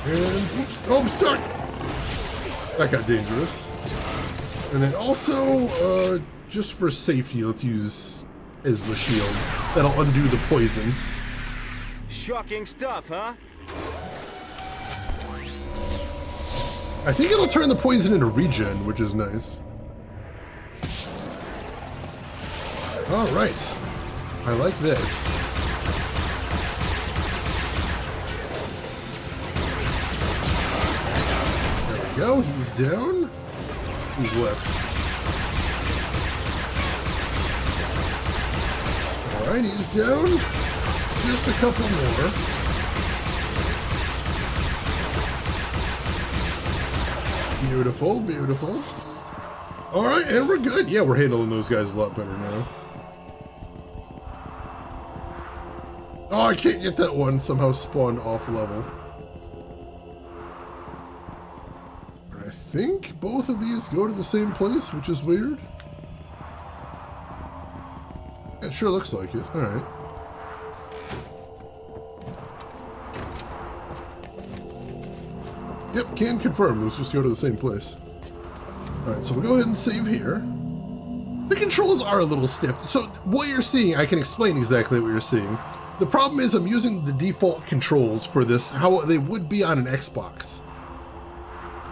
And, oops, oh, I'm stuck! That got dangerous. And then also, just for safety, let's use Isla Shield. That'll undo the poison. Shocking stuff, huh? I think it'll turn the poison into regen, which is nice. Alright. I like this. There we go, he's down. Who's left? Alright, he's down. Just a couple more. Beautiful, beautiful. Alright, and we're good. Yeah, we're handling those guys a lot better now. Oh, I can't get that one. Somehow spawned off level. I think both of these go to the same place, which is weird. It sure looks like it. Alright. Yep, can confirm. Let's just go to the same place. Alright, so we'll go ahead and save here. The controls are a little stiff. So what you're seeing, I can explain exactly what you're seeing. The problem is I'm using the default controls for this, how they would be on an Xbox.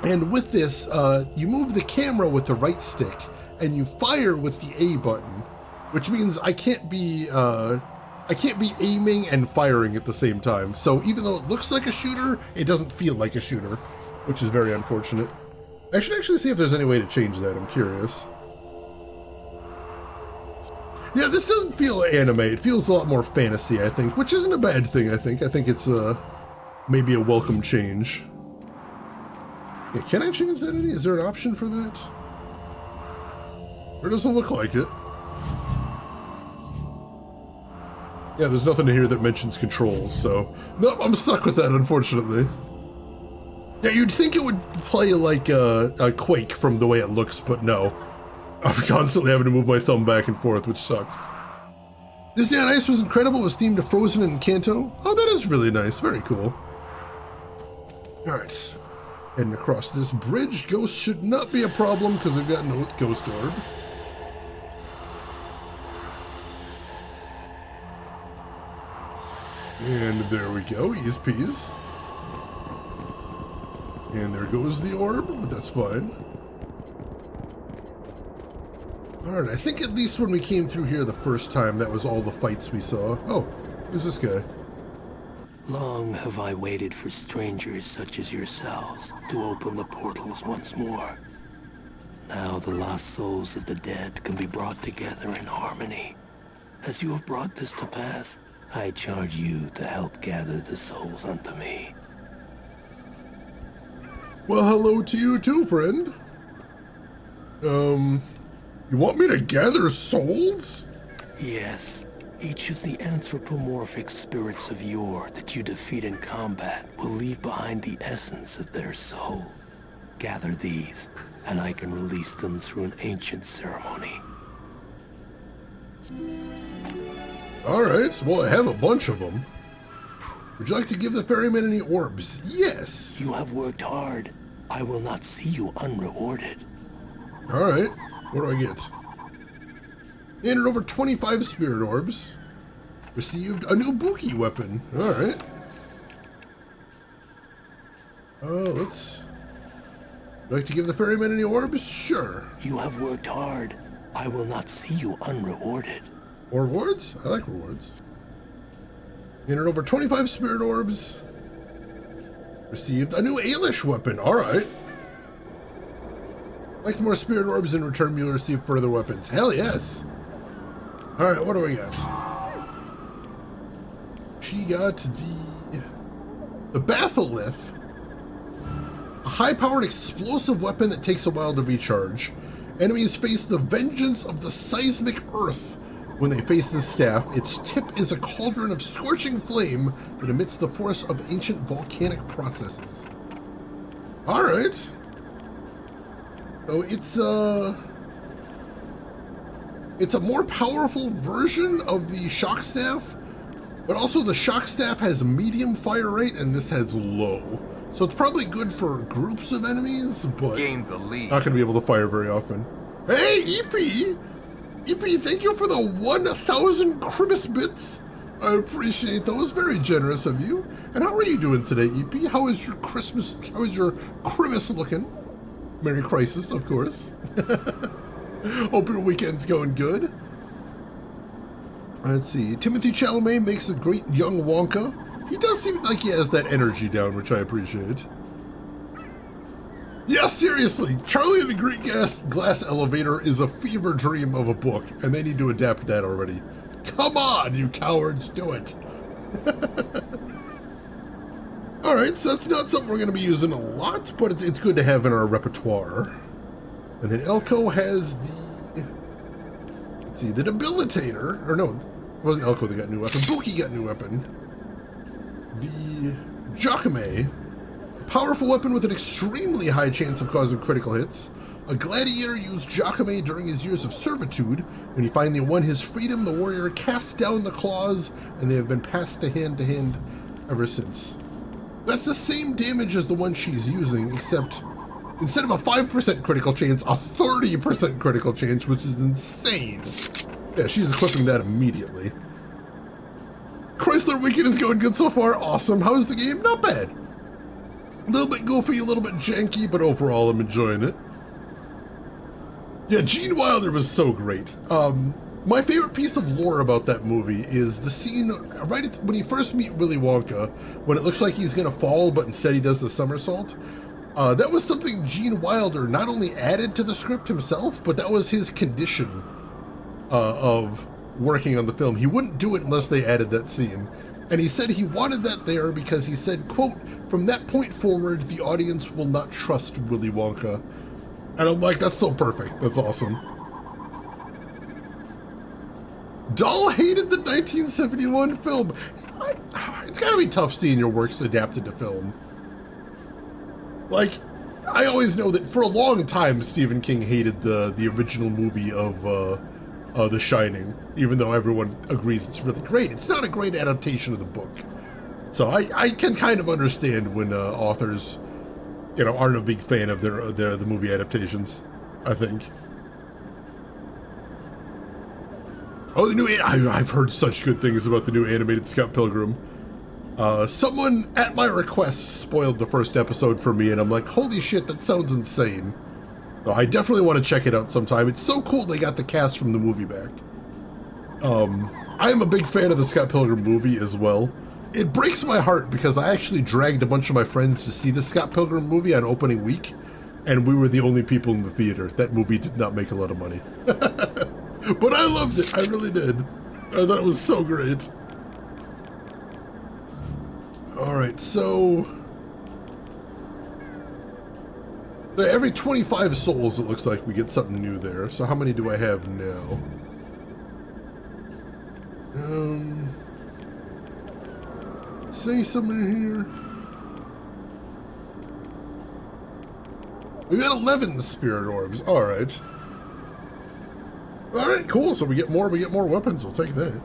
And with this, you move the camera with the right stick, and you fire with the A button, which means I can't be aiming and firing at the same time. So even though it looks like a shooter, it doesn't feel like a shooter, which is very unfortunate. I should actually see if there's any way to change that. I'm curious. Yeah, this doesn't feel anime. It feels a lot more fantasy, I think, which isn't a bad thing, I think. I think it's maybe a welcome change. Yeah, can I change that any? Is there an option for that? Or doesn't look like it. Yeah, there's nothing here that mentions controls, so... Nope, I'm stuck with that, unfortunately. Yeah, you'd think it would play like a Quake from the way it looks, but no. I'm constantly having to move my thumb back and forth, which sucks. Disney on Ice was incredible. It was themed to Frozen and Kanto. Oh, that is really nice. Very cool. Alright. Heading across this bridge. Ghosts should not be a problem because we've got no Ghost Orb. And there we go. Ease peas. And there goes the orb, but that's fine. Alright, I think at least when we came through here the first time, that was all the fights we saw. Oh, who's this guy? Long have I waited for strangers such as yourselves to open the portals once more. Now the lost souls of the dead can be brought together in harmony. As you have brought this to pass, I charge you to help gather the souls unto me. Well, hello to you too, friend. You want me to gather souls? Yes. Each of the anthropomorphic spirits of yore that you defeat in combat will leave behind the essence of their soul. Gather these, and I can release them through an ancient ceremony. Alright, well I have a bunch of them. Would you like to give the ferryman any orbs? Yes. You have worked hard. I will not see you unrewarded. Alright, what do I get? Handed over 25 spirit orbs. Received a new Buki weapon. Alright. Let's Like to give the ferryman any orbs? Sure. You have worked hard. I will not see you unrewarded. More rewards? I like rewards. Gained over 25 spirit orbs. Received a new Aelish weapon. Alright. Like more spirit orbs in return, you'll receive further weapons. Hell yes. Alright, what do we got? She got the Batholith. A high-powered explosive weapon that takes a while to recharge. Enemies face the vengeance of the seismic earth. When they face this staff, its tip is a cauldron of scorching flame that emits the force of ancient volcanic processes. Alright. So it's a more powerful version of the shock staff, but also the shock staff has medium fire rate and this has low. So it's probably good for groups of enemies, but Gained the lead. not going to be able to fire very often. Hey, EP! EP, thank you for the 1,000 Christmas bits. I appreciate those. Very generous of you. And how are you doing today, EP? How is your Christmas looking? Merry Crisis, of course. Hope your weekend's going good. Let's see. Timothy Chalamet makes a great young Wonka. He does seem like he has that energy down, which I appreciate. Yeah, seriously, Charlie and the Great Glass Elevator is a fever dream of a book, and they need to adapt that already. Come on, you cowards, do it. Alright, so that's not something we're going to be using a lot, but it's good to have in our repertoire. And then Elko has the... Let's see, the Debilitator. Or no, it wasn't Elko that got a new weapon. Buki got a new weapon. The Jacame. Powerful weapon with an extremely high chance of causing critical hits. A gladiator used Jacame during his years of servitude. When he finally won his freedom, the warrior cast down the claws, and they have been passed to hand ever since. That's the same damage as the one she's using, except instead of a 5% critical chance, a 30% critical chance, which is insane. Yeah, she's equipping that immediately. Chrysler Weekend is going good so far. Awesome. How's the game? Not bad. A little bit goofy, a little bit janky, but overall I'm enjoying it. Yeah, Gene Wilder was so great. My favorite piece of lore about that movie is the scene right when you first meet Willy Wonka, when it looks like he's gonna fall, but instead he does the somersault. That was something Gene Wilder not only added to the script himself, but that was his condition of working on the film. He wouldn't do it unless they added that scene. And he said he wanted that there because he said, quote, "From that point forward, the audience will not trust Willy Wonka." And I'm like, that's so perfect. That's awesome. Dahl hated the 1971 film. It's gotta be tough seeing your works adapted to film. Like, I always know that for a long time, Stephen King hated the original movie of The Shining, even though everyone agrees it's really great. It's not a great adaptation of the book. So I can kind of understand when authors, aren't a big fan of the movie adaptations, I think. Oh, I've heard such good things about the new animated Scott Pilgrim. Someone at my request spoiled the first episode for me, and I'm like, holy shit, that sounds insane. So I definitely want to check it out sometime. It's so cool they got the cast from the movie back. I am a big fan of the Scott Pilgrim movie as well. It breaks my heart because I actually dragged a bunch of my friends to see the Scott Pilgrim movie on opening week, and we were the only people in the theater. That movie did not make a lot of money. But I loved it. I really did. I thought it was so great. Alright, so every 25 souls, it looks like we get something new there. So how many do I have now? Say something here. We got 11 spirit orbs. Alright. Alright, cool. So we get more weapons. I'll take that.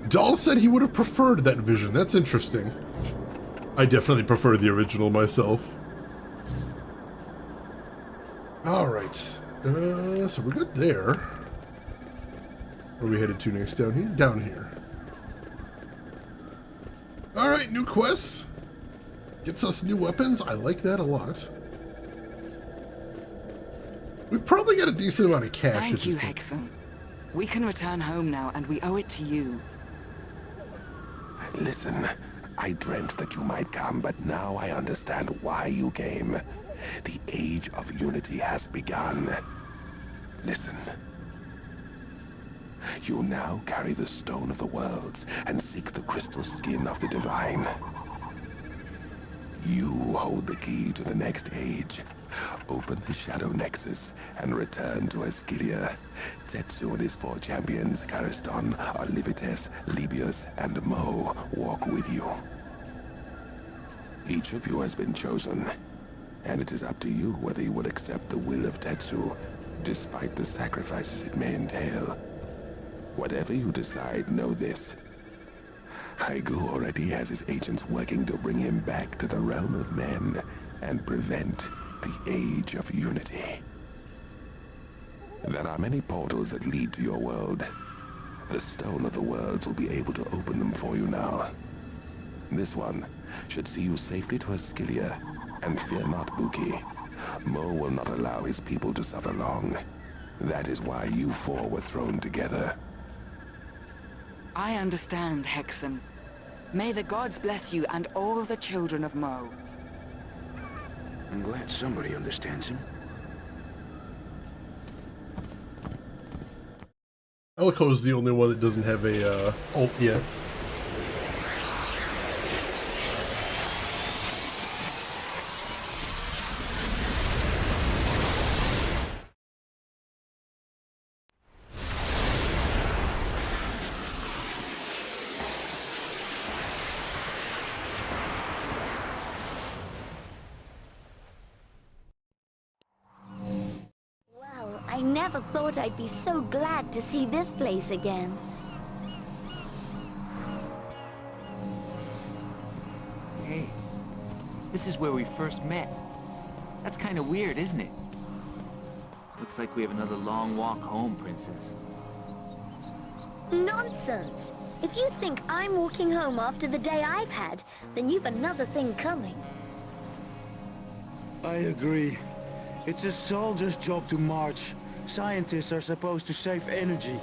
Dahl said he would have preferred that vision. That's interesting. I definitely prefer the original myself. Alright. So we're good there. Where are we headed to next? Down here? Down here. Alright, new quest. Gets us new weapons. I like that a lot. We've probably got a decent amount of cash. Thank you, Hexam. We can return home now, and we owe it to you. Listen, I dreamt that you might come, but now I understand why you came. The Age of Unity has begun. Listen. You now carry the Stone of the Worlds and seek the crystal skin of the Divine. You hold the key to the next age. Open the Shadow Nexus and return to Ascilia. Tetsu and his 4 champions, Kariston, Olivites, Libius, and Mo, walk with you. Each of you has been chosen, and it is up to you whether you will accept the will of Tetsu, despite the sacrifices it may entail. Whatever you decide, know this. Haigu already has his agents working to bring him back to the realm of men and prevent the Age of Unity. There are many portals that lead to your world. The Stone of the Worlds will be able to open them for you now. This one should see you safely to Ascilia, and fear not, Buki. Mo will not allow his people to suffer long. That is why you 4 were thrown together. I understand, Hexam. May the gods bless you and all the children of Mo. I'm glad somebody understands him. Elko's the only one that doesn't have a ult yet. I never thought I'd be so glad to see this place again. Hey, this is where we first met. That's kind of weird, isn't it? Looks like we have another long walk home, Princess. Nonsense! If you think I'm walking home after the day I've had, then you've another thing coming. I agree. It's a soldier's job to march. Scientists are supposed to save energy.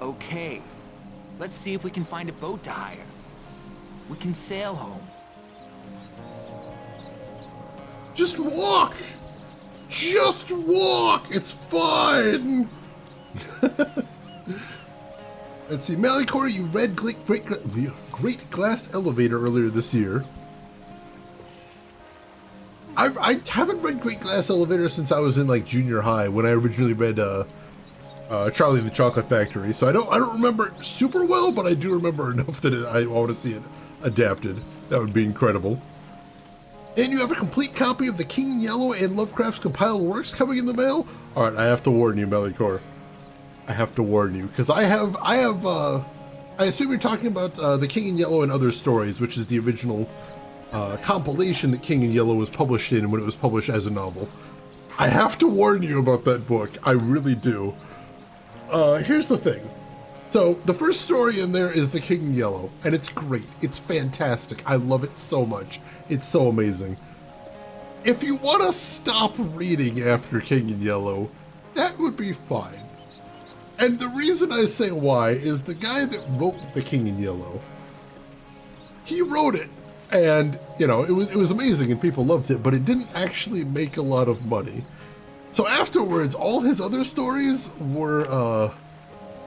Okay, let's see if we can find a boat to hire. We can sail home. Just walk! Just walk! It's fine! Let's see, Malicor, you read Great Glass Elevator earlier this year. I haven't read Great Glass Elevator since I was in like junior high when I originally read Charlie and the Chocolate Factory. So I don't remember it super well, but I do remember enough that I want to see it adapted. That would be incredible. And you have a complete copy of The King in Yellow and Lovecraft's compiled works coming in the mail. All right, I have to warn you, Malicor. I have to warn you because I assume you're talking about The King in Yellow and Other Stories, which is the original compilation that King in Yellow was published in when it was published as a novel. I have to warn you about that book. I really do. Here's the thing. So the first story in there is The King in Yellow, and it's great. It's fantastic. I love it so much. It's so amazing. If you want to stop reading after King in Yellow, that would be fine. And the reason I say why is the guy that wrote The King in Yellow, he wrote it. And, you know, it was amazing and people loved it, but it didn't actually make a lot of money. So afterwards, all his other stories were,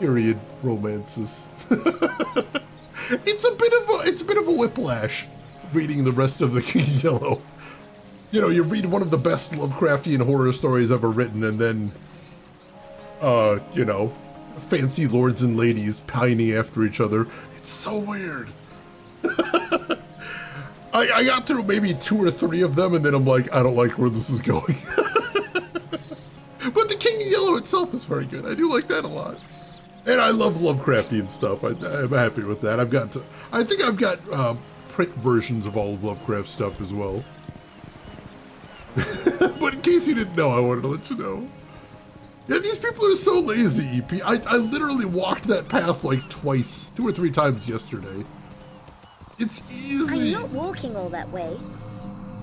period romances. It's a bit of a whiplash reading the rest of The King in Yellow. You know, you read one of the best Lovecraftian horror stories ever written and then, you know, fancy lords and ladies pining after each other. It's so weird. I got through maybe 2 or 3 of them, and then I'm like, I don't like where this is going. But The King in Yellow itself is very good. I do like that a lot. And I love Lovecraftian stuff. I'm happy with that. I think I've got print versions of all of Lovecraft stuff as well. But in case you didn't know, I wanted to let you know. Yeah, these people are so lazy, EP. I literally walked that path like twice, 2 or 3 times yesterday. It's easy. I'm not walking all that way.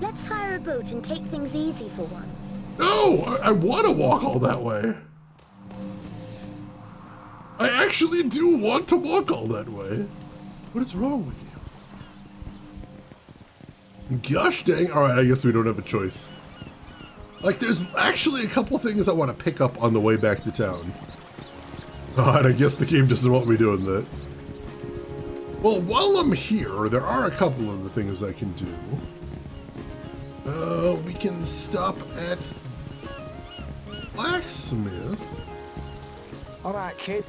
Let's hire a boat and take things easy for once. No, I want to walk all that way. I actually do want to walk all that way. What is wrong with you? Gosh dang. Alright, I guess we don't have a choice. Like, there's actually a couple things I want to pick up on the way back to town. And I guess the game doesn't want me doing that. Well, while I'm here, there are a couple of the things I can do. We can stop at Blacksmith. Alright, kid.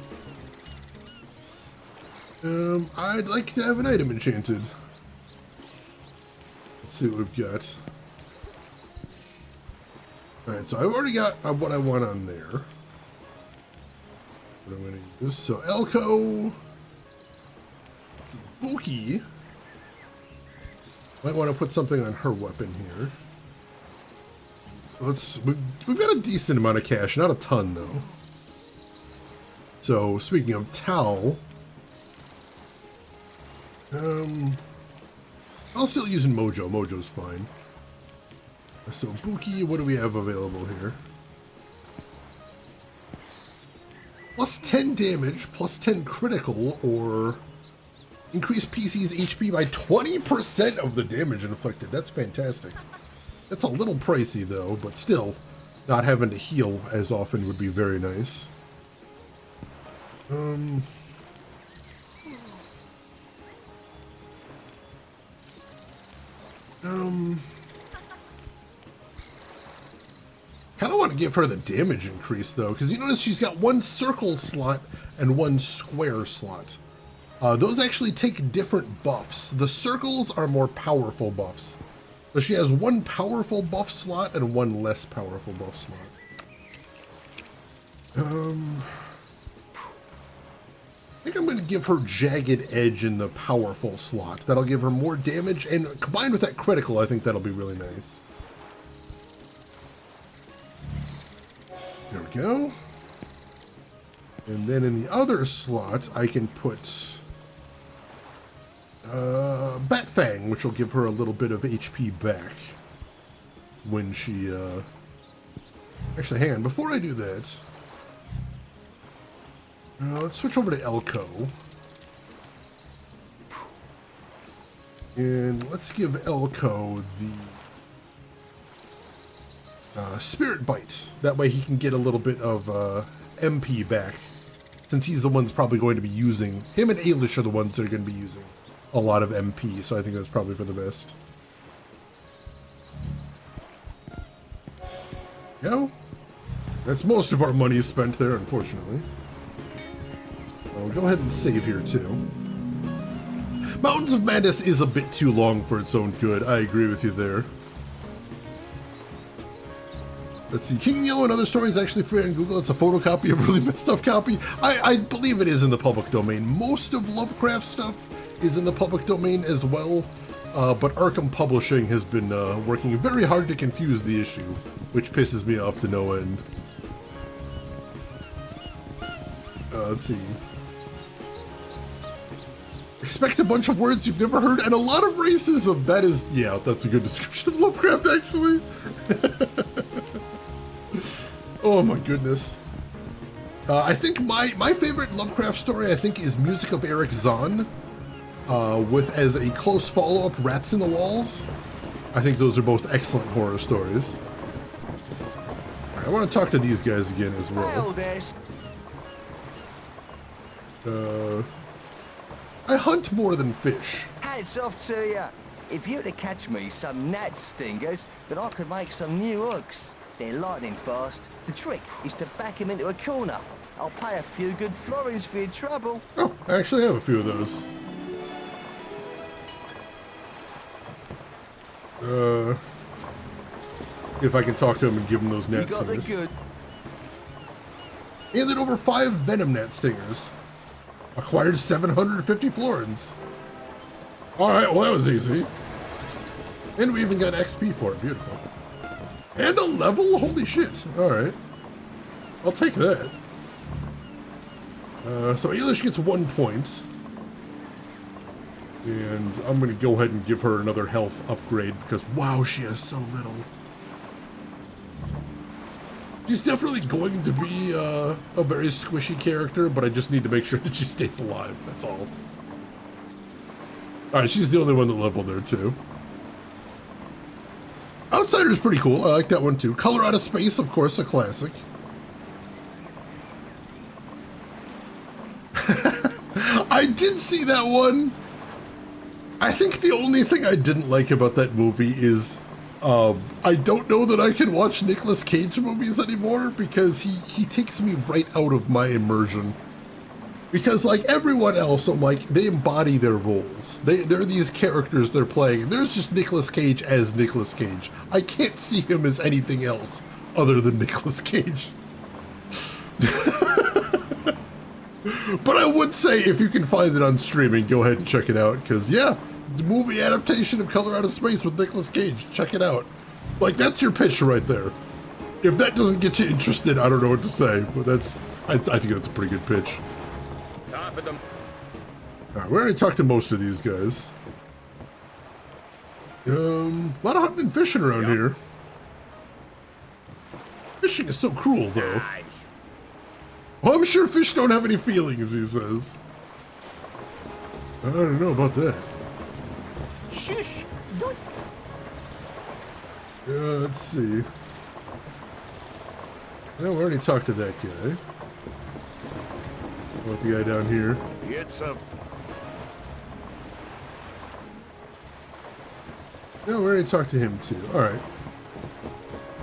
I'd like to have an item enchanted. Let's see what we've got. Alright, so I've already got what I want on there. What I'm going to use. So, Elko. Sudeki. Might want to put something on her weapon here. So we've got a decent amount of cash, not a ton though. So speaking of Tal, I'll still using Mojo. Mojo's fine. So Buki, what do we have available here? Plus 10 damage, plus 10 critical, or increase PC's HP by 20% of the damage inflicted. That's fantastic. That's a little pricey though, but still, not having to heal as often would be very nice. Kind of want to give her the damage increase though, because you notice she's got one circle slot and one square slot. Those actually take different buffs. The circles are more powerful buffs. So she has one powerful buff slot and one less powerful buff slot. I think I'm going to give her Jagged Edge in the powerful slot. That'll give her more damage, and combined with that critical, I think that'll be really nice. There we go. And then in the other slot, I can put Bat Fang, which will give her a little bit of HP back when she, actually, hang on, before I do that, let's switch over to Elko. And let's give Elko the Spirit Bite. That way he can get a little bit of MP back, since he's the one's probably going to be using, him and Ailish are the ones that are going to be using a lot of MP, so I think that's probably for the best. Go. That's most of our money spent there, unfortunately. I'll go ahead and save here, too. Mountains of Madness is a bit too long for its own good. I agree with you there. Let's see. King in Yellow and Other Stories is actually free on Google. It's a photocopy of a really messed up copy. I believe it is in the public domain. Most of Lovecraft stuff is in the public domain as well, but Arkham Publishing has been working very hard to confuse the issue, which pisses me off to no end. Let's see. Expect a bunch of words you've never heard and a lot of racism. That is, yeah, that's a good description of Lovecraft, actually. Oh my goodness. I think my favorite Lovecraft story, I think, is Music of Eric Zahn, with as a close follow-up Rats in the Walls. I think those are both excellent horror stories. All right, I want to talk to these guys again as well. I hunt more than fish. Hats off to you. If you were to catch me some gnat stingers, then I could make some new hooks. They're lightning fast. The trick is to back him into a corner. I'll pay a few good florins for your trouble. Oh, I actually have a few of those. If I can talk to him and give him those gnat stingers. Handed over 5 venom gnat stingers. Acquired 750 florins. Alright, well that was easy. And we even got XP for it, beautiful. And a level? Holy shit. Alright. I'll take that. So Ailish gets 1 point. And I'm going to go ahead and give her another health upgrade because, wow, she has so little. She's definitely going to be a very squishy character, but I just need to make sure that she stays alive, that's all. Alright, she's the only one that leveled there, too. Outsider's pretty cool, I like that one, too. Color Out of Space, of course, a classic. I did see that one. I think the only thing I didn't like about that movie is I don't know that I can watch Nicolas Cage movies anymore because he takes me right out of my immersion. Because like everyone else, I'm like, they embody their roles. They're these characters they're playing, and there's just Nicolas Cage as Nicolas Cage. I can't see him as anything else other than Nicolas Cage. But I would say if you can find it on streaming, go ahead and check it out, because yeah, the movie adaptation of Color Out of Space with Nicolas Cage, check it out. Like, that's your pitch right there. If that doesn't get you interested, I don't know what to say, but I think that's a pretty good pitch. Alright, we already talked to most of these guys. A lot of hunting and fishing around here. Fishing is so cruel, though. Well, I'm sure fish don't have any feelings, he says. I don't know about that. Shush! Let's see. Well, we already talked to that guy. What about the guy down here? Get some. No, we already talked to him too. Alright.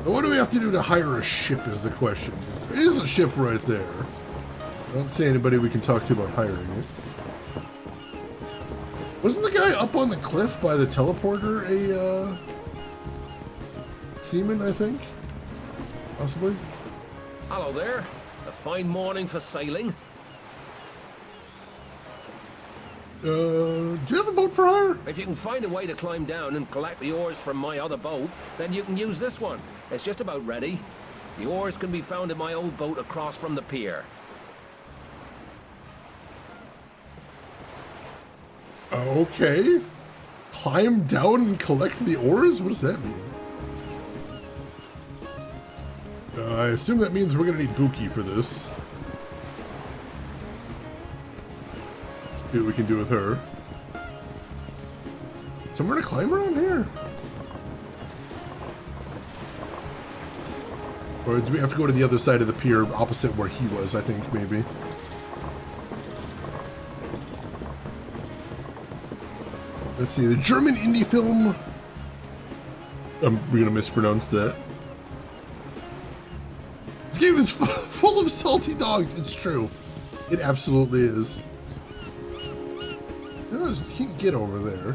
Now what do we have to do to hire a ship is the question. There is a ship right there. I don't see anybody we can talk to about hiring it. Wasn't the guy up on the cliff by the teleporter a seaman, I think? Possibly? Hello there. A fine morning for sailing. Do you have a boat for hire? If you can find a way to climb down and collect the oars from my other boat, then you can use this one. It's just about ready. The oars can be found in my old boat across from the pier. Okay. Climb down and collect the oars? What does that mean? I assume that means we're gonna need Buki for this. See what we can do with her. Somewhere to climb around here? Or do we have to go to the other side of the pier, opposite where he was, I think, maybe? Let's see, the German indie film... I'm gonna mispronounce that. This game is full of salty dogs, it's true. It absolutely is. You can't get over there.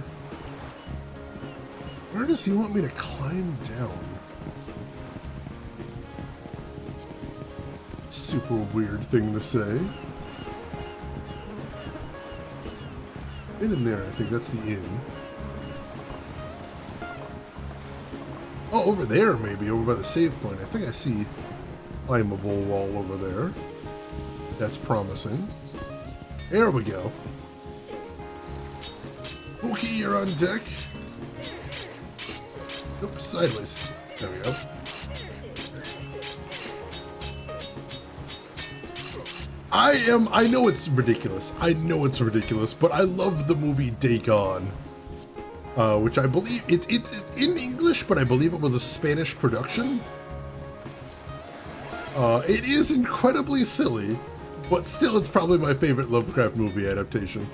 Where does he want me to climb down? Super weird thing to say. In there, I think that's the inn. Oh, over there maybe, over by the save point. I think I see climbable wall over there. That's promising. There we go. Okay, you're on deck. Oops, sideways. There we go. I know it's ridiculous. I know it's ridiculous, but I love the movie Day Gone. Which I believe, it's in English, but I believe it was a Spanish production. It is incredibly silly, but still it's probably my favorite Lovecraft movie adaptation.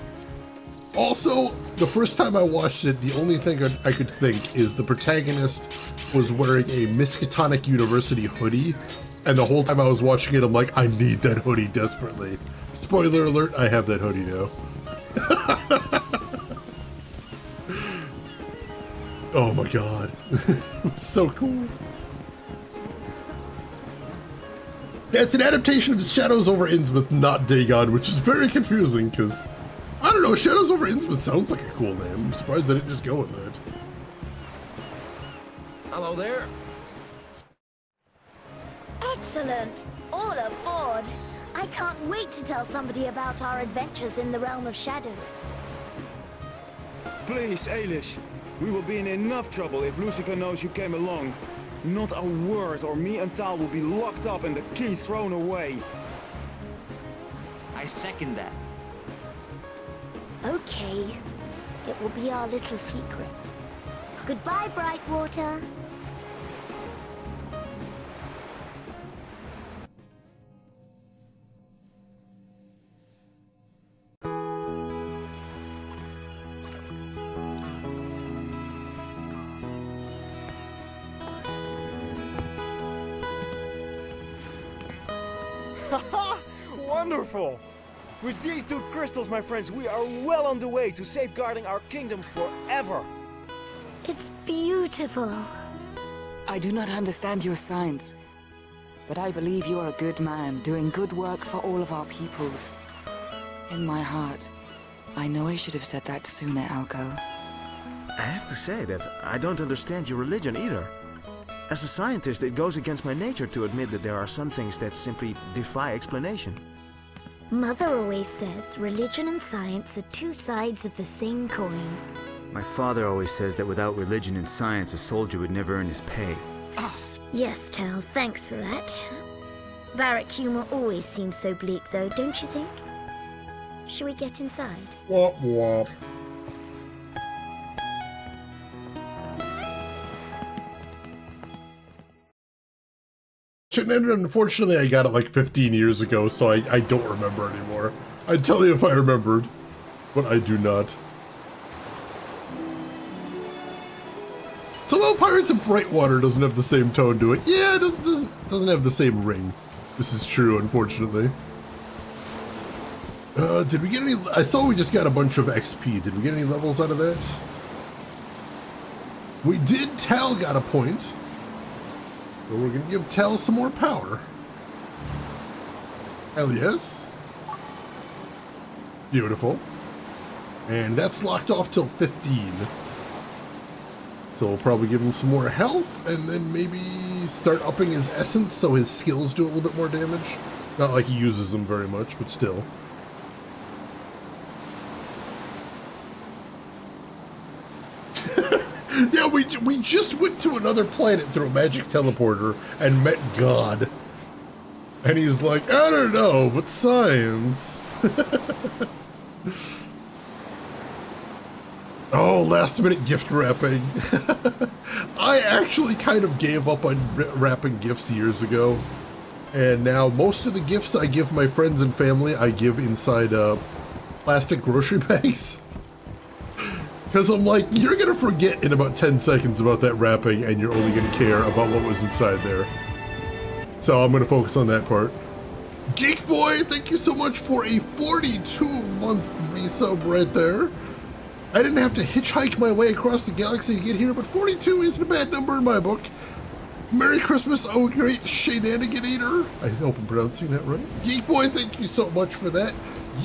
Also, the first time I watched it, the only thing I could think is the protagonist was wearing a Miskatonic University hoodie, and the whole time I was watching it, I'm like, I need that hoodie desperately. Spoiler alert, I have that hoodie now. Oh my god. It was so cool. Yeah, it's an adaptation of Shadows over Innsmouth, not Dagon, which is very confusing, because, I don't know, Shadows over Innsmouth sounds like a cool name. I'm surprised I didn't just go with it. Hello there. Excellent! All aboard! I can't wait to tell somebody about our adventures in the realm of shadows. Please, Alice. We will be in enough trouble if Lucica knows you came along. Not a word, or me and Tal will be locked up and the key thrown away. I second that. Okay. It will be our little secret. Goodbye, Brightwater. Haha! Wonderful! With these 2 crystals, my friends, we are well on the way to safeguarding our kingdom forever. It's beautiful. I do not understand your science, but I believe you are a good man, doing good work for all of our peoples. In my heart, I know I should have said that sooner, Alco. I have to say that I don't understand your religion either. As a scientist, it goes against my nature to admit that there are some things that simply defy explanation. Mother always says religion and science are 2 sides of the same coin. My father always says that without religion and science, a soldier would never earn his pay. Yes, Tal, thanks for that. Barrack humor always seems so bleak, though, don't you think? Shall we get inside? Womp womp. Unfortunately, I got it like 15 years ago, so I don't remember anymore. I'd tell you if I remembered, but I do not. Somehow Pirates of Brightwater doesn't have the same tone to it. Yeah, it doesn't have the same ring. This is true, unfortunately. Did we get any? I saw we just got a bunch of XP. Did we get any levels out of that? We did. Tal got a point. So we're gonna give Tal some more power. Hell yes. Beautiful. And that's locked off till 15. So we'll probably give him some more health and then maybe start upping his essence so his skills do a little bit more damage. Not like he uses them very much, but still. Yeah, we just went to another planet through a magic teleporter and met God. And he's like, I don't know, but science. Oh, last minute gift wrapping. I actually kind of gave up on wrapping gifts years ago. And now most of the gifts I give my friends and family, I give inside plastic grocery bags. Because I'm like, you're going to forget in about 10 seconds about that wrapping, and you're only going to care about what was inside there. So I'm going to focus on that part. Geek Boy, thank you so much for a 42-month resub right there. I didn't have to hitchhike my way across the galaxy to get here, but 42 isn't a bad number in my book. Merry Christmas, oh great Shenaniganator. I hope I'm pronouncing that right. Geek Boy, thank you so much for that.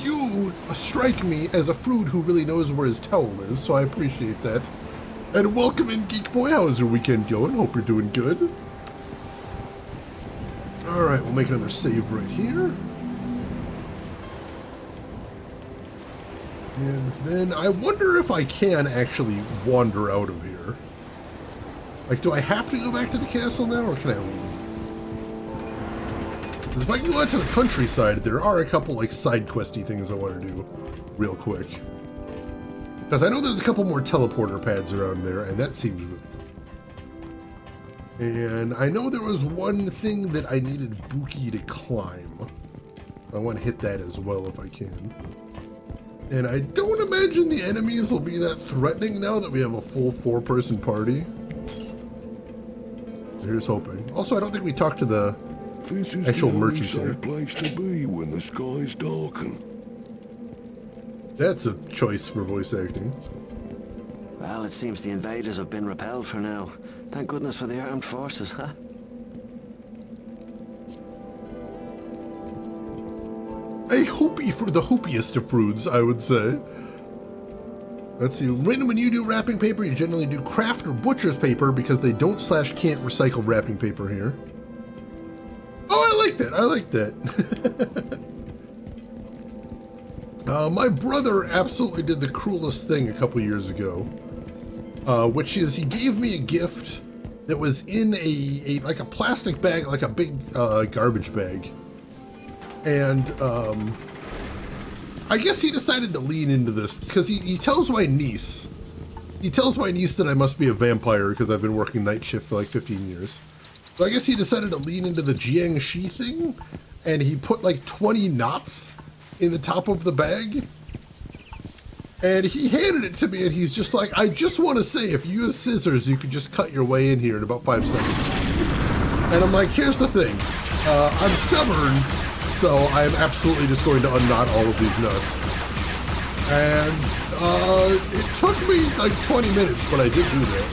You strike me as a fruit who really knows where his towel is, so I appreciate that. And welcome in, Geek Boy. How is your weekend going? Hope you're doing good. Alright, we'll make another save right here. And then I wonder if I can actually wander out of here. Like, do I have to go back to the castle now, or can I leave? Because if I can go out to the countryside, there are a couple, like, side questy things I want to do real quick. Because I know there's a couple more teleporter pads around there, and that seems really cool. And I know there was one thing that I needed Buki to climb. I want to hit that as well if I can. And I don't imagine the enemies will be that threatening now that we have a full 4-person party. Here's hoping. Also, I don't think we talked to the actual merchants here. This is the only safe place to be when the skies darken. That's a choice for voice acting. Well, it seems the invaders have been repelled for now. Thank goodness for the armed forces, huh? A hoopie for the hoopiest of fruits, I would say. Let's see, when you do wrapping paper, you generally do craft or butcher's paper because they don't / can't recycle wrapping paper here. Oh, I like that, I like that. My brother absolutely did the cruelest thing a couple years ago, which is he gave me a gift that was in a like a plastic bag, like a big garbage bag. And I guess he decided to lean into this because he tells my niece that I must be a vampire because I've been working night shift for like 15 years. So I guess he decided to lean into the Jiangshi thing, and he put like 20 knots in the top of the bag. And he handed it to me, and he's just like, I just want to say, if you use scissors, you could just cut your way in here in about 5 seconds. And I'm like, here's the thing. I'm stubborn, so I'm absolutely just going to unknot all of these nuts. And it took me like 20 minutes, but I did do that.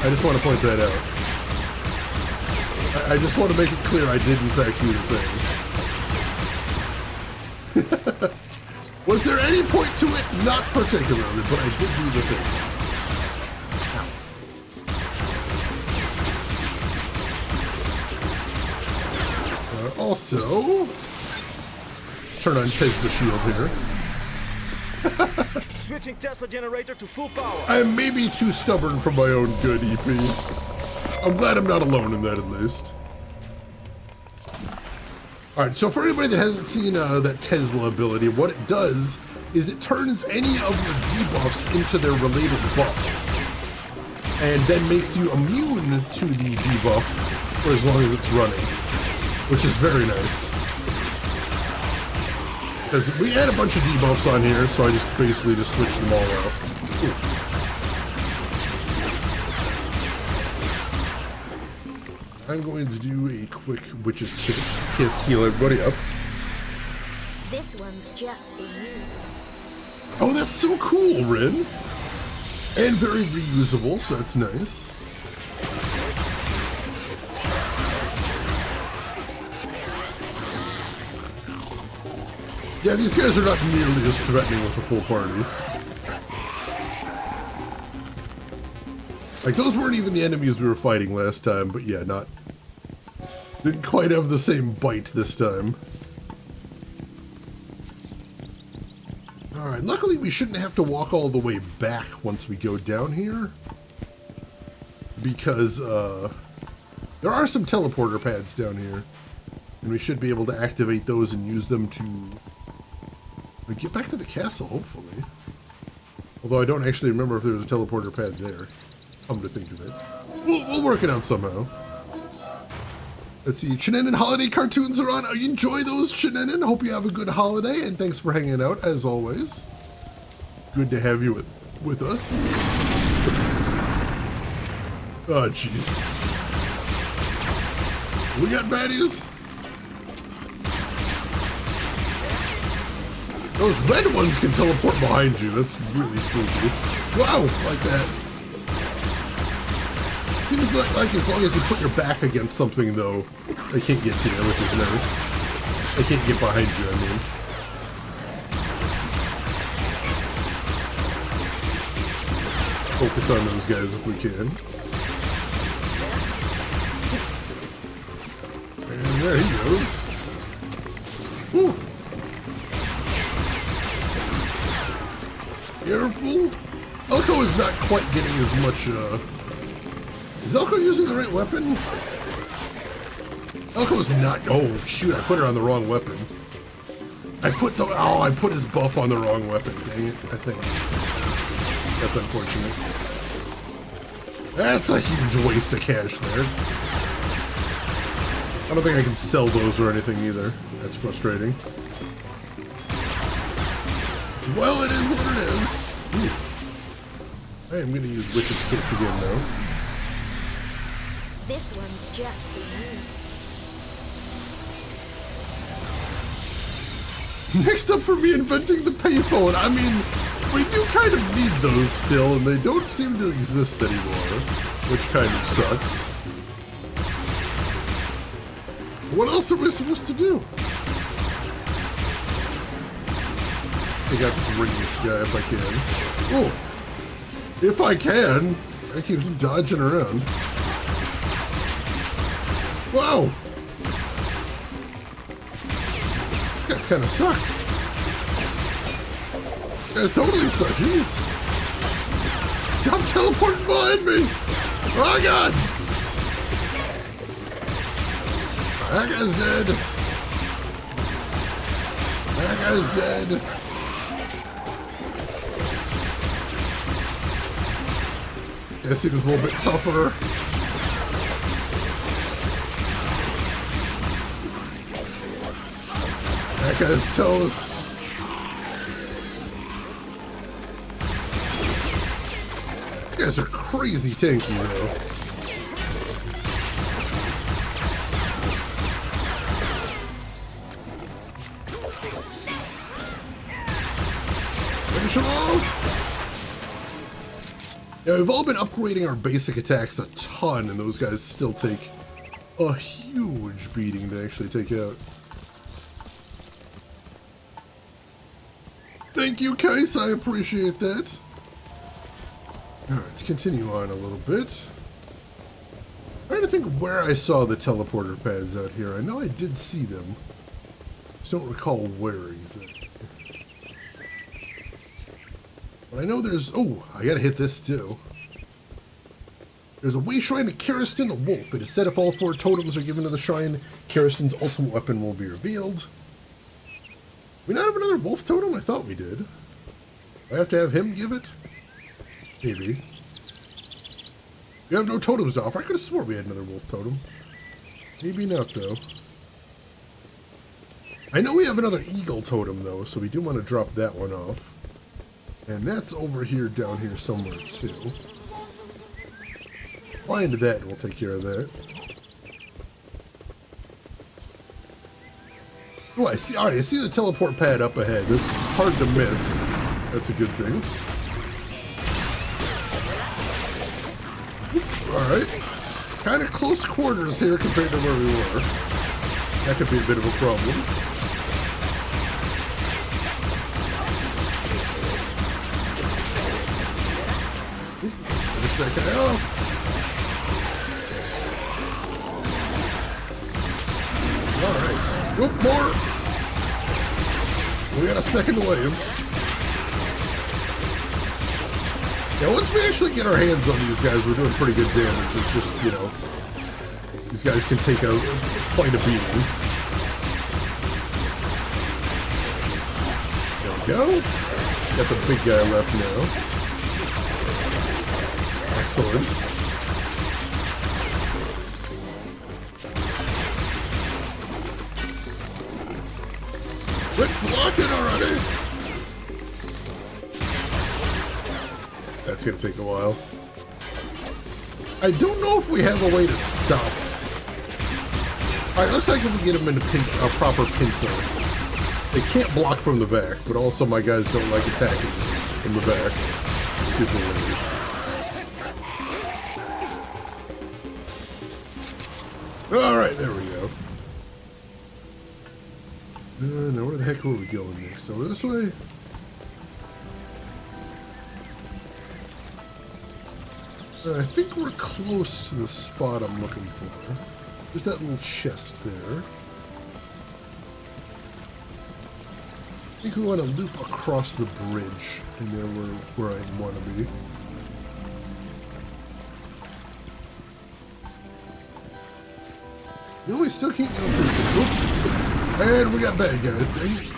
I just want to point that out. I just want to make it clear I did in fact do the thing. Was there any point to it? Not particularly, but I did do the thing. Also, turn on Tesla shield here. Switching Tesla generator to full power. I may be too stubborn for my own good, EP. I'm glad I'm not alone in that, at least. Alright, so for anybody that hasn't seen that Tesla ability, what it does is it turns any of your debuffs into their related buffs. And then makes you immune to the debuff for as long as it's running. Which is very nice. Because we had a bunch of debuffs on here, so I just basically just switched them all out. Ooh. I'm going to do a quick Witch's Kiss, heal everybody up. This one's just for you. Oh, that's so cool, Rin. And very reusable, so that's nice. Yeah, these guys are not nearly as threatening with a full party. Like, those weren't even the enemies we were fighting last time, but yeah, didn't quite have the same bite this time. Alright, luckily we shouldn't have to walk all the way back once we go down here. Because, there are some teleporter pads down here. And we should be able to activate those and use them to get back to the castle, hopefully. Although I don't actually remember if there was a teleporter pad there. Come to think of it. We'll work it out somehow. Let's see, Shenanigan holiday cartoons are on. You enjoy those, Shenanigan? Hope you have a good holiday, and thanks for hanging out, as always. Good to have you with us. Oh, jeez. We got baddies? Those red ones can teleport behind you. That's really spooky. Wow, like that. Seems like as long as you put your back against something, though, they can't get to you, which is nice. They can't get behind you, I mean. Focus on those guys if we can. And there he goes. Whew. Careful. Elko is not quite getting as much, Is Elko using the right weapon? Elko's not. Oh, shoot, I put her on the wrong weapon. I put his buff on the wrong weapon. Dang it, I think. That's unfortunate. That's a huge waste of cash there. I don't think I can sell those or anything either. That's frustrating. Well, it is what it is. Ooh. I am going to use Witch's Kiss again, though. This one's just for you. Next up for me inventing the payphone. I mean, we do kind of need those still, and they don't seem to exist anymore, which kind of sucks. What else are we supposed to do? I think I can ring this guy if I can. Oh, if I can. I keeps dodging around. Wow. That's kind of suck. That's totally so. Jeez. Stop teleporting behind me. Oh, God. That guy's dead. That guy's dead. Guess he was a little bit tougher. That guy's toast. You guys are crazy tanky, though. Finish him off! Yeah, we've all been upgrading our basic attacks a ton, and those guys still take a huge beating to actually take out. Thank you, Kais, I appreciate that. Alright, let's continue on a little bit. I'm trying to think where I saw the teleporter pads out here. I know I did see them. Just don't recall where exactly. But I know there's... Oh, I gotta hit this too. There's a way shrine to Karistan the Wolf. It is said if all 4 totems are given to the shrine, Karistan's ultimate weapon will be revealed. We not have another wolf totem? I thought we did. Do I have to have him give it? Maybe. We have no totems to offer. I could have swore we had another wolf totem. Maybe not, though. I know we have another eagle totem, though, so we do want to drop that one off. And that's over here, down here somewhere, too. Fly into that, and we'll take care of that. Oh, I see. Alright, I see the teleport pad up ahead. This is hard to miss. That's a good thing. Alright. Kind of close quarters here compared to where we were. That could be a bit of a problem. Finish that guy off. Alright. Whoop, more! We got a second wave. Yeah, once we actually get our hands on these guys, we're doing pretty good damage. It's just, you know, these guys can take quite a beating. There we go. Got the big guy left now. Excellent. Quit blocking already! That's gonna take a while. I don't know if we have a way to stop. Alright, looks like if we get them in a proper pincer. They can't block from the back, but also my guys don't like attacking from the back. Super weird. Alright, there we go. Now where the heck were we going next? Over this way? I think we're close to the spot I'm looking for. There's that little chest there. I think we want to loop across the bridge, and there where I want to be. No, we still can't get up here. Oops. And we got bad guys, dang it.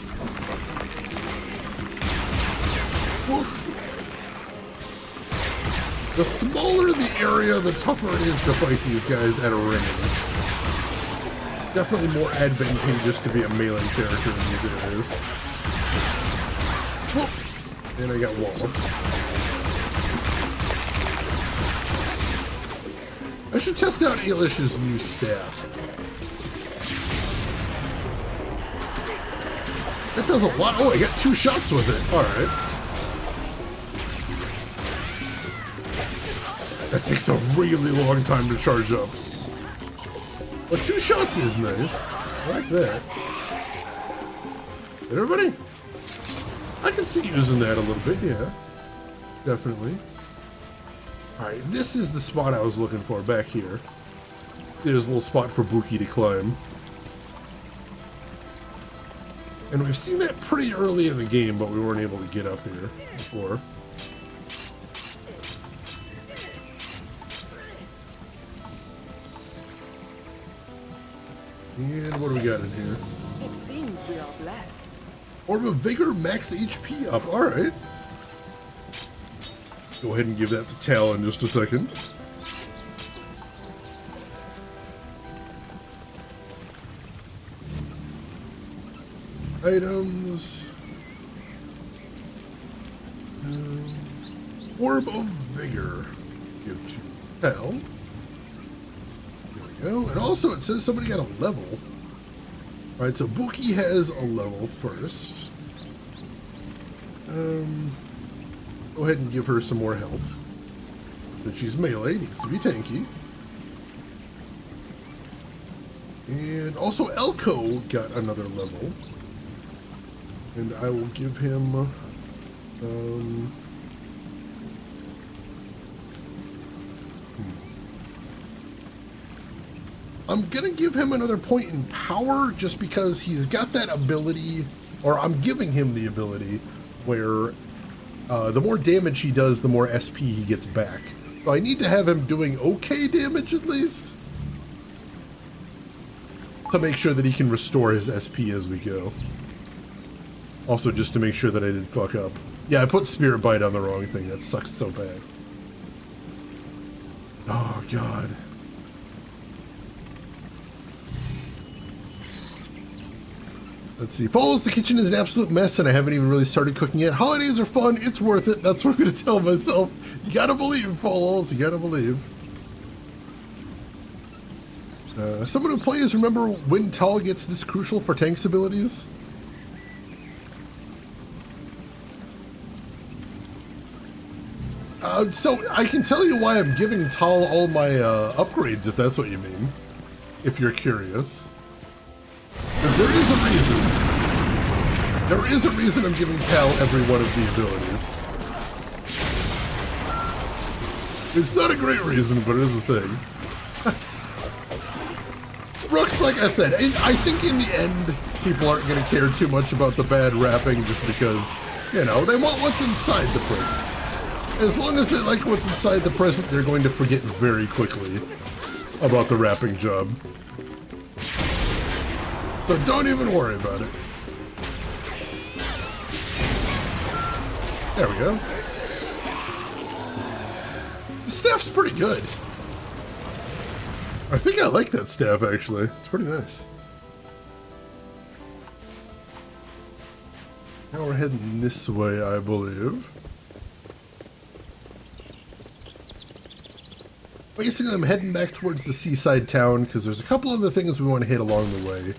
The smaller the area, the tougher it is to fight these guys at a range. Definitely more advantageous to be a melee character in these areas. And I got walloped. I should test out Ailish's new staff. That does a lot. Oh, I got 2 shots with it. Alright. That takes a really long time to charge up. But 2 shots is nice. I like that. Everybody? I can see using that a little bit, yeah. Definitely. Alright, this is the spot I was looking for back here. There's a little spot for Buki to climb. And we've seen that pretty early in the game, but we weren't able to get up here before. And what do we got in here? It seems we are blessed. Orb of Vigor, max HP up. Alright. Go ahead and give that to Tal in just a second. Items. Orb of Vigor. Give to Tal. There we go. And also it says somebody got a level. Alright, so Buki has a level first. Go ahead and give her some more health. Since she's melee, needs to be tanky. And also Elko got another level. And I will give him I'm gonna give him another point in power just because he's got that ability, or I'm giving him the ability where the more damage he does, the more SP he gets back. So I need to have him doing okay damage at least to make sure that he can restore his SP as we go. Also just to make sure that I didn't fuck up. Yeah, I put Spirit Bite on the wrong thing. That sucks so bad. Oh, God. Let's see. Follows, the kitchen is an absolute mess and I haven't even really started cooking yet. Holidays are fun. It's worth it. That's what I'm going to tell myself. You gotta believe, Follows. You gotta believe. Someone who plays, remember when Tal gets this crucial for Tank's abilities? So I can tell you why I'm giving Tal all my upgrades, if that's what you mean. If you're curious. Because there is a reason. There is a reason I'm giving Tal every one of the abilities. It's not a great reason, but it is a thing. Rooks, like I said, I think in the end, people aren't going to care too much about the bad wrapping just because, you know, they want what's inside the present. As long as they like what's inside the present, they're going to forget very quickly about the wrapping job. So don't even worry about it. There we go. The staff's pretty good. I think I like that staff, actually. It's pretty nice. Now we're heading this way, I believe. Basically, I'm heading back towards the seaside town because there's a couple other things we want to hit along the way.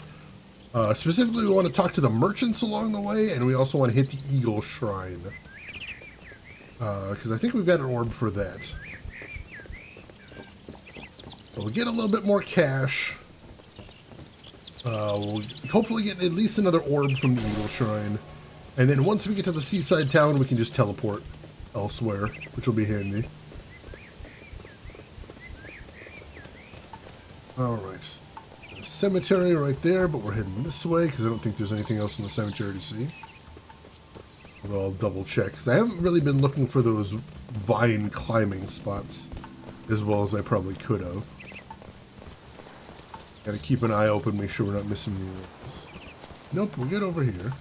Specifically, we want to talk to the merchants along the way, and we also want to hit the Eagle Shrine. Because I think we've got an orb for that. So we'll get a little bit more cash. We'll hopefully get at least another orb from the Eagle Shrine. And then once we get to the seaside town, we can just teleport elsewhere, which will be handy. Alright. Cemetery right there, but we're heading this way because I don't think there's anything else in the cemetery to see. But I'll double check because I haven't really been looking for those vine climbing spots as well as I probably could have. Gotta keep an eye open, make sure we're not missing any ones. Nope, we're good over here.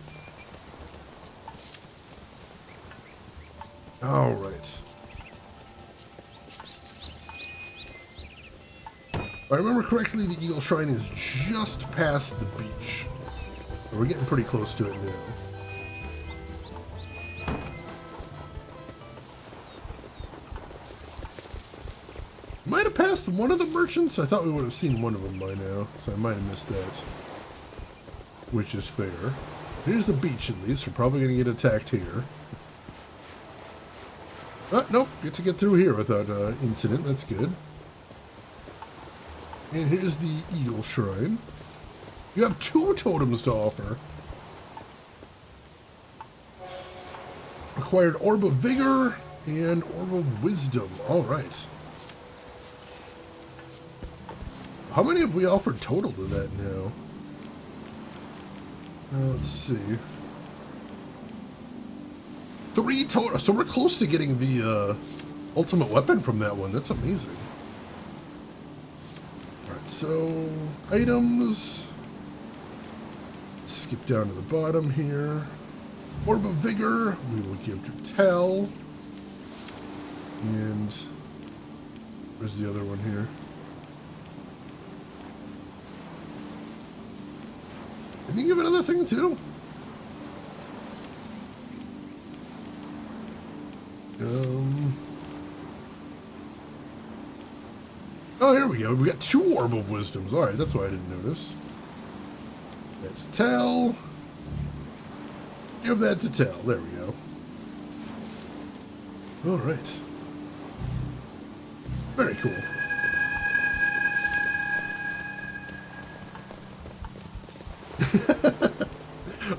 Alright. If I remember correctly, the Eagle Shrine is just past the beach. We're getting pretty close to it now. Might have passed one of the merchants. I thought we would have seen one of them by now, so I might have missed that. Which is fair. Here's the beach at least. We're probably going to get attacked here. Nope. Get to get through here without incident. That's good. And here's the Eagle Shrine. You have 2 totems to offer. Acquired Orb of Vigor and Orb of Wisdom. Alright. How many have we offered total to that now? Let's see. 3 total. So we're close to getting the ultimate weapon from that one. That's amazing. Alright, so items. Let's skip down to the bottom here. Orb of Vigor, we will give to Tal. And where's the other one here? Didn't you give another thing too? Oh, here we go. We got 2 Orb of Wisdoms. Alright, that's why I didn't notice. That's Tal. Give that to Tal. There we go. Alright. Very cool.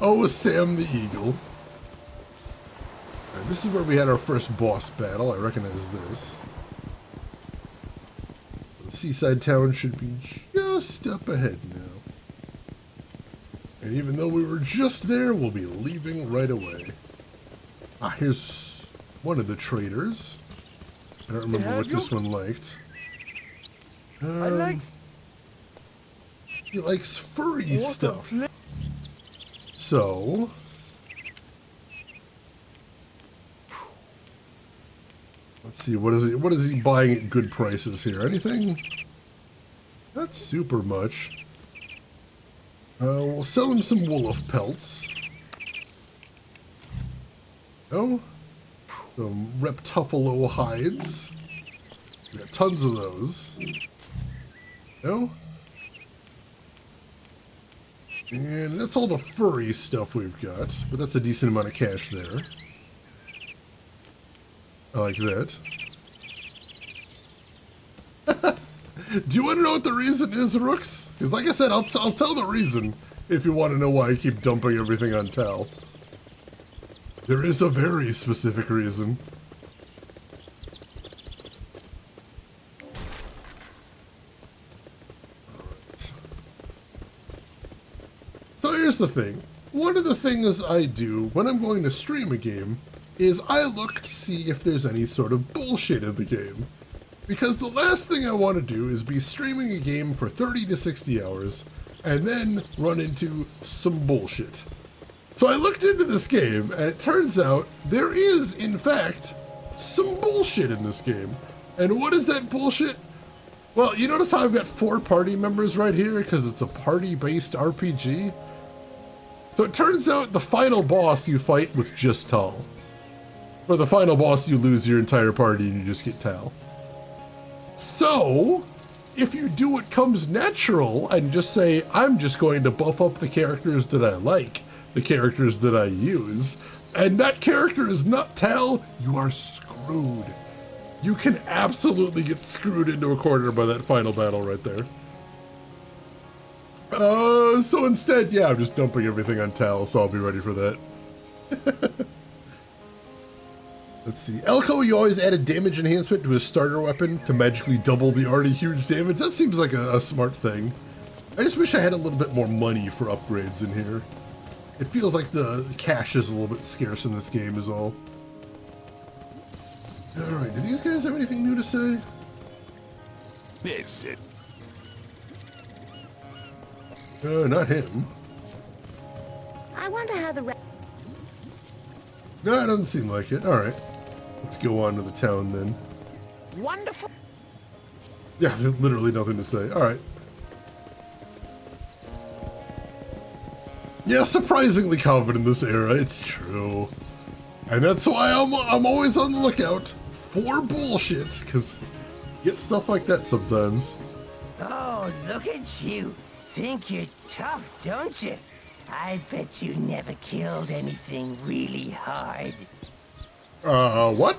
Oh, Sam the Eagle. Right, this is where we had our first boss battle. I recognize this. The seaside town should be just up ahead now. And even though we were just there, we'll be leaving right away. Ah, here's one of the traders. I don't remember what this one liked. He likes furry stuff. So, let's see, what is he buying at good prices here? Anything? Not super much. We'll sell him some wolf pelts. No? Some reptuffalo hides. We got tons of those. No? And that's all the furry stuff we've got, but that's a decent amount of cash there. I like that. Do you want to know what the reason is, Rooks? Because like I said, I'll tell the reason if you want to know why I keep dumping everything on Tal. There is a very specific reason. Alright. So here's the thing. One of the things I do when I'm going to stream a game is I look to see if there's any sort of bullshit in the game. Because the last thing I want to do is be streaming a game for 30 to 60 hours and then run into some bullshit. So I looked into this game and it turns out there is, in fact, some bullshit in this game. And what is that bullshit? Well, you notice how I've got 4 party members right here because it's a party-based RPG? So it turns out the final boss you fight with just Tal. Or the final boss you lose your entire party and you just get Tal. So, if you do what comes natural and just say, I'm just going to buff up the characters that I like, the characters that I use, and that character is not Tal, you are screwed. You can absolutely get screwed into a corner by that final battle right there. So instead, yeah, I'm just dumping everything on Tal, so I'll be ready for that. Let's see. Elko, you always added damage enhancement to his starter weapon to magically double the already huge damage. That seems like a smart thing. I just wish I had a little bit more money for upgrades in here. It feels like the cash is a little bit scarce in this game is all. Alright, do these guys have anything new to say? Yes, it. Not him. I wonder how the No, it doesn't seem like it. Alright. Let's go on to the town then. Wonderful. Yeah, there's literally nothing to say. Alright. Yeah, surprisingly confident in this era, it's true. And that's why I'm always on the lookout for bullshit, because you get stuff like that sometimes. Oh, look at you. Think you're tough, don't you? I bet you never killed anything really hard. What?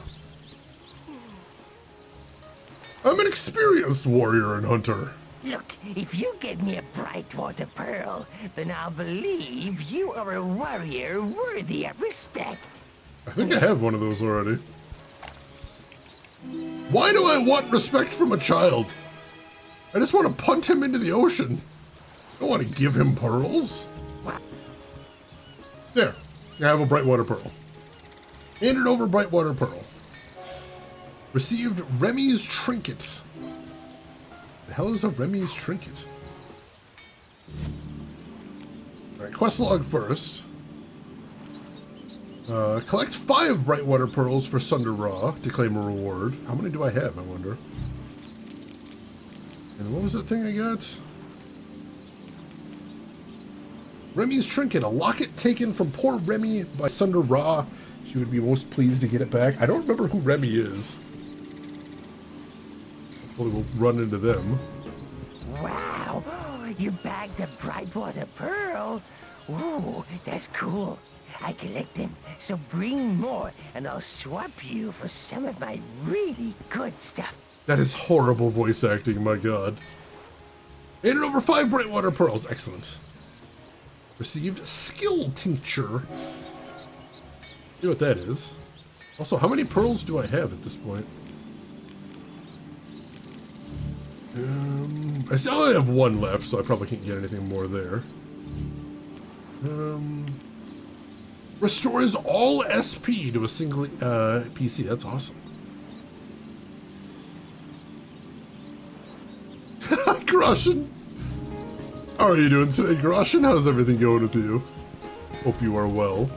I'm an experienced warrior and hunter. Look, if you get me a Brightwater Pearl, then I'll believe you are a warrior worthy of respect. I think I have one of those already. Why do I want respect from a child? I just want to punt him into the ocean. I don't want to give him pearls. There. I have a Brightwater Pearl. Handed over Brightwater Pearl. Received Remy's Trinket. The hell is a Remy's Trinket? Alright, quest log first. Collect 5 Brightwater Pearls for Sunder Raw to claim a reward. How many do I have, I wonder? And what was that thing I got? Remy's Trinket, a locket taken from poor Remy by Sunder Raw. She would be most pleased to get it back. I don't remember who Remy is. Hopefully we'll run into them. Wow, you bagged a Brightwater Pearl? Ooh, that's cool. I collect them, so bring more, and I'll swap you for some of my really good stuff. That is horrible voice acting, my god. Handed over 5 Brightwater Pearls, excellent. Received Skill Tincture. You know what that is. Also, how many pearls do I have at this point? I still only have 1 left, so I probably can't get anything more there. Restores all SP to a single PC. That's awesome. Groshin! How are you doing today, Groshin? How's everything going with you? Hope you are well.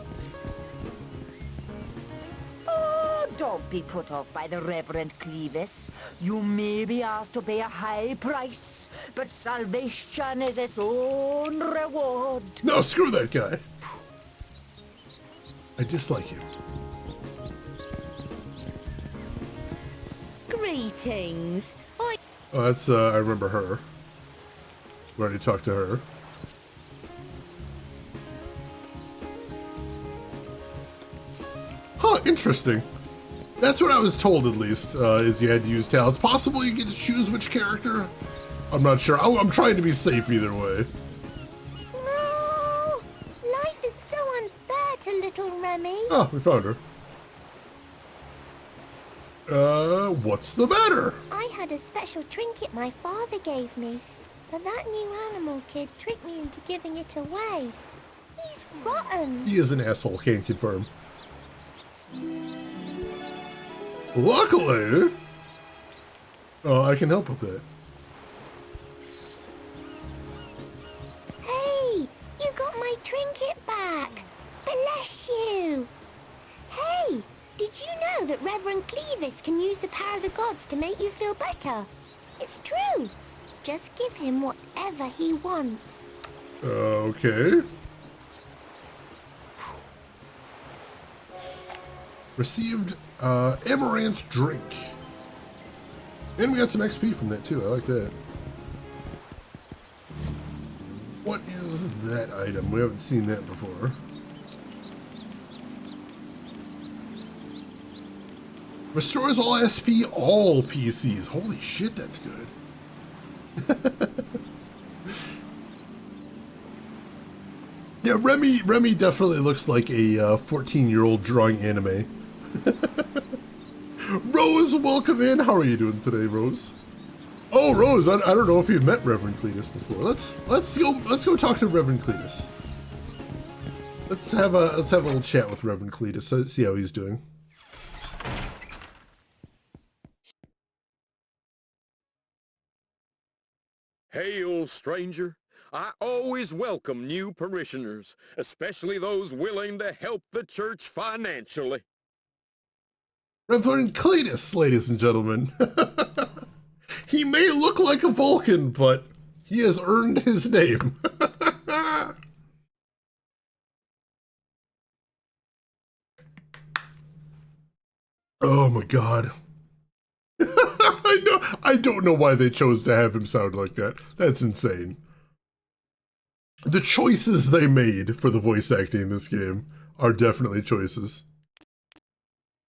Oh, don't be put off by the Reverend Clevis. You may be asked to pay a high price, but salvation is its own reward. No, screw that guy. I dislike him. Greetings. Oh, that's, I remember her. We already talked to her. Huh, interesting. That's what I was told, at least, is you had to use talents. Possible you get to choose which character? I'm not sure. I'm trying to be safe either way. No! Life is so unfair to little Remy. Oh, we found her. What's the matter? I had a special trinket my father gave me, but that new animal kid tricked me into giving it away. He's rotten. He is an asshole, can't confirm. Luckily, I can help with that. Hey, you got my trinket back. Bless you. Hey, did you know that Reverend Clevis can use the power of the gods to make you feel better? It's true. Just give him whatever he wants. Okay. Received Amaranth Drink. And we got some XP from that too. I like that. What is that item? We haven't seen that before. Restores all SP, all PCs. Holy shit, that's good. Yeah, Remy definitely looks like a 14-year-old drawing anime. Rose, welcome in. How are you doing today, Rose? Oh, Rose, I don't know if you've met Reverend Cletus before. Let's go talk to Reverend Cletus. Let's have a little chat with Reverend Cletus. See how he's doing. Hail, stranger. I always welcome new parishioners, especially those willing to help the church financially. Reverend Cletus, ladies and gentlemen. He may look like a Vulcan, but he has earned his name. Oh my god. I don't know why they chose to have him sound like that. That's insane. The choices they made for the voice acting in this game are definitely choices.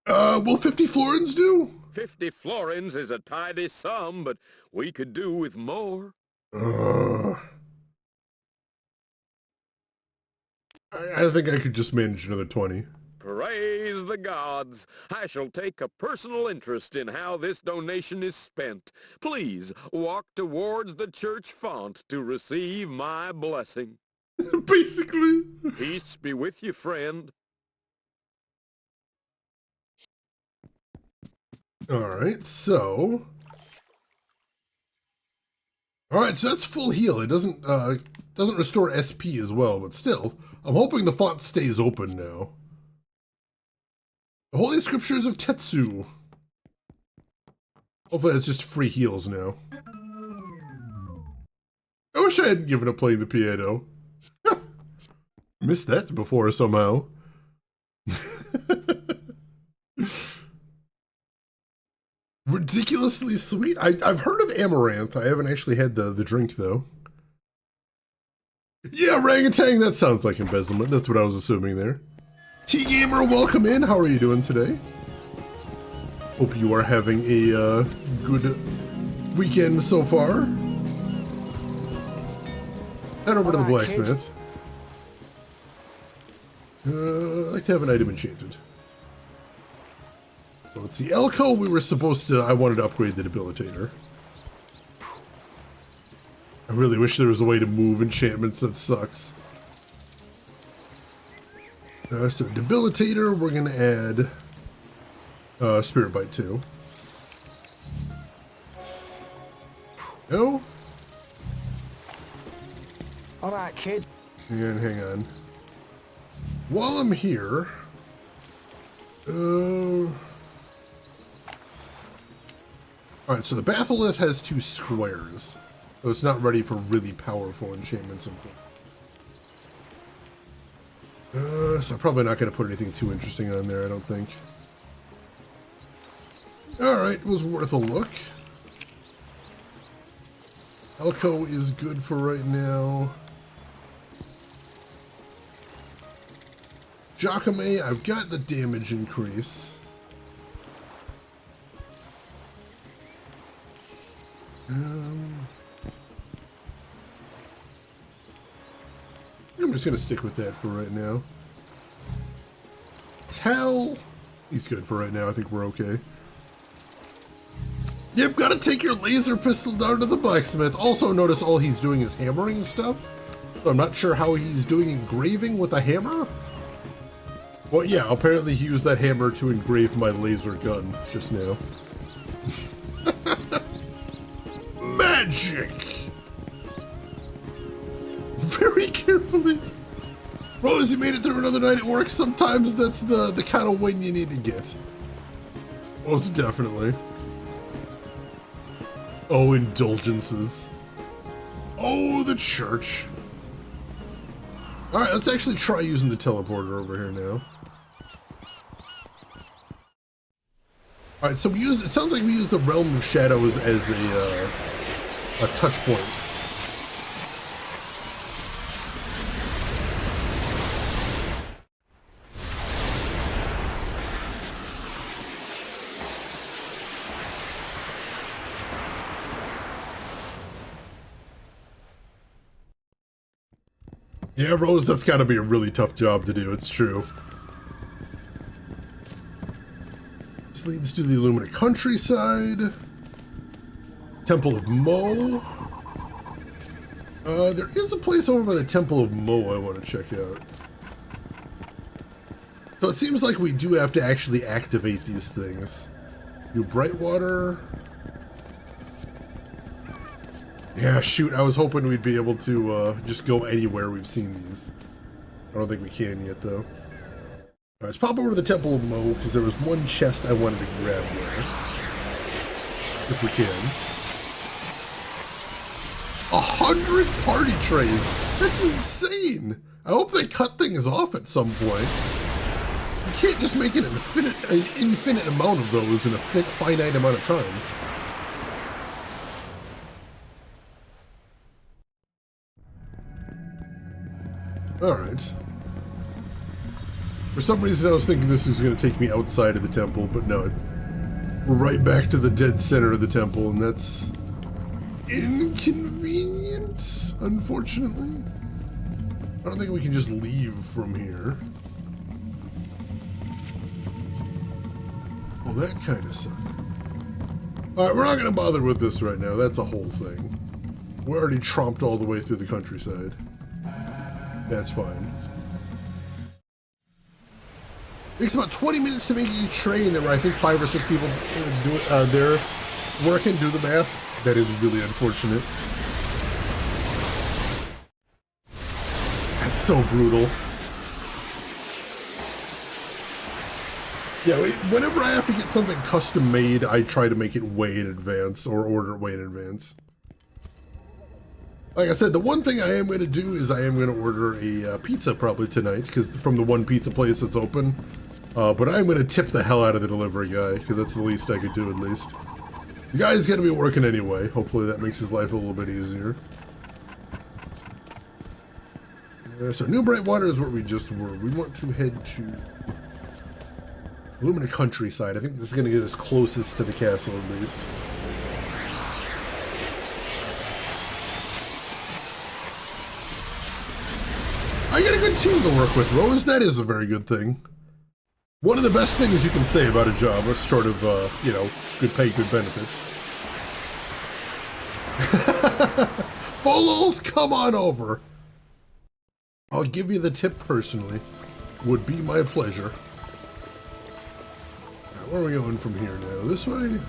Will 50 florins do? 50 florins is a tidy sum, but we could do with more. I think I could just manage another 20. Praise the gods. I shall take a personal interest in how this donation is spent. Please walk towards the church font to receive my blessing. Basically. Peace be with you, friend. Alright, so... Alright, so that's full heal. It doesn't restore SP as well, but still, I'm hoping the font stays open now. The Holy Scriptures of Tetsu. Hopefully it's just free heals now. I wish I hadn't given up playing the piano. Missed that before somehow. Ridiculously sweet. I've heard of amaranth. I haven't actually had the drink though. Yeah, orangutan, that sounds like embezzlement. That's what I was assuming there. T-Gamer, welcome in. How are you doing today? Hope you are having a good weekend so far. Head over to the blacksmith. I'd like to have an item enchanted. So let's see. Elko, I wanted to upgrade the debilitator. I really wish there was a way to move enchantments. That sucks. So debilitator, we're going to add Spirit Bite too. No? Alright, kid. And hang on. While I'm here... Alright, so the Batholith has 2 squares. So it's not ready for really powerful enchantments. So I'm probably not going to put anything too interesting on there, I don't think. Alright, it was worth a look. Elko is good for right now. Jacame, I've got the damage increase. I'm just going to stick with that for right now. Tal, he's good for right now. I think we're okay. Yep, gotta take your laser pistol down to the blacksmith. Also notice all he's doing is hammering stuff. So I'm not sure how he's doing engraving with a hammer. Well, yeah, apparently he used that hammer to engrave my laser gun just now. Magic! Very carefully. Rose, you made it through another night at work. Sometimes that's the kind of win you need to get. Most definitely. Oh, indulgences. Oh, the church. Alright, let's actually try using the teleporter over here now. Alright, so it sounds like we use the Realm of Shadows as a touch point. Yeah, Rose, that's gotta be a really tough job to do, it's true. This leads to the Illumina countryside. Temple of Mo. There is a place over by the Temple of Mo I want to check out. So it seems like we do have to actually activate these things. New Brightwater. Yeah, shoot, I was hoping we'd be able to just go anywhere we've seen these. I don't think we can yet, though. Alright, let's pop over to the Temple of Mo, because there was one chest I wanted to grab there. If we can. 100 party trays! That's insane! I hope they cut things off at some point. You can't just make an infinite amount of those in a finite amount of time. Alright. For some reason I was thinking this was going to take me outside of the temple, but no. We're right back to the dead center of the temple, and that's inconvenient, unfortunately. I don't think we can just leave from here. Well, that kind of sucked. Alright, we're not going to bother with this right now. That's a whole thing. We already tromped all the way through the countryside. That's fine. It takes about 20 minutes to make each train. There were, I think, 5 or 6 people do it, there working, do the math. That is really unfortunate. That's so brutal. Yeah, whenever I have to get something custom made, I try to make it way in advance, or order it way in advance. Like I said, the one thing I am going to do is I am going to order a pizza probably tonight, because from the one pizza place that's open. But I'm going to tip the hell out of the delivery guy, because that's the least I could do at least. The guy's going to be working anyway. Hopefully that makes his life a little bit easier. So New Brightwater is where we just were. We want to head to Lumina Countryside. I think this is going to get us closest to the castle at least. I got a good team to work with, Rose. That is a very good thing. One of the best things you can say about a job, short of, you know, good pay, good benefits. Folos, come on over. I'll give you the tip personally. Would be my pleasure. Right, where are we going from here now? This way?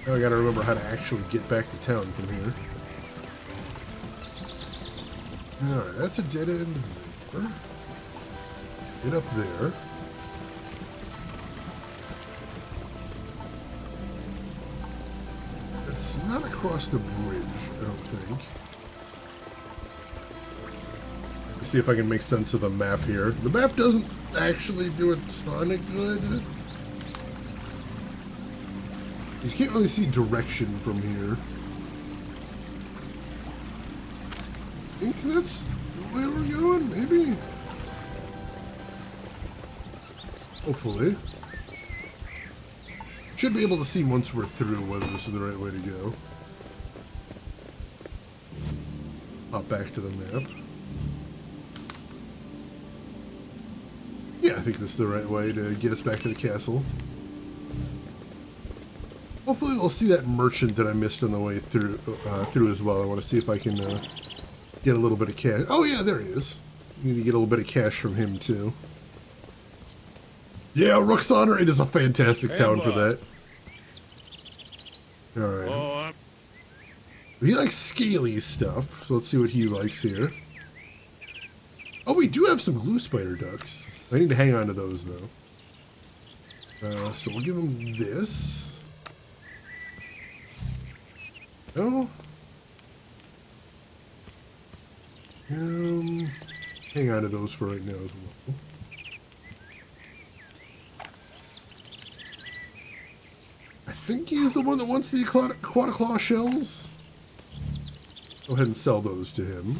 Now I gotta remember how to actually get back to town from here. Alright, that's a dead end there. Get up there. It's not across the bridge, I don't think. Let me see if I can make sense of the map here. The map doesn't actually do a ton of good. You can't really see direction from here. I think that's the way we're going, maybe? Hopefully. Should be able to see once we're through whether this is the right way to go. Hop back to the map. Yeah, I think this is the right way to get us back to the castle. Hopefully we'll see that merchant that I missed on the way through as well. I want to see if I can get a little bit of cash. Oh yeah, there he is. Need to get a little bit of cash from him too. Yeah, Rook's Honor, it is a fantastic town for that. Alright. He likes scaly stuff, so let's see what he likes here. Oh, we do have some glue spider ducks. I need to hang on to those, though. So we'll give him this. Oh. Hang on to those for right now as well. I think he's the one that wants the Aquatoclaw shells. Go ahead and sell those to him.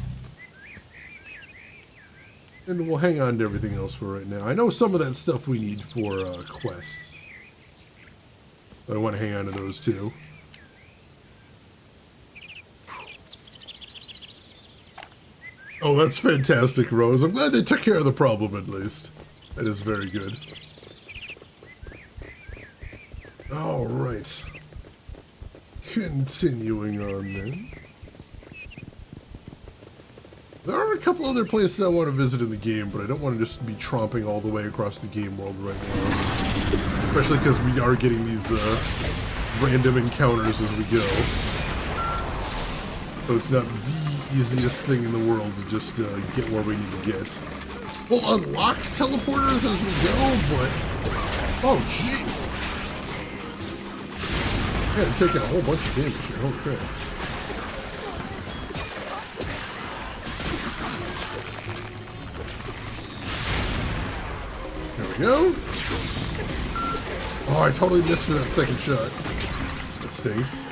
And we'll hang on to everything else for right now. I know some of that stuff we need for quests. But I want to hang on to those too. Oh, that's fantastic, Rose. I'm glad they took care of the problem at least. That is very good. All right. Continuing on then. There are a couple other places I want to visit in the game, but I don't want to just be tromping all the way across the game world right now. Especially because we are getting these random encounters as we go. So it's not the easiest thing in the world to just get where we need to get. We'll unlock teleporters as we go, but... Oh, jeez! Yeah, I'm taking a whole bunch of damage here, holy crap. There we go. Oh, I totally missed for that second shot. That stinks.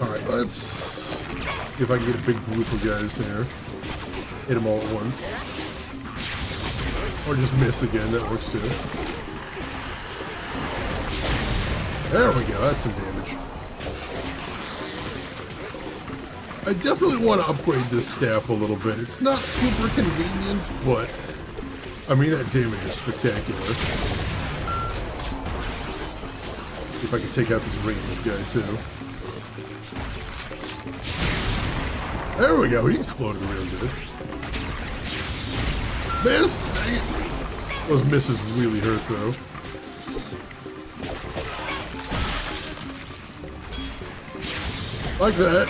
Alright, let's see if I can get a big group of guys here. Hit them all at once. Or just miss again, that works too. There we go, that's some damage. I definitely want to upgrade this staff a little bit. It's not super convenient, but I mean that damage is spectacular. See if I can take out this ranged guy too. There we go, he exploded real good. Missed! Dang it. Those misses really hurt though. Like that.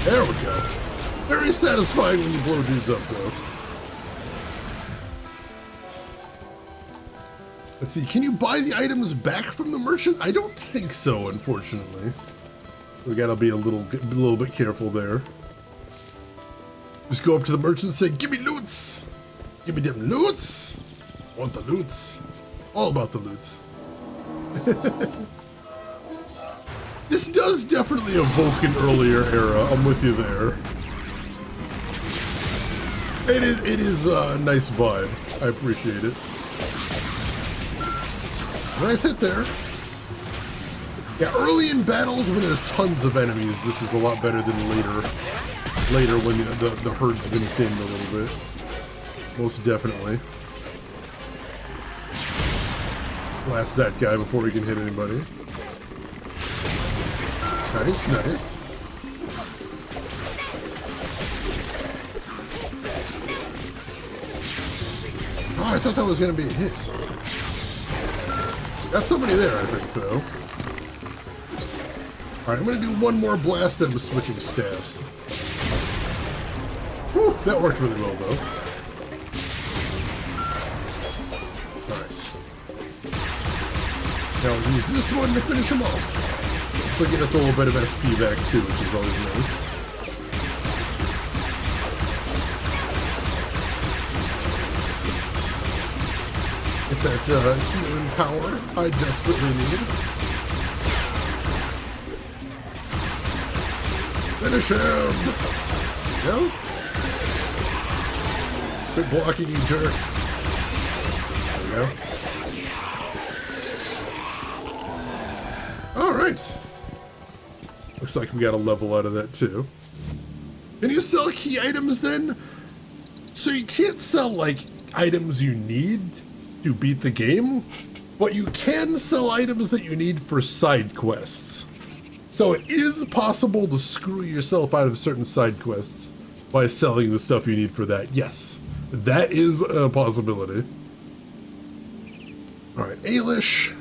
There we go. Very satisfying when you blow dudes up though. Let's see, can you buy the items back from the merchant? I don't think so, unfortunately. We gotta be a little bit careful there. Just go up to the merchant and say, give me loots! Give me them loots! Want the loots. All about the loots. This does definitely evoke an earlier era. I'm with you there. It is a nice vibe. I appreciate it. Nice hit there. Yeah, early in battles when there's tons of enemies, this is a lot better than later. Later when the herd's been thinned a little bit. Most definitely. Blast that guy before we can hit anybody. Nice, nice. Oh, I thought that was going to be a hit. Got somebody there, I think, though. Alright, I'm going to do one more blast then with switching staffs. Whew, that worked really well, though. Nice. Now I'll use this one to finish him off. This will get us a little bit of SP back, too, which is always nice. Get that healing power I desperately need. Finish him! No? Quit blocking, you jerk. There we go. Alright. Looks like we got a level out of that too. Can you sell key items then? So you can't sell like items you need to beat the game, but you can sell items that you need for side quests. So it is possible to screw yourself out of certain side quests by selling the stuff you need for that. Yes, that is a possibility. All right, Ailish.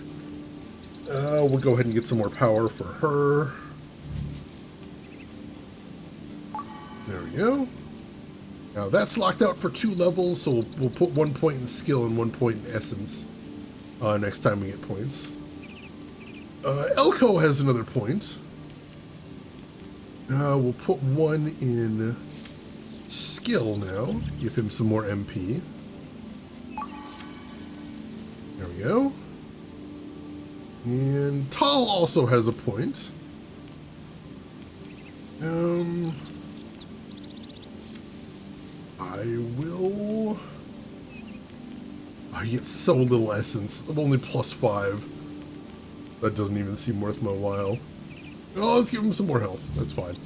We'll go ahead and get some more power for her. There we go. Now that's locked out for 2 levels, so we'll put 1 point in skill and 1 point in essence next time we get points. Elko has another point. We'll put 1 in skill now. Give him some more MP. There we go. And Tal also has a point. I will... I get so little essence. I'm only +5. That doesn't even seem worth my while. Oh, let's give him some more health. That's fine.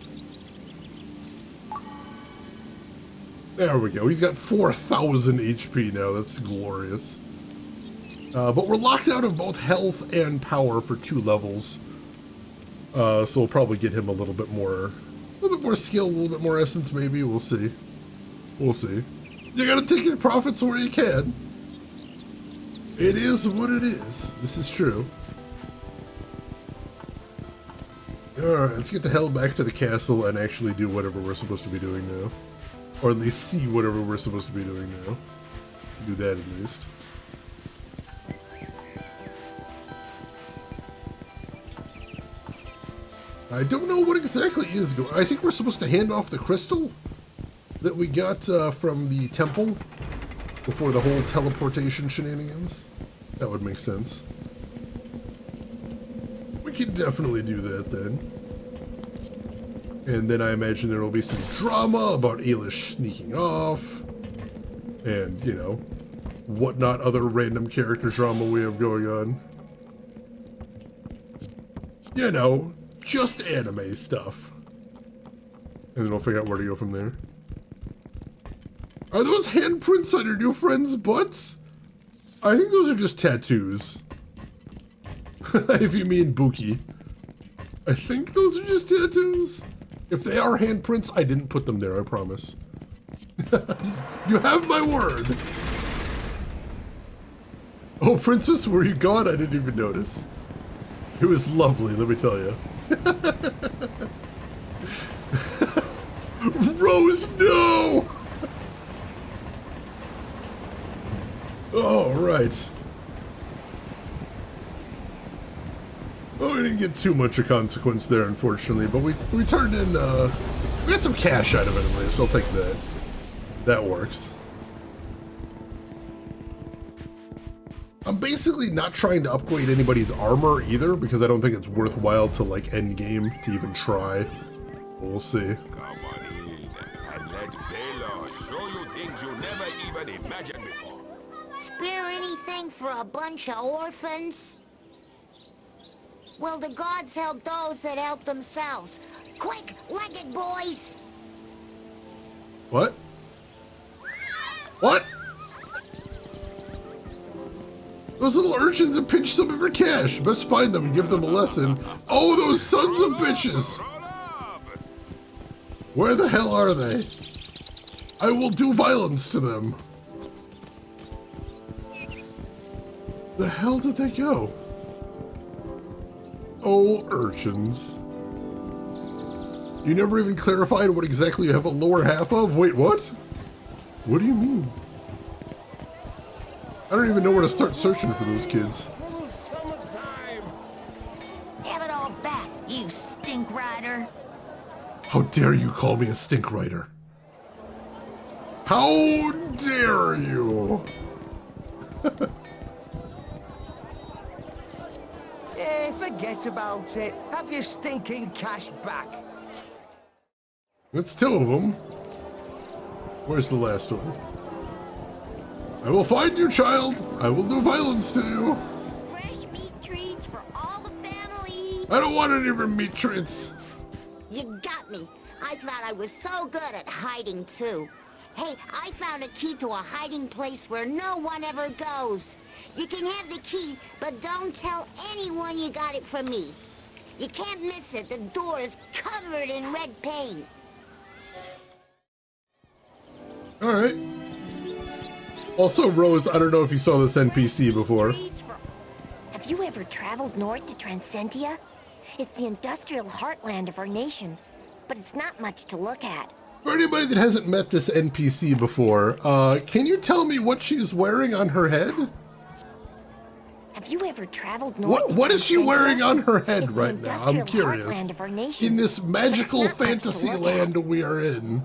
There we go. He's got 4,000 HP now. That's glorious. But we're locked out of both health and power for 2 levels. So we'll probably get him a little bit more skill, a little bit more essence maybe. We'll see. We'll see. You gotta take your profits where you can. It is what it is. This is true. Alright, let's get the hell back to the castle and actually do whatever we're supposed to be doing now. Or at least see whatever we're supposed to be doing now. Do that at least. I don't know what exactly is going on. I think we're supposed to hand off the crystal that we got from the temple before the whole teleportation shenanigans. That would make sense. We could definitely do that then. And then I imagine there will be some drama about Ailish sneaking off. And, you know, whatnot other random character drama we have going on. You know, just anime stuff. And then we'll figure out where to go from there. Are those handprints on your new friend's butts? I think those are just tattoos. If you mean Buki. I think those are just tattoos. If they are handprints, I didn't put them there, I promise. You have my word. Oh, Princess, were you gone? I didn't even notice. It was lovely, let me tell you. Rose, no! All right. Well, we didn't get too much of consequence there, unfortunately, but we turned in, we got some cash out of it anyway, so I'll take that. That works. I'm basically not trying to upgrade anybody's armor either, because I don't think it's worthwhile to, like, end game to even try. We'll see. Come on in and let Bela show you things you never even imagined before. Spare anything for a bunch of orphans? Will the gods help those that help themselves? Quick, leg it, boys! What? What? Those little urchins have pinched some of your cash. Best find them and give them a lesson. Oh, those sons of bitches! Where the hell are they? I will do violence to them. The hell did they go? Oh, urchins. You never even clarified what exactly you have a lower half of? Wait, what? What do you mean? I don't even know where to start searching for those kids. Have it all back, you stink rider. How dare you call me a stink rider? How dare you? Forget about it. Have your stinking cash back. That's two of them. Where's the last one? I will find you, child. I will do violence to you. Fresh meat treats for all the family. I don't want any of your meat treats. You got me. I thought I was so good at hiding, too. Hey, I found a key to a hiding place where no one ever goes. You can have the key, but don't tell anyone you got it from me. You can't miss it. The door is covered in red paint. All right. Also, Rose, I don't know if you saw this NPC before. Have you ever traveled north to Transcentia? It's the industrial heartland of our nation, but it's not much to look at. For anybody that hasn't met this NPC before, can you tell me what she's wearing on her head? Have you ever traveled north? What is she wearing on her head right now? I'm curious. In this magical fantasy land we are in.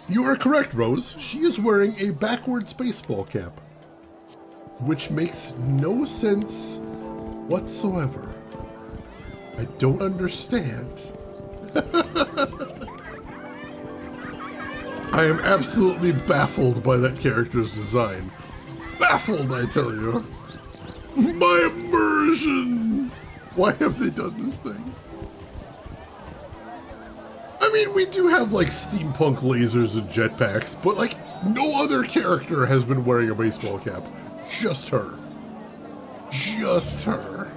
You are correct, Rose. She is wearing a backwards baseball cap, which makes no sense whatsoever. I don't understand. I am absolutely baffled by that character's design. Baffled, I tell you. My immersion! Why have they done this thing? I mean, we do have, like, steampunk lasers and jetpacks, but, like, no other character has been wearing a baseball cap. Just her. Just her.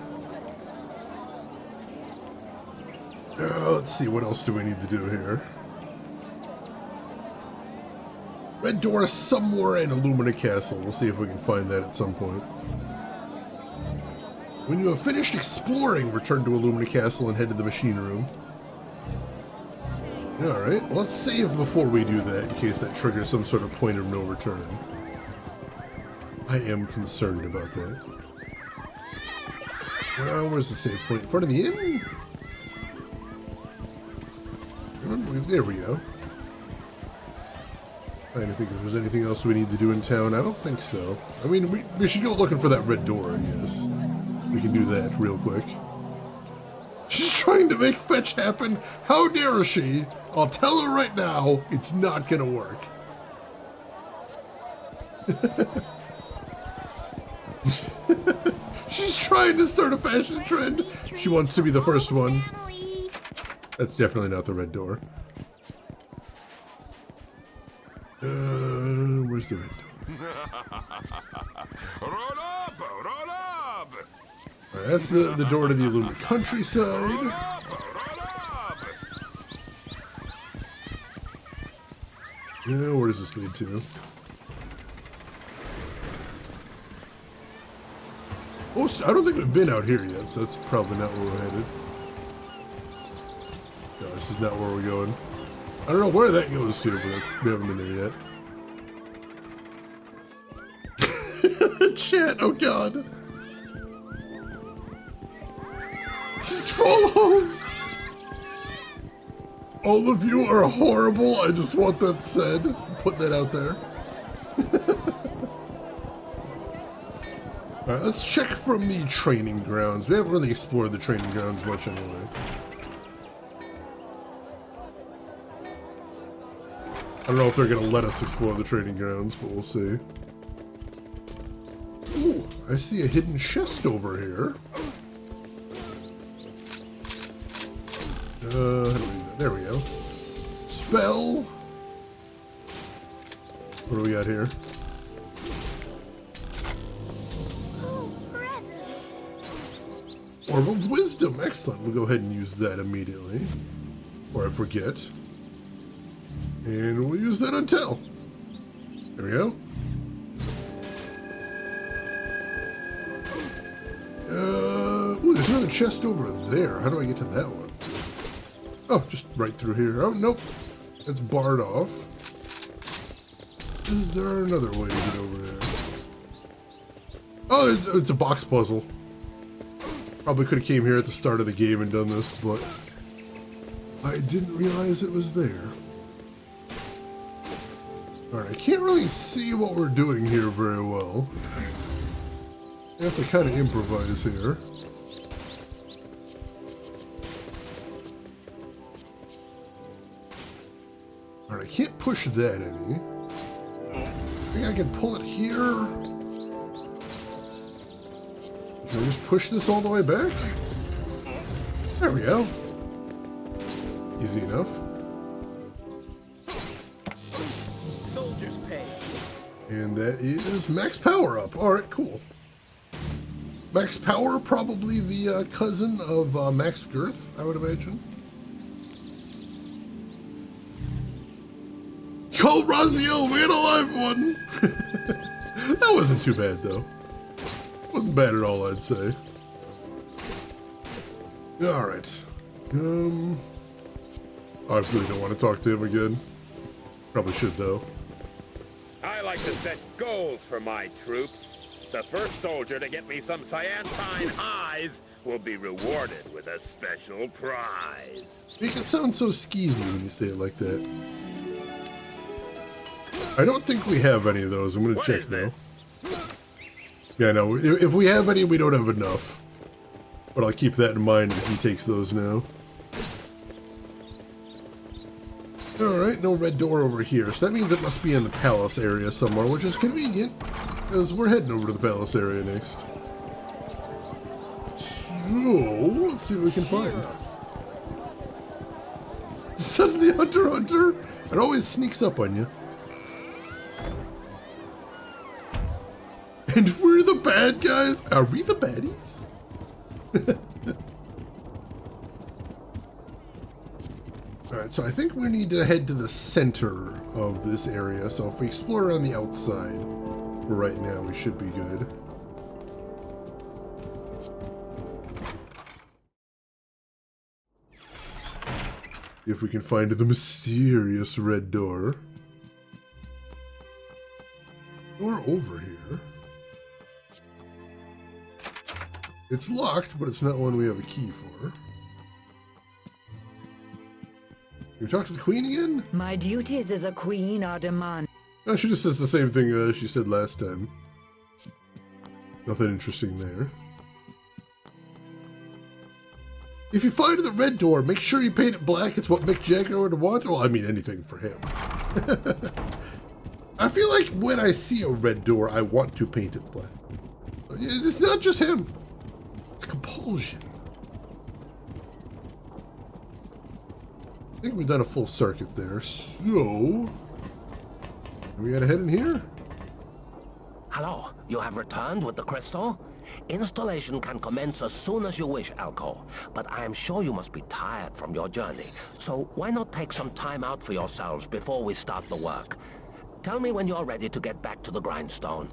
Let's see, what else do we need to do here? Red door somewhere in Illumina Castle. We'll see if we can find that at some point. When you have finished exploring, return to Illumina Castle and head to the machine room. Alright, well, let's save before we do that, in case that triggers some sort of point of no return. I am concerned about that. Where's the save point? In front of the inn? There we go. I think if there's anything else we need to do in town, I don't think so. I mean, we should go looking for that red door, I guess. We can do that real quick. She's trying to make fetch happen. How dare she? I'll tell her right now, it's not gonna work. She's trying to start a fashion trend. She wants to be the first one. That's definitely not the red door. Where's the red door? Roll up! Alright, that's the door to the illumined countryside. Yeah, where does this lead to? Oh, I don't think we've been out here yet, so that's probably not where we're headed. No, this is not where we're going. I don't know where that goes to, but we haven't been there yet. Chat, oh god. Trolls! All of you are horrible, I just want that said. Put that out there. Alright, let's check from the training grounds. We haven't really explored the training grounds much anyway. I don't know if they're going to let us explore the training grounds, but we'll see. Ooh, I see a hidden chest over here. There we go. Spell. What do we got here? Orb of Wisdom. Excellent. We'll go ahead and use that immediately. Or I forget. And we'll use that until. There we go. Ooh, there's another chest over there. How do I get to that one? Oh, just right through here. Oh, nope. That's barred off. Is there another way to get over there? Oh, it's a box puzzle. Probably could have came here at the start of the game and done this, but I didn't realize it was there. Alright, I can't really see what we're doing here very well. I have to kind of improvise here. Alright, I can't push that any. I think I can pull it here. Can I just push this all the way back? There we go. Easy enough. Soldiers pay. And that is max power up. Alright, cool. Max power, probably the cousin of max girth, I would imagine. Call Raziel, we had a live one! That wasn't too bad, though. Wasn't bad at all, I'd say. Alright. I really don't want to talk to him again. Probably should, though. I like to set goals for my troops. The first soldier to get me some cyantine highs will be rewarded with a special prize. Make it sound so skeezy when you say it like that. I don't think we have any of those. I'm going to check, though. Yeah, no, if we have any, we don't have enough. But I'll keep that in mind if he takes those now. Alright, no red door over here. So that means it must be in the palace area somewhere, which is convenient. Because we're heading over to the palace area next. So, let's see what we can find. Son of the Hunter! It always sneaks up on you. And we're the bad guys? Are we the baddies? Alright, so I think we need to head to the center of this area. So if we explore around the outside, for right now, we should be good. If we can find the mysterious red door. Door over here. It's locked, but it's not one we have a key for. Can we talk to the queen again? My duties as a queen are demand. No, she just says the same thing she said last time. Nothing interesting there. If you find the red door, make sure you paint it black. It's what Mick Jagger would want. Well, I mean anything for him. I feel like when I see a red door, I want to paint it black. It's not just him. It's compulsion. I think we've done a full circuit there, so... we gotta head in here? Hello, you have returned with the crystal? Installation can commence as soon as you wish, Elko. But I am sure you must be tired from your journey. So why not take some time out for yourselves before we start the work? Tell me when you're ready to get back to the grindstone.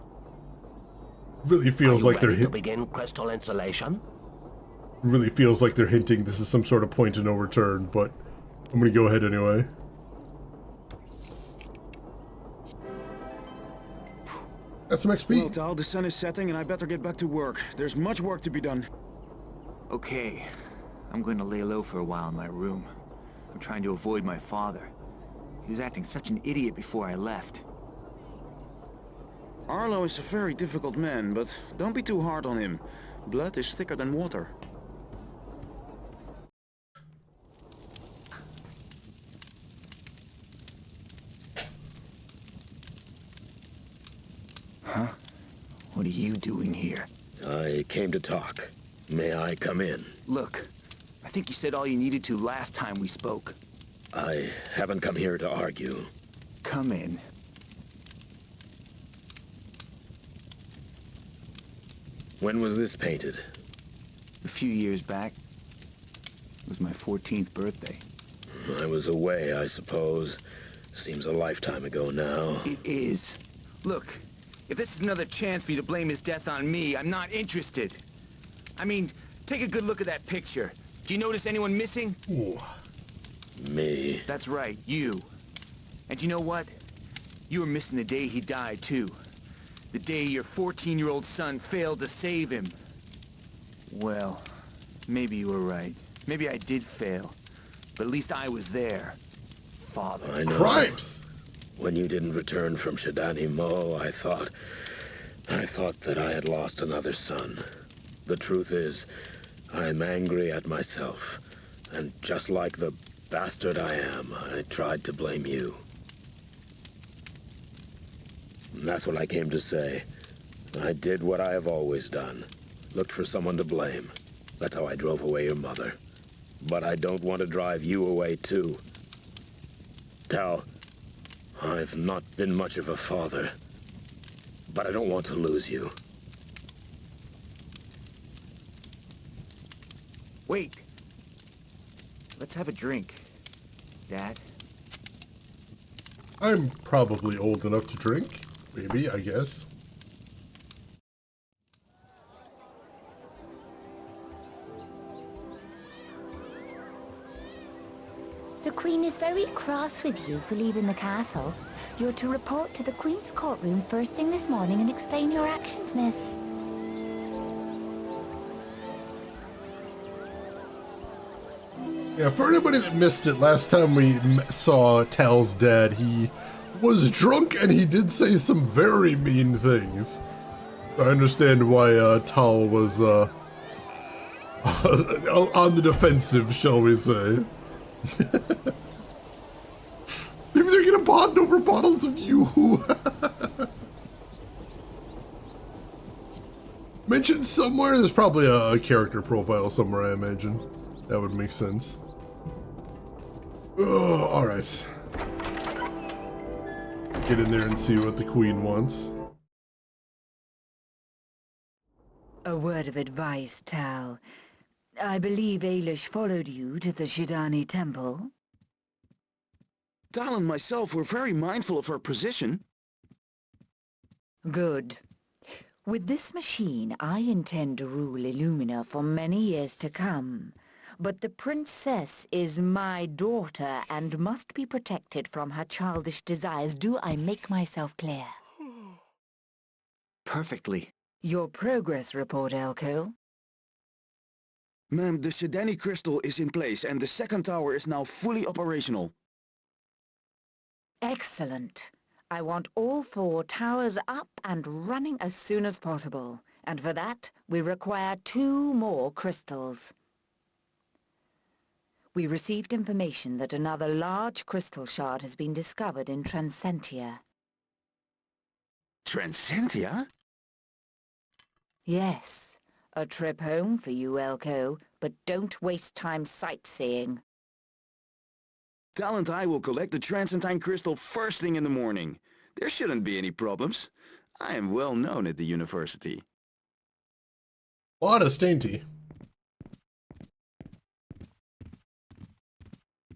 Really feels like they're ready to begin crystal installation? Really feels like they're hinting this is some sort of point of no return, but I'm gonna go ahead anyway. Got some XP. Well, Tal, the sun is setting and I better get back to work. There's much work to be done. Okay. I'm going to lay low for a while in my room. I'm trying to avoid my father. He was acting such an idiot before I left. Arlo is a very difficult man, but don't be too hard on him. Blood is thicker than water. Huh? What are you doing here? I came to talk. May I come in? Look, I think you said all you needed to last time we spoke. I haven't come here to argue. Come in. When was this painted? A few years back. It was my 14th birthday. I was away, I suppose. Seems a lifetime ago now. It is. Look, if this is another chance for you to blame his death on me, I'm not interested. I mean, take a good look at that picture. Do you notice anyone missing? Ooh. Me? That's right, you. And you know what? You were missing the day he died, too. The day your 14-year-old son failed to save him. Well, maybe you were right. Maybe I did fail. But at least I was there. Father. I know. Cripes! When you didn't return from Shadani-Mo, I thought that I had lost another son. The truth is, I'm angry at myself. And just like the bastard I am, I tried to blame you. And that's what I came to say. I did what I have always done. Looked for someone to blame. That's how I drove away your mother. But I don't want to drive you away, too. Tal, I've not been much of a father. But I don't want to lose you. Wait. Let's have a drink, Dad. I'm probably old enough to drink. Maybe, I guess. The Queen is very cross with you for leaving the castle. You're to report to the Queen's courtroom first thing this morning and explain your actions, miss. Yeah, for anybody that missed it, last time we saw Tal's dad, he was drunk and he did say some very mean things. I understand why Tal was on the defensive, shall we say. Maybe they're gonna bond over bottles of Yoo-Hoo. Mentioned somewhere, there's probably a character profile somewhere, I imagine. That would make sense. Oh, alright. Get in there and see what the Queen wants. A word of advice, Tal. I believe Ailish followed you to the Shadani temple. Tal and myself were very mindful of her position. Good. With this machine, I intend to rule Illumina for many years to come. But the princess is my daughter and must be protected from her childish desires. Do I make myself clear? Perfectly. Your progress report, Elko. Ma'am, the Shadani crystal is in place and the second tower is now fully operational. Excellent. I want all 4 towers up and running as soon as possible. And for that, we require 2 more crystals. We received information that another large crystal shard has been discovered in Transcentia. Transcentia? Yes. A trip home for you, Elko, but don't waste time sightseeing. Tal and I will collect the Transcendine crystal first thing in the morning. There shouldn't be any problems. I am well known at the university. Modest, ain't he?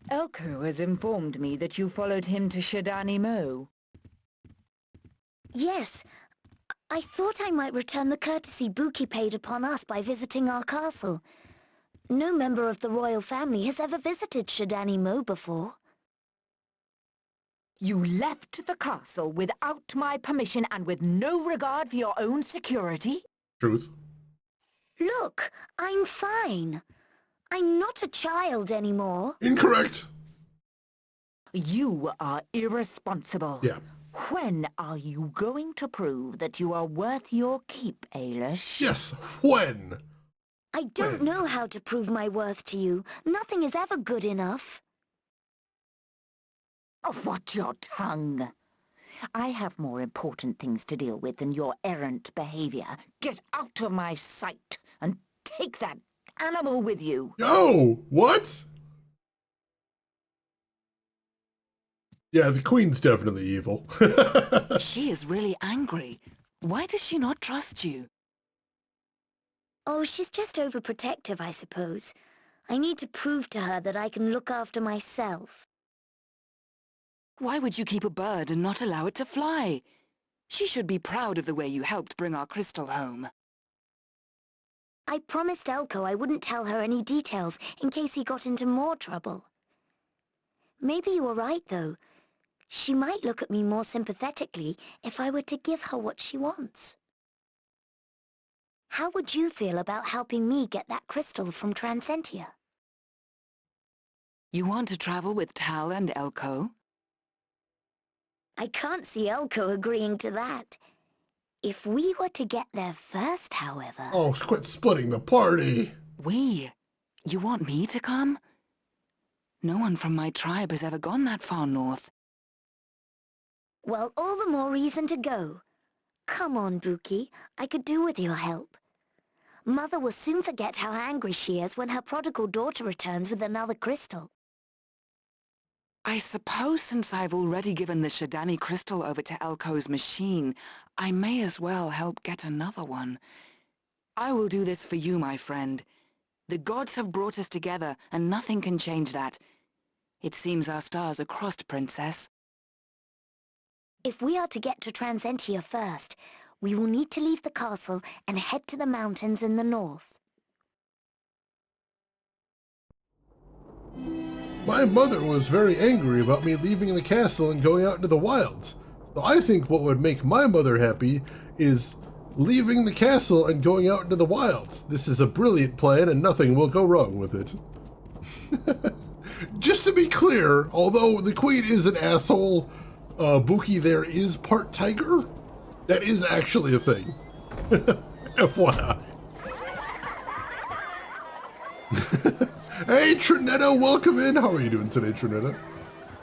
Elko has informed me that you followed him to Shadani-Mo. Yes. I thought I might return the courtesy Buki paid upon us by visiting our castle. No member of the royal family has ever visited Shadani-Mo before. You left the castle without my permission and with no regard for your own security? Truth. Look, I'm fine. I'm not a child anymore. Incorrect. You are irresponsible. Yeah. When are you going to prove that you are worth your keep, Ailish? Yes, when? I don't know how to prove my worth to you. Nothing is ever good enough. Oh, watch your tongue. I have more important things to deal with than your errant behavior. Get out of my sight and take that animal with you. Yo, what? Yeah, the queen's definitely evil. She is really angry. Why does she not trust you? Oh, she's just overprotective, I suppose. I need to prove to her that I can look after myself. Why would you keep a bird and not allow it to fly? She should be proud of the way you helped bring our crystal home. I promised Elko I wouldn't tell her any details in case he got into more trouble. Maybe you were right, though. She might look at me more sympathetically if I were to give her what she wants. How would you feel about helping me get that crystal from Transcentia? You want to travel with Tal and Elko? I can't see Elko agreeing to that. If we were to get there first, however... Oh, quit splitting the party! We? You want me to come? No one from my tribe has ever gone that far north. Well, all the more reason to go. Come on, Buki. I could do with your help. Mother will soon forget how angry she is when her prodigal daughter returns with another crystal. I suppose since I've already given the Shadani crystal over to Elko's machine, I may as well help get another one. I will do this for you, my friend. The gods have brought us together, and nothing can change that. It seems our stars are crossed, Princess. If we are to get to Transcentia first, we will need to leave the castle and head to the mountains in the north. My mother was very angry about me leaving the castle and going out into the wilds. So I think what would make my mother happy is leaving the castle and going out into the wilds. This is a brilliant plan and nothing will go wrong with it. Just to be clear, although the queen is an asshole, Buki there is part tiger. That is actually a thing. FYI. Hey Trinetta, welcome in. How are you doing today, Trinetta?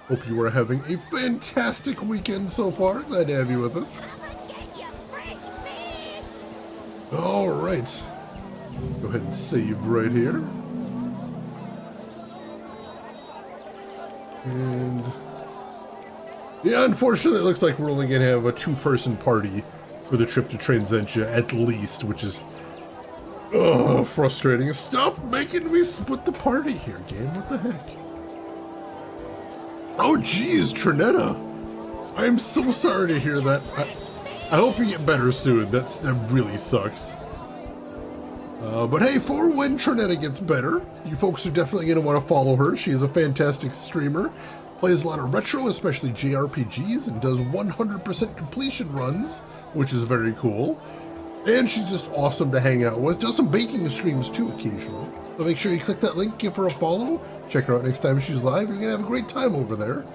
Hope you are having a fantastic weekend so far. Glad to have you with us. All right. Go ahead and save right here. And yeah, unfortunately, it looks like we're only going to have a two-person party for the trip to Transcentia at least, which is frustrating. Stop making me split the party here, game. What the heck? Oh, geez, Trinetta. I am so sorry to hear that. I hope you get better soon. That really sucks. But hey, for when Trinetta gets better, you folks are definitely going to want to follow her. She is a fantastic streamer. Plays a lot of retro, especially JRPGs, and does 100% completion runs, which is very cool. And she's just awesome to hang out with. Does some baking streams too occasionally. So make sure you click that link, give her a follow, check her out next time she's live. You're going to have a great time over there.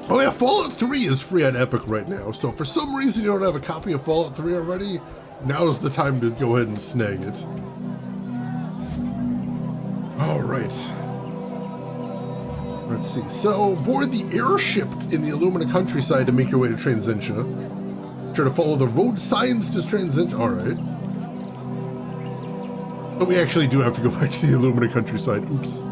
Oh yeah, Fallout 3 is free on Epic right now, so if for some reason you don't have a copy of Fallout 3 already, now's the time to go ahead and snag it. Alright. Let's see. So, board the airship in the Illumina countryside to make your way to Transcentia. Try to follow the road signs to Transcentia. Alright. But we actually do have to go back to the Illumina countryside. Oops.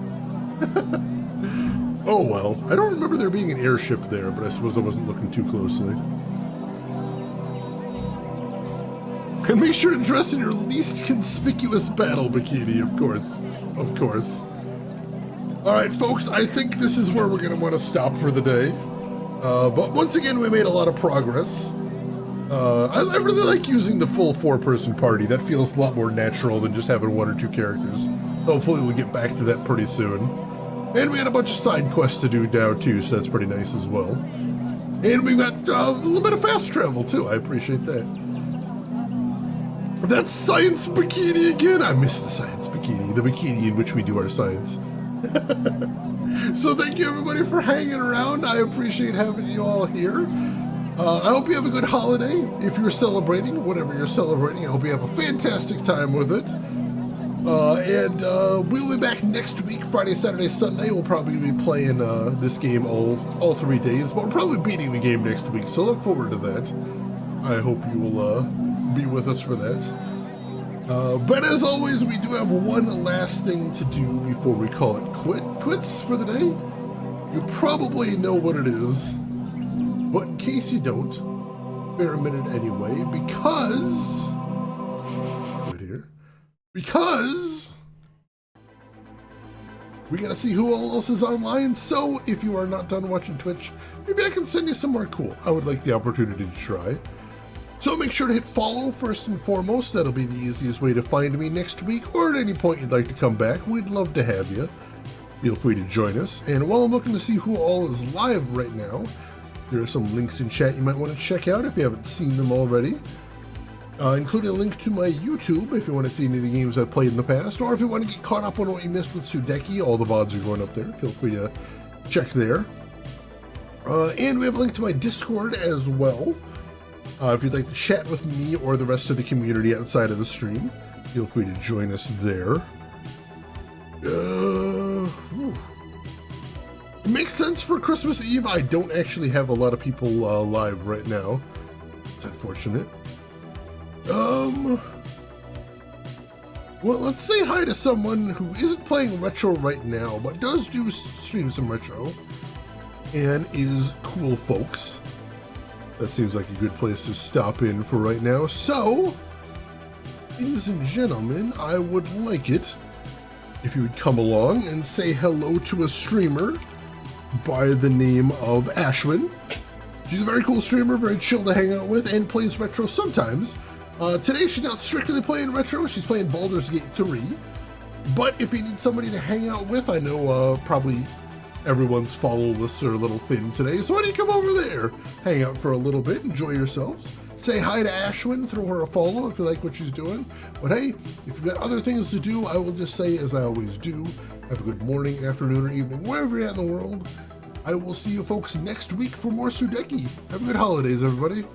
Oh well. I don't remember there being an airship there, but I suppose I wasn't looking too closely. And make sure to dress in your least conspicuous battle bikini, of course. Of course. Alright, folks, I think this is where we're going to want to stop for the day. But once again, we made a lot of progress. I really like using the full 4-person party. That feels a lot more natural than just having 1 or 2 characters. Hopefully we'll get back to that pretty soon. And we got a bunch of side quests to do now too, so that's pretty nice as well. And we've got a little bit of fast travel too. I appreciate that. That's science bikini again. I miss the science bikini, the bikini in which we do our science. So thank you everybody for hanging around. I appreciate having you all here. I hope you have a good holiday. If you're celebrating, whatever you're celebrating, I hope you have a fantastic time with it. And we'll be back next week, Friday, Saturday, Sunday. We'll probably be playing this game all 3 days, but we're probably beating the game next week, so look forward to that. I hope you will be with us for that. But as always, we do have one last thing to do before we call it quits for the day. You probably know what it is, but in case you don't, bear a minute anyway, because we gotta see who else is online. So if you are not done watching Twitch, maybe I can send you somewhere cool. I would like the opportunity to try. So make sure to hit follow first and foremost. That'll be the easiest way to find me next week, or at any point you'd like to come back. We'd love to have you. Feel free to join us. And while I'm looking to see who all is live right now, there are some links in chat you might want to check out if you haven't seen them already. Including a link to my YouTube if you want to see any of the games I've played in the past, or if you want to get caught up on what you missed with Sudeki. All the VODs are going up there. Feel free to check there. And we have a link to my Discord as well. If you'd like to chat with me or the rest of the community outside of the stream, feel free to join us there. It makes sense for Christmas Eve. I don't actually have a lot of people live right now. It's unfortunate. Well, let's say hi to someone who isn't playing retro right now, but does stream some retro, and is cool folks. That seems like a good place to stop in for right now. So, ladies and gentlemen, I would like it if you would come along and say hello to a streamer by the name of Ashwin. She's a very cool streamer, very chill to hang out with, and plays retro sometimes. Today she's not strictly playing retro, she's playing Baldur's Gate 3. But if you need somebody to hang out with, I know probably everyone's follow lists are a little thin today, so why don't you come over there, hang out for a little bit, enjoy yourselves. Say hi to Ashwin, throw her a follow if you like what she's doing. But hey, if you've got other things to do, I will just say, as I always do, have a good morning, afternoon, or evening, wherever you're at in the world. I will see you folks next week for more Sudeki. Have a good holidays, everybody.